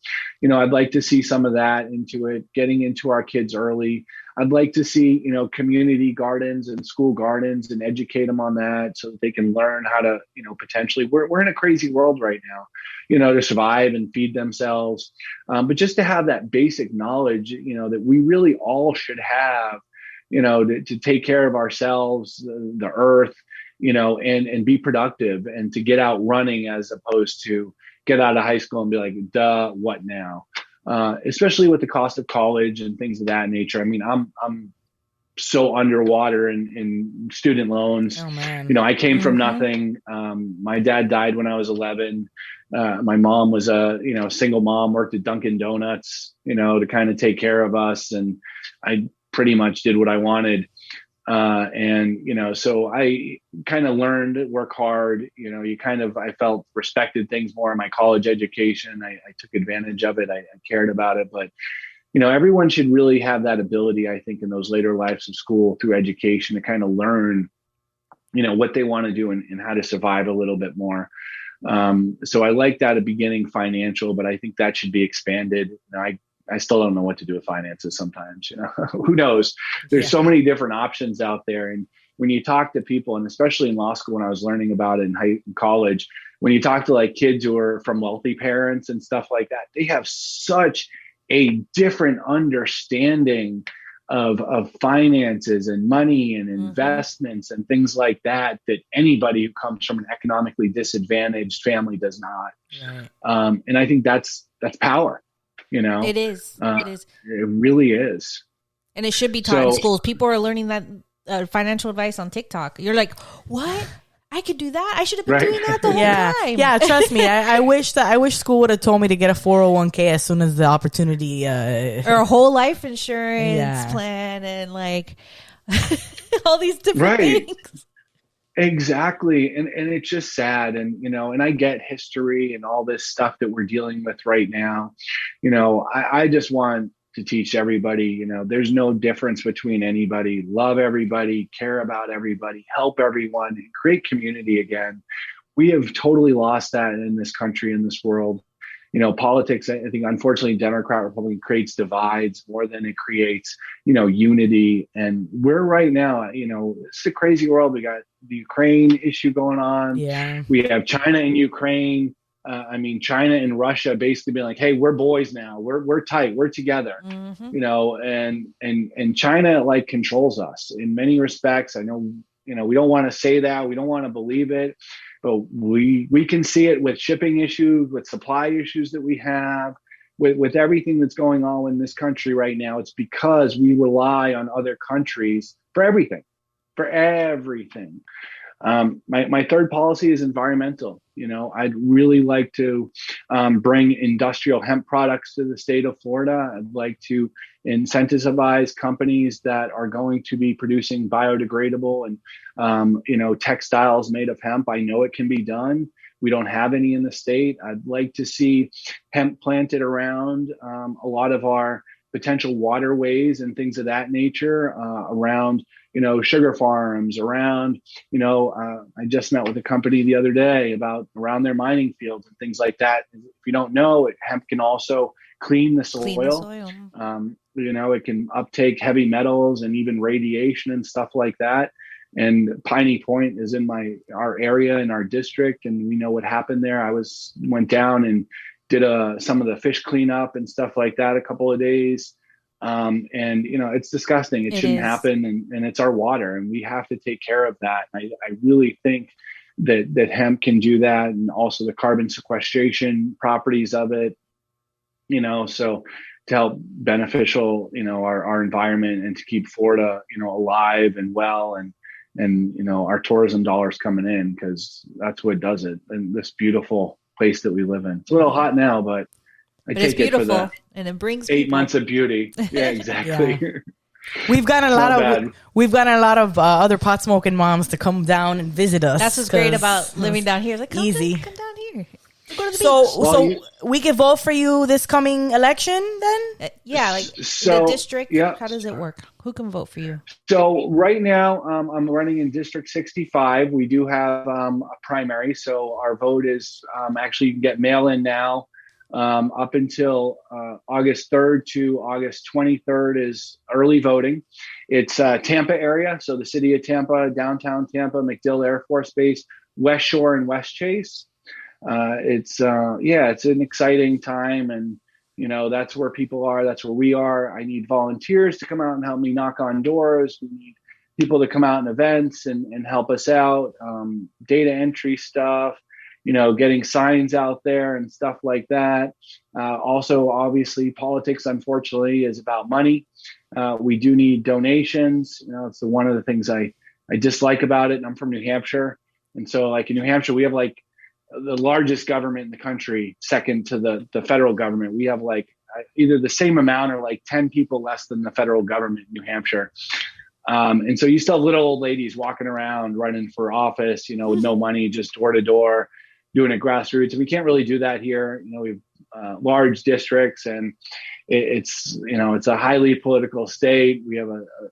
[SPEAKER 3] I'd like to see some of that into it, getting into our kids early. I'd like to see, community gardens and school gardens, and educate them on that so that they can learn how to, potentially, we're in a crazy world right now, to survive and feed themselves. But just to have that basic knowledge, that we really all should have, to take care of ourselves, the earth, and be productive, and to get out running as opposed to get out of high school and be like, duh, what now? Especially with the cost of college and things of that nature. I mean, I'm so underwater in student loans.
[SPEAKER 1] Oh, man.
[SPEAKER 3] I came from nothing. My dad died when I was 11. My mom was a, single mom, worked at Dunkin' Donuts, to kind of take care of us. And I pretty much did what I wanted. So I kind of learned to work hard. I felt respected things more in my college education. I took advantage of it. I cared about it, but everyone should really have that ability, I think, in those later lives of school through education to kind of learn, what they want to do and how to survive a little bit more. So I like that at beginning financial, but I think that should be expanded. I still don't know what to do with finances sometimes, who knows? There's so many different options out there. And when you talk to people, and especially in law school, when I was learning about it in college, when you talk to like kids who are from wealthy parents and stuff like that, they have such a different understanding of finances and money and investments and things like that anybody who comes from an economically disadvantaged family does not. Right. And I think that's power.
[SPEAKER 2] It is. It is.
[SPEAKER 3] It really is.
[SPEAKER 2] And it should be taught in schools. People are learning that financial advice on TikTok. You're like, what? I could do that. I should have been
[SPEAKER 3] Right.
[SPEAKER 2] doing that the whole time.
[SPEAKER 1] Yeah, trust me. I wish school would have told me to get a 401k as soon as the opportunity.
[SPEAKER 2] Or a whole life insurance
[SPEAKER 1] Yeah.
[SPEAKER 2] plan and like all these different
[SPEAKER 3] Right.
[SPEAKER 2] things.
[SPEAKER 3] Exactly. And it's just sad. And, and I get history and all this stuff that we're dealing with right now. I just want to teach everybody, there's no difference between anybody. Love everybody, care about everybody, help everyone, and create community again. We have totally lost that in this country, in this world. Politics, I think, unfortunately, Democrat, Republican creates divides more than it creates, unity. And we're right now, it's a crazy world. We got the Ukraine issue going on.
[SPEAKER 1] Yeah.
[SPEAKER 3] We have China and Ukraine. China and Russia basically being like, hey, we're boys now. We're tight. We're together. And China like controls us in many respects. I know, we don't want to say that. We don't want to believe it. But we can see it with shipping issues, with supply issues that we have, with everything that's going on in this country right now. It's because we rely on other countries for everything. My third policy is environmental. I'd really like to bring industrial hemp products to the state of Florida. I'd like to incentivize companies that are going to be producing biodegradable and textiles made of hemp. I know it can be done. We don't have any in the state. I'd like to see hemp planted around a lot of our potential waterways and things of that nature, around sugar farms, around, I just met with a company the other day about around their mining fields and things like that. If you don't know, hemp can also clean the soil. It can uptake heavy metals and even radiation and stuff like that. And Piney Point is in our area, in our district, and we know what happened there. I went down and did some of the fish cleanup and stuff like that a couple of days. And it's disgusting. It shouldn't happen. And it's our water, and we have to take care of that. I really think that hemp can do that, and also the carbon sequestration properties of it, so to help beneficial, our environment, and to keep Florida, alive and well, and our tourism dollars coming in, because that's what does it. And this beautiful place that we live in. It's a little hot now, but
[SPEAKER 2] it's beautiful, and it brings
[SPEAKER 3] 8 months of beauty. Yeah, exactly.
[SPEAKER 1] Yeah. We've gotten a lot of other pot smoking moms to come down and visit us.
[SPEAKER 2] That's what's great about living down here. Like, come down here. Go to the
[SPEAKER 1] beach. We can vote for you this coming election then?
[SPEAKER 2] The district. Yeah. How does it work? Who can vote for you?
[SPEAKER 3] So right now, I'm running in District 65. We do have a primary. So our vote is actually you can get mail in now. Up until August 3rd to August 23rd is early voting. It's Tampa area. So the city of Tampa, downtown Tampa, MacDill Air Force Base, West Shore, and West Chase. It's an exciting time, and that's where people are. That's where we are. I need volunteers to come out and help me knock on doors. We need people to come out in events and help us out. Data entry stuff, getting signs out there and stuff like that. Also, obviously, politics, unfortunately, is about money. We do need donations. It's one of the things I dislike about it. And I'm from New Hampshire. And so like in New Hampshire, we have like the largest government in the country, second to the federal government. We have like either the same amount or like 10 people less than the federal government in New Hampshire. And so you still have little old ladies walking around running for office, with no money, just door to door, doing it grassroots. And we can't really do that here. We have large districts, and it's a highly political state. We have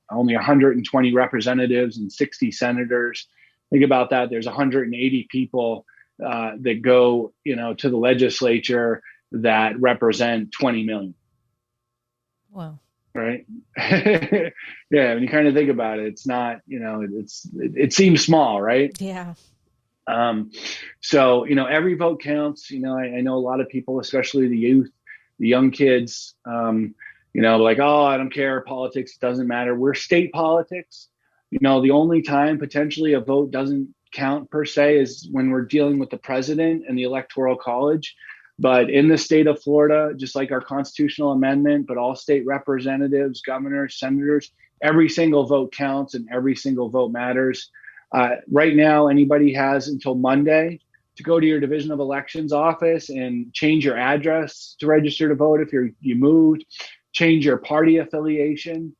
[SPEAKER 3] only 120 representatives and 60 senators. Think about that. There's 180 people that go, to the legislature that represent 20 million.
[SPEAKER 2] Wow.
[SPEAKER 3] Right. Yeah. When you kind of think about it, it's not, it seems small, right?
[SPEAKER 2] Yeah.
[SPEAKER 3] So, every vote counts. I know a lot of people, especially the youth, the young kids, like, oh, I don't care. Politics doesn't matter. We're state politics. The only time potentially a vote doesn't count per se is when we're dealing with the president and the electoral college. But in the state of Florida, just like our constitutional amendment, but all state representatives, governors, senators, every single vote counts and every single vote matters. Right now, anybody has until Monday to go to your Division of Elections office and change your address to register to vote if you moved, change your party affiliation.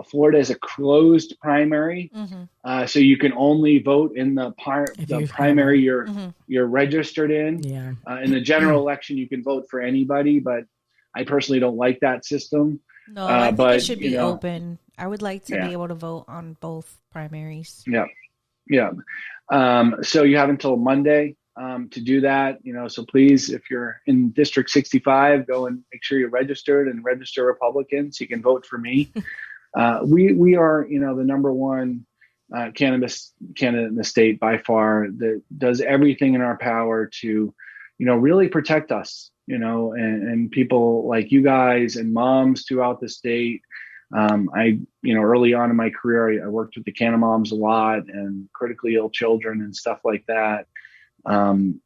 [SPEAKER 3] Florida is a closed primary, so you can only vote in the primary you're registered in.
[SPEAKER 1] Yeah.
[SPEAKER 3] In the general election, you can vote for anybody, but I personally don't like that system.
[SPEAKER 2] No, I think it should be open. I would like to be able to vote on both primaries.
[SPEAKER 3] Yeah. So you have until Monday to do that. So please, if you're in District 65, go and make sure you're registered and register Republican so you can vote for me. We are, the number one cannabis candidate in the state by far that does everything in our power to, really protect us, and people like you guys and moms throughout the state. Early on in my career, I worked with the Canna Moms a lot and critically ill children and stuff like that. And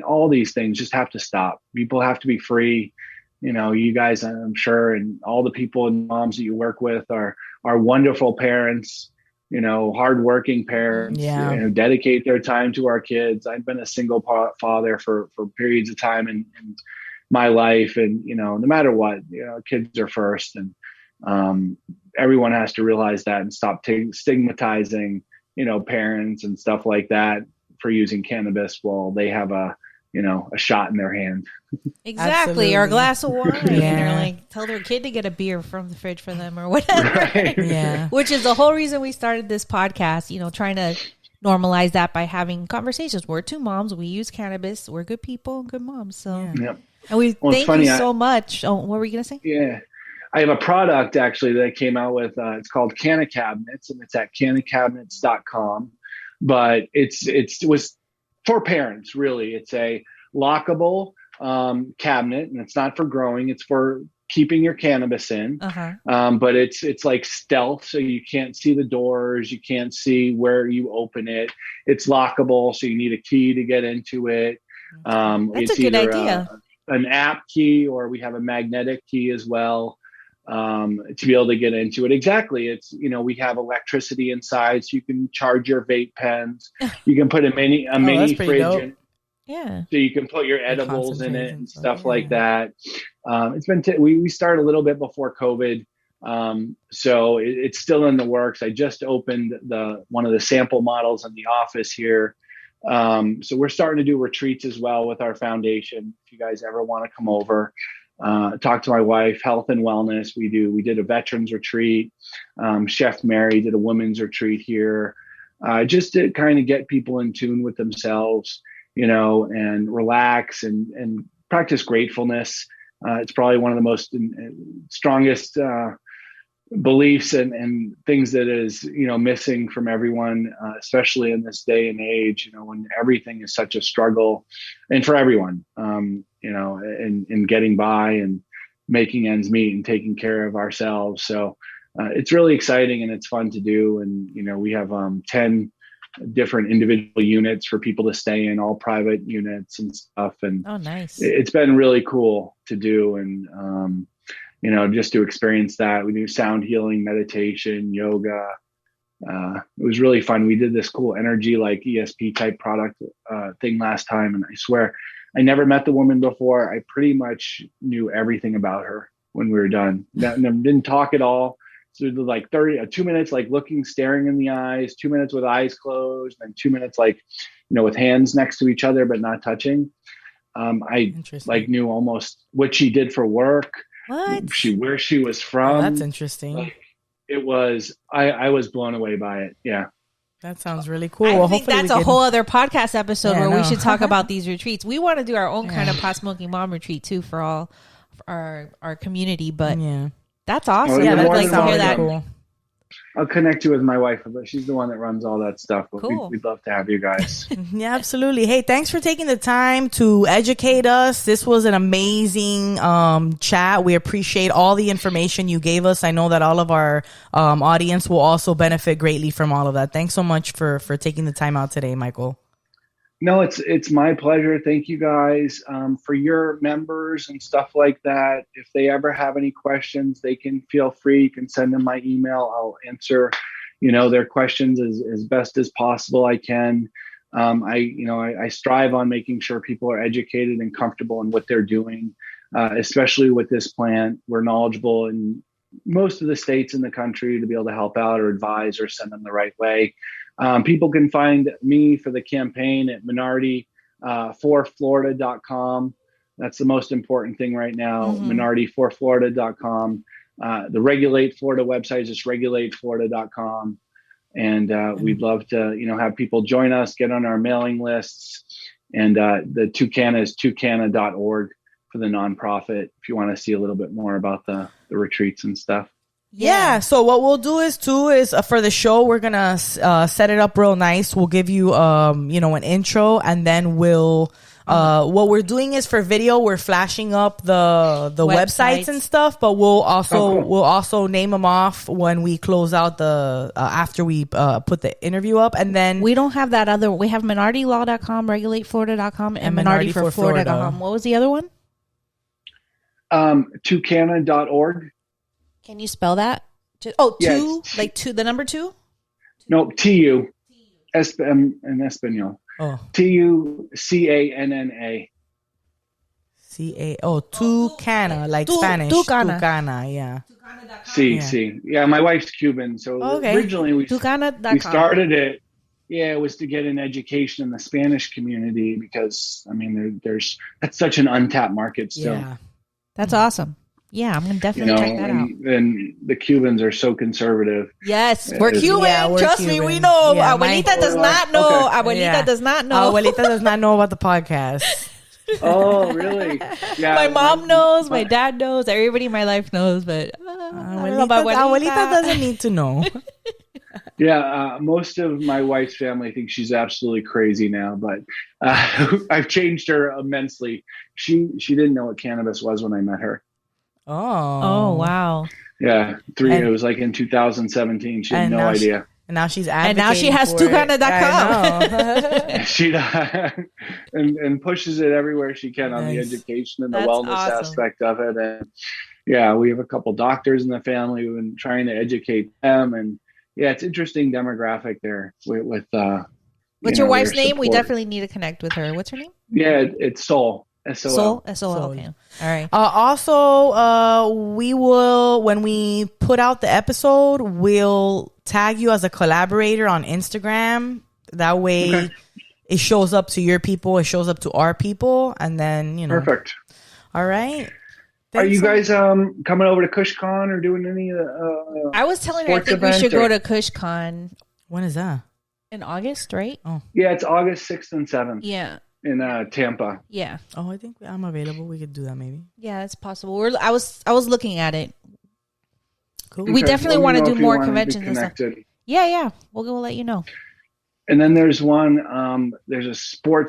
[SPEAKER 3] all these things just have to stop. People have to be free. You guys, I'm sure, and all the people and moms that you work with are wonderful parents, hardworking parents, dedicate their time to our kids. I've been a single father for periods of time in my life. And, no matter what, kids are first. And everyone has to realize that and stop stigmatizing, parents and stuff like that for using cannabis while they have a shot in their hand.
[SPEAKER 2] Exactly. Or a glass of wine. Or like tell their kid to get a beer from the fridge for them or whatever.
[SPEAKER 3] Right.
[SPEAKER 1] Yeah.
[SPEAKER 2] Which is the whole reason we started this podcast, trying to normalize that by having conversations. We're two moms. We use cannabis. We're good people and good moms. So, and we thank you so much. Oh, what were you going to say?
[SPEAKER 3] Yeah. I have a product actually that I came out with. It's called Canna Cabinets, and it's at cannacabinets.com. But it was for parents, really. It's a lockable cabinet, and it's not for growing. It's for keeping your cannabis in. But it's like stealth, so you can't see the doors. You can't see where you open it. It's lockable, so you need a key to get into it.
[SPEAKER 2] That's a good idea.
[SPEAKER 3] An app key, or we have a magnetic key as well. To be able to get into it. Exactly. It's, we have electricity inside, so you can charge your vape pens. You can put a mini fridge in.
[SPEAKER 2] Yeah.
[SPEAKER 3] So you can put your edibles in it and stuff like that. It's been, we started a little bit before COVID. So it's still in the works. I just opened one of the sample models in the office here. So we're starting to do retreats as well with our foundation. If you guys ever want to come over, talk to my wife, health and wellness. We did a veterans retreat. Chef Mary did a women's retreat here, just to kind of get people in tune with themselves, and relax and practice gratefulness. It's probably one of the most strongest beliefs and things that is, missing from everyone, especially in this day and age, when everything is such a struggle, and for everyone, in getting by and making ends meet and taking care of ourselves. So it's really exciting and it's fun to do. And, we have 10 different individual units for people to stay in, all private units and stuff. And
[SPEAKER 2] nice.
[SPEAKER 3] It's been really cool to do. And, just to experience that. We do sound healing, meditation, yoga. It was really fun. We did this cool energy, like ESP type product thing last time. And I swear I never met the woman before. I pretty much knew everything about her when we were done. Didn't talk at all. So it was like 2 minutes, like looking, staring in the eyes, 2 minutes with eyes closed, and 2 minutes, like, with hands next to each other, but not touching. I knew almost what she did for work.
[SPEAKER 2] What?
[SPEAKER 3] Where she was from.
[SPEAKER 1] Oh, that's interesting.
[SPEAKER 3] It was, I was blown away by it. Yeah.
[SPEAKER 1] That sounds really cool.
[SPEAKER 2] I think that's a whole other podcast episode where we should talk about these retreats. We want to do our own kind of pot smoking mom retreat too for all our community, but that's awesome.
[SPEAKER 1] Yeah,
[SPEAKER 2] I'd
[SPEAKER 1] like
[SPEAKER 2] to hear that.
[SPEAKER 1] Cool.
[SPEAKER 3] I'll connect you with my wife, but she's the one that runs all that stuff. But
[SPEAKER 2] cool.
[SPEAKER 3] We'd love to have you guys.
[SPEAKER 1] Yeah, absolutely. Hey, thanks for taking the time to educate us. This was an amazing chat. We appreciate all the information you gave us. I know that all of our audience will also benefit greatly from all of that. Thanks so much for taking the time out today, Michael.
[SPEAKER 3] No, it's my pleasure. Thank you guys for your members and stuff like that. If they ever have any questions, they can feel free. You can send them my email. I'll answer their questions as best as possible I can. I strive on making sure people are educated and comfortable in what they're doing, especially with this plant. We're knowledgeable in most of the states in the country to be able to help out or advise or send them the right way. People can find me for the campaign at Minardi for Florida.com. That's the most important thing right now. Minardi for Florida.com. The Regulate Florida website is just regulateflorida.com. And we'd love to, have people join us, get on our mailing lists. And the Tucana is tucana.org for the nonprofit if you want to see a little bit more about the retreats and stuff.
[SPEAKER 1] Yeah. So what we'll do is for the show, we're going to set it up real nice. We'll give you, an intro, and then we'll, what we're doing is for video, we're flashing up the websites and stuff, but we'll also name them off when we close out the, after we, put the interview up. And then
[SPEAKER 2] we don't have that other, we have MinardiLaw.com, RegulateFlorida.com, and Minardi for Florida.com. What was the other one?
[SPEAKER 3] Tucana.org.
[SPEAKER 2] Can you spell that? The number 2?
[SPEAKER 3] No, TU. En Espanol.
[SPEAKER 1] Oh.
[SPEAKER 3] TUCANNA.
[SPEAKER 1] Tucana, like Spanish. Tucana, yeah.
[SPEAKER 3] See. Yeah, my wife's Cuban, so originally we started it. Yeah, it was to get an education in the Spanish community because that's such an untapped market still.
[SPEAKER 1] Yeah.
[SPEAKER 2] That's awesome. Yeah, I'm gonna definitely check that out.
[SPEAKER 3] And the Cubans are so conservative.
[SPEAKER 2] Yes, we're Cuban.
[SPEAKER 1] Yeah,
[SPEAKER 2] Trust
[SPEAKER 1] Cuban.
[SPEAKER 2] me, we know.
[SPEAKER 1] Yeah,
[SPEAKER 2] Abuelita does not know. Abuelita does not know.
[SPEAKER 1] Abuelita does not know about the podcast.
[SPEAKER 3] Oh, really? Yeah.
[SPEAKER 2] My mom knows. My dad knows. Everybody in my life knows. But
[SPEAKER 1] Abuelita doesn't need to know.
[SPEAKER 3] Yeah, most of my wife's family thinks she's absolutely crazy now, but I've changed her immensely. She didn't know what cannabis was when I met her.
[SPEAKER 2] Oh wow.
[SPEAKER 3] Yeah, it was like in 2017. She had no idea.
[SPEAKER 1] And now she's advocating.
[SPEAKER 2] And now she has Tucana.com.
[SPEAKER 3] She and pushes it everywhere she can on the education and the wellness aspect of it. And yeah, we have a couple doctors in the family who've been trying to educate them. And yeah, it's interesting demographic there with
[SPEAKER 2] what's your wife's name? We definitely need to connect with her. What's her name?
[SPEAKER 3] Yeah, it's Sol.
[SPEAKER 2] SOL. Okay. All right.
[SPEAKER 1] Also, we will, when we put out the episode, we'll tag you as a collaborator on Instagram. That way it shows up to your people, it shows up to our people, and then,
[SPEAKER 3] Perfect.
[SPEAKER 1] All right.
[SPEAKER 3] Are you guys coming over to KushCon or doing any
[SPEAKER 2] I was telling her I think we should go to KushCon.
[SPEAKER 1] When is that?
[SPEAKER 2] In August, right?
[SPEAKER 1] Oh.
[SPEAKER 3] Yeah, it's August 6th and 7th.
[SPEAKER 2] Yeah.
[SPEAKER 3] In Tampa.
[SPEAKER 2] Yeah.
[SPEAKER 1] Oh, I think I'm available. We could do that maybe.
[SPEAKER 2] Yeah, it's possible. I was looking at it.
[SPEAKER 1] Cool.
[SPEAKER 2] We definitely want to do more conventions and stuff. Yeah. We'll let you know.
[SPEAKER 3] And then there's one. There's a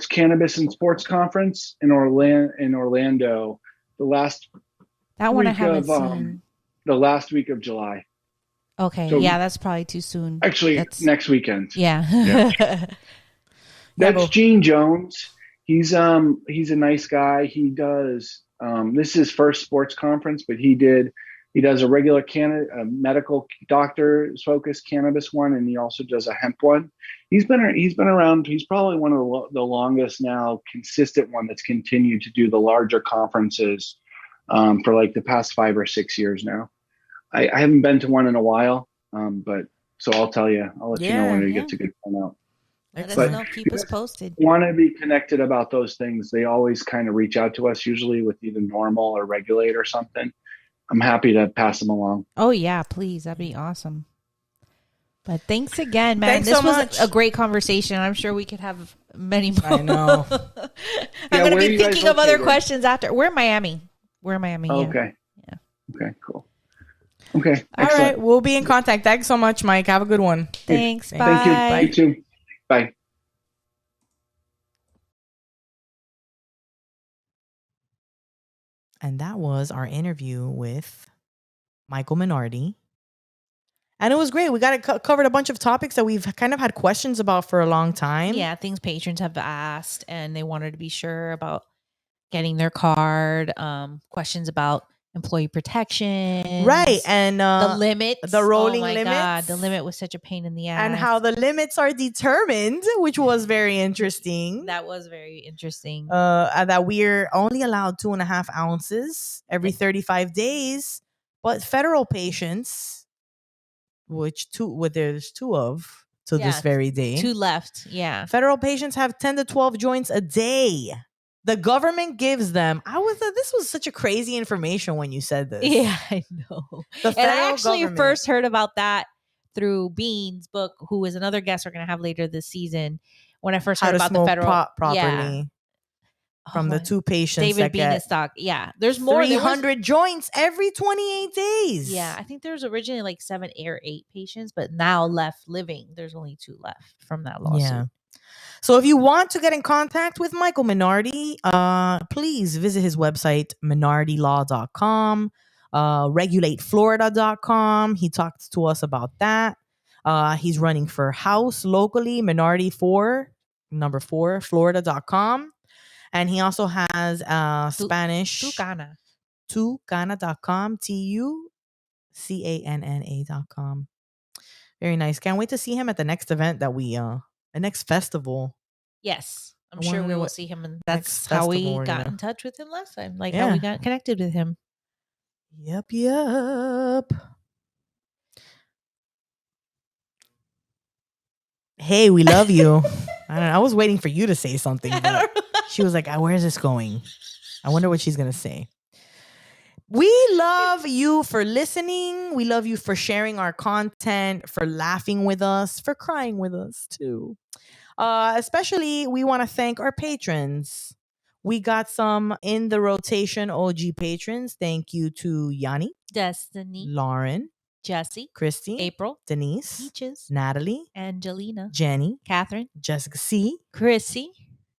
[SPEAKER 3] cannabis and sports conference in Orlando.
[SPEAKER 2] That one I haven't seen.
[SPEAKER 3] The last week of July.
[SPEAKER 2] Okay. So, yeah, that's probably too soon.
[SPEAKER 3] Actually, next weekend.
[SPEAKER 2] Yeah.
[SPEAKER 3] That's Gene Jones. He's a nice guy. He does this is his first sports conference, but he does a regular medical doctor focused cannabis one, and he also does a hemp one. He's been around. He's probably one of the longest now consistent one that's continued to do the larger conferences for like the past 5 or 6 years now. I haven't been to one in a while, but so I'll let you know when it gets a good one out.
[SPEAKER 2] Let us know. Keep us posted.
[SPEAKER 3] Want to be connected about those things? They always kind of reach out to us, usually with either normal or regulate or something. I'm happy to pass them along.
[SPEAKER 2] Oh yeah, please, that'd be awesome. But thanks again, man.
[SPEAKER 1] Thanks
[SPEAKER 2] this
[SPEAKER 1] so
[SPEAKER 2] was
[SPEAKER 1] much.
[SPEAKER 2] A great conversation. I'm sure we could have many more.
[SPEAKER 1] I know.
[SPEAKER 2] I'm going to be thinking of other questions after. We're in Miami.
[SPEAKER 3] Oh, okay.
[SPEAKER 2] Yeah.
[SPEAKER 3] Okay. Cool. Okay.
[SPEAKER 1] All right. We'll be in contact. Thanks so much, Mike. Have a good one.
[SPEAKER 2] Thanks. Bye.
[SPEAKER 3] Thank you. Bye. You too. Bye.
[SPEAKER 1] And that was our interview with Michael Minardi. And it was great. We covered a bunch of topics that we've kind of had questions about for a long time.
[SPEAKER 2] Yeah, things patrons have asked, and they wanted to be sure about getting their card. Questions about employee protection.
[SPEAKER 1] Right. And
[SPEAKER 2] the limits.
[SPEAKER 1] The rolling
[SPEAKER 2] oh my
[SPEAKER 1] limits.
[SPEAKER 2] God, the limit was such a pain in the ass.
[SPEAKER 1] And how the limits are determined, which was very interesting.
[SPEAKER 2] That was very interesting.
[SPEAKER 1] That we're only allowed 2.5 ounces every 35 days. But federal patients, which there's 2 of to this very day.
[SPEAKER 2] 2 left. Yeah.
[SPEAKER 1] Federal patients have 10 to 12 joints a day. The government gives them. This was such a crazy information when you said this.
[SPEAKER 2] Yeah, I know.
[SPEAKER 1] The
[SPEAKER 2] and I actually
[SPEAKER 1] government.
[SPEAKER 2] first heard about that through Bean's book, who is another guest we're going to have later this season. When I first heard about the federal
[SPEAKER 1] properly.
[SPEAKER 2] Yeah.
[SPEAKER 1] From the 2 patients
[SPEAKER 2] David Bean is stock. Yeah. There's more.
[SPEAKER 1] 300 joints every 28 days.
[SPEAKER 2] Yeah. I think there was originally like 7 or 8 patients, but now left living. There's only 2 left from that lawsuit.
[SPEAKER 1] Yeah. So if you want to get in contact with Michael Minardi, please visit his website, minardilaw.com, regulateflorida.com. He talked to us about that. He's running for House locally, Minardi4, number 4, Florida.com. And he also has Spanish.
[SPEAKER 2] Tucana.
[SPEAKER 1] Tucana.com, TUCANNA.com. Very nice. Can't wait to see him at the next event that the next festival.
[SPEAKER 2] Yes. I'm sure we will see him. And that's how we got in touch with him last time. Like how we got connected with him.
[SPEAKER 1] Yep. Hey, we love you. I don't know. I was waiting for you to say something, but she was like, where is this going? I wonder what she's going to say. We love you for listening. We love you for sharing our content, for laughing with us, for crying with us too. Especially, we want to thank our patrons. We got some in the rotation OG patrons. Thank you to Yanni,
[SPEAKER 2] Destiny,
[SPEAKER 1] Lauren,
[SPEAKER 2] Jesse,
[SPEAKER 1] Christy,
[SPEAKER 2] April,
[SPEAKER 1] Denise,
[SPEAKER 2] Peaches,
[SPEAKER 1] Natalie,
[SPEAKER 2] Angelina,
[SPEAKER 1] Jenny,
[SPEAKER 2] Catherine,
[SPEAKER 1] Jessica C,
[SPEAKER 2] Chrissy,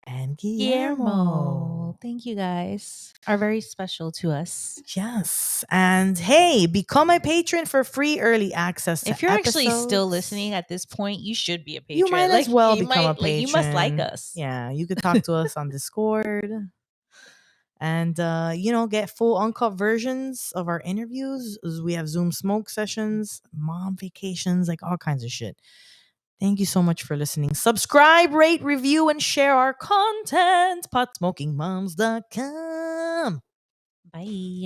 [SPEAKER 1] and Guillermo.
[SPEAKER 2] Thank you guys. Are very special to us.
[SPEAKER 1] Yes. And hey, become a patron for free early access to
[SPEAKER 2] If you're
[SPEAKER 1] episodes.
[SPEAKER 2] actually still listening at this point, you should be a patron.
[SPEAKER 1] You might as well become a patron.
[SPEAKER 2] You must like us.
[SPEAKER 1] Yeah, you could talk to us on Discord. And, get full uncut versions of our interviews. We have Zoom smoke sessions, mom vacations, like all kinds of shit. Thank you so much for listening. Subscribe, rate, review, and share our content. PotSmokingMoms.com.
[SPEAKER 2] Bye.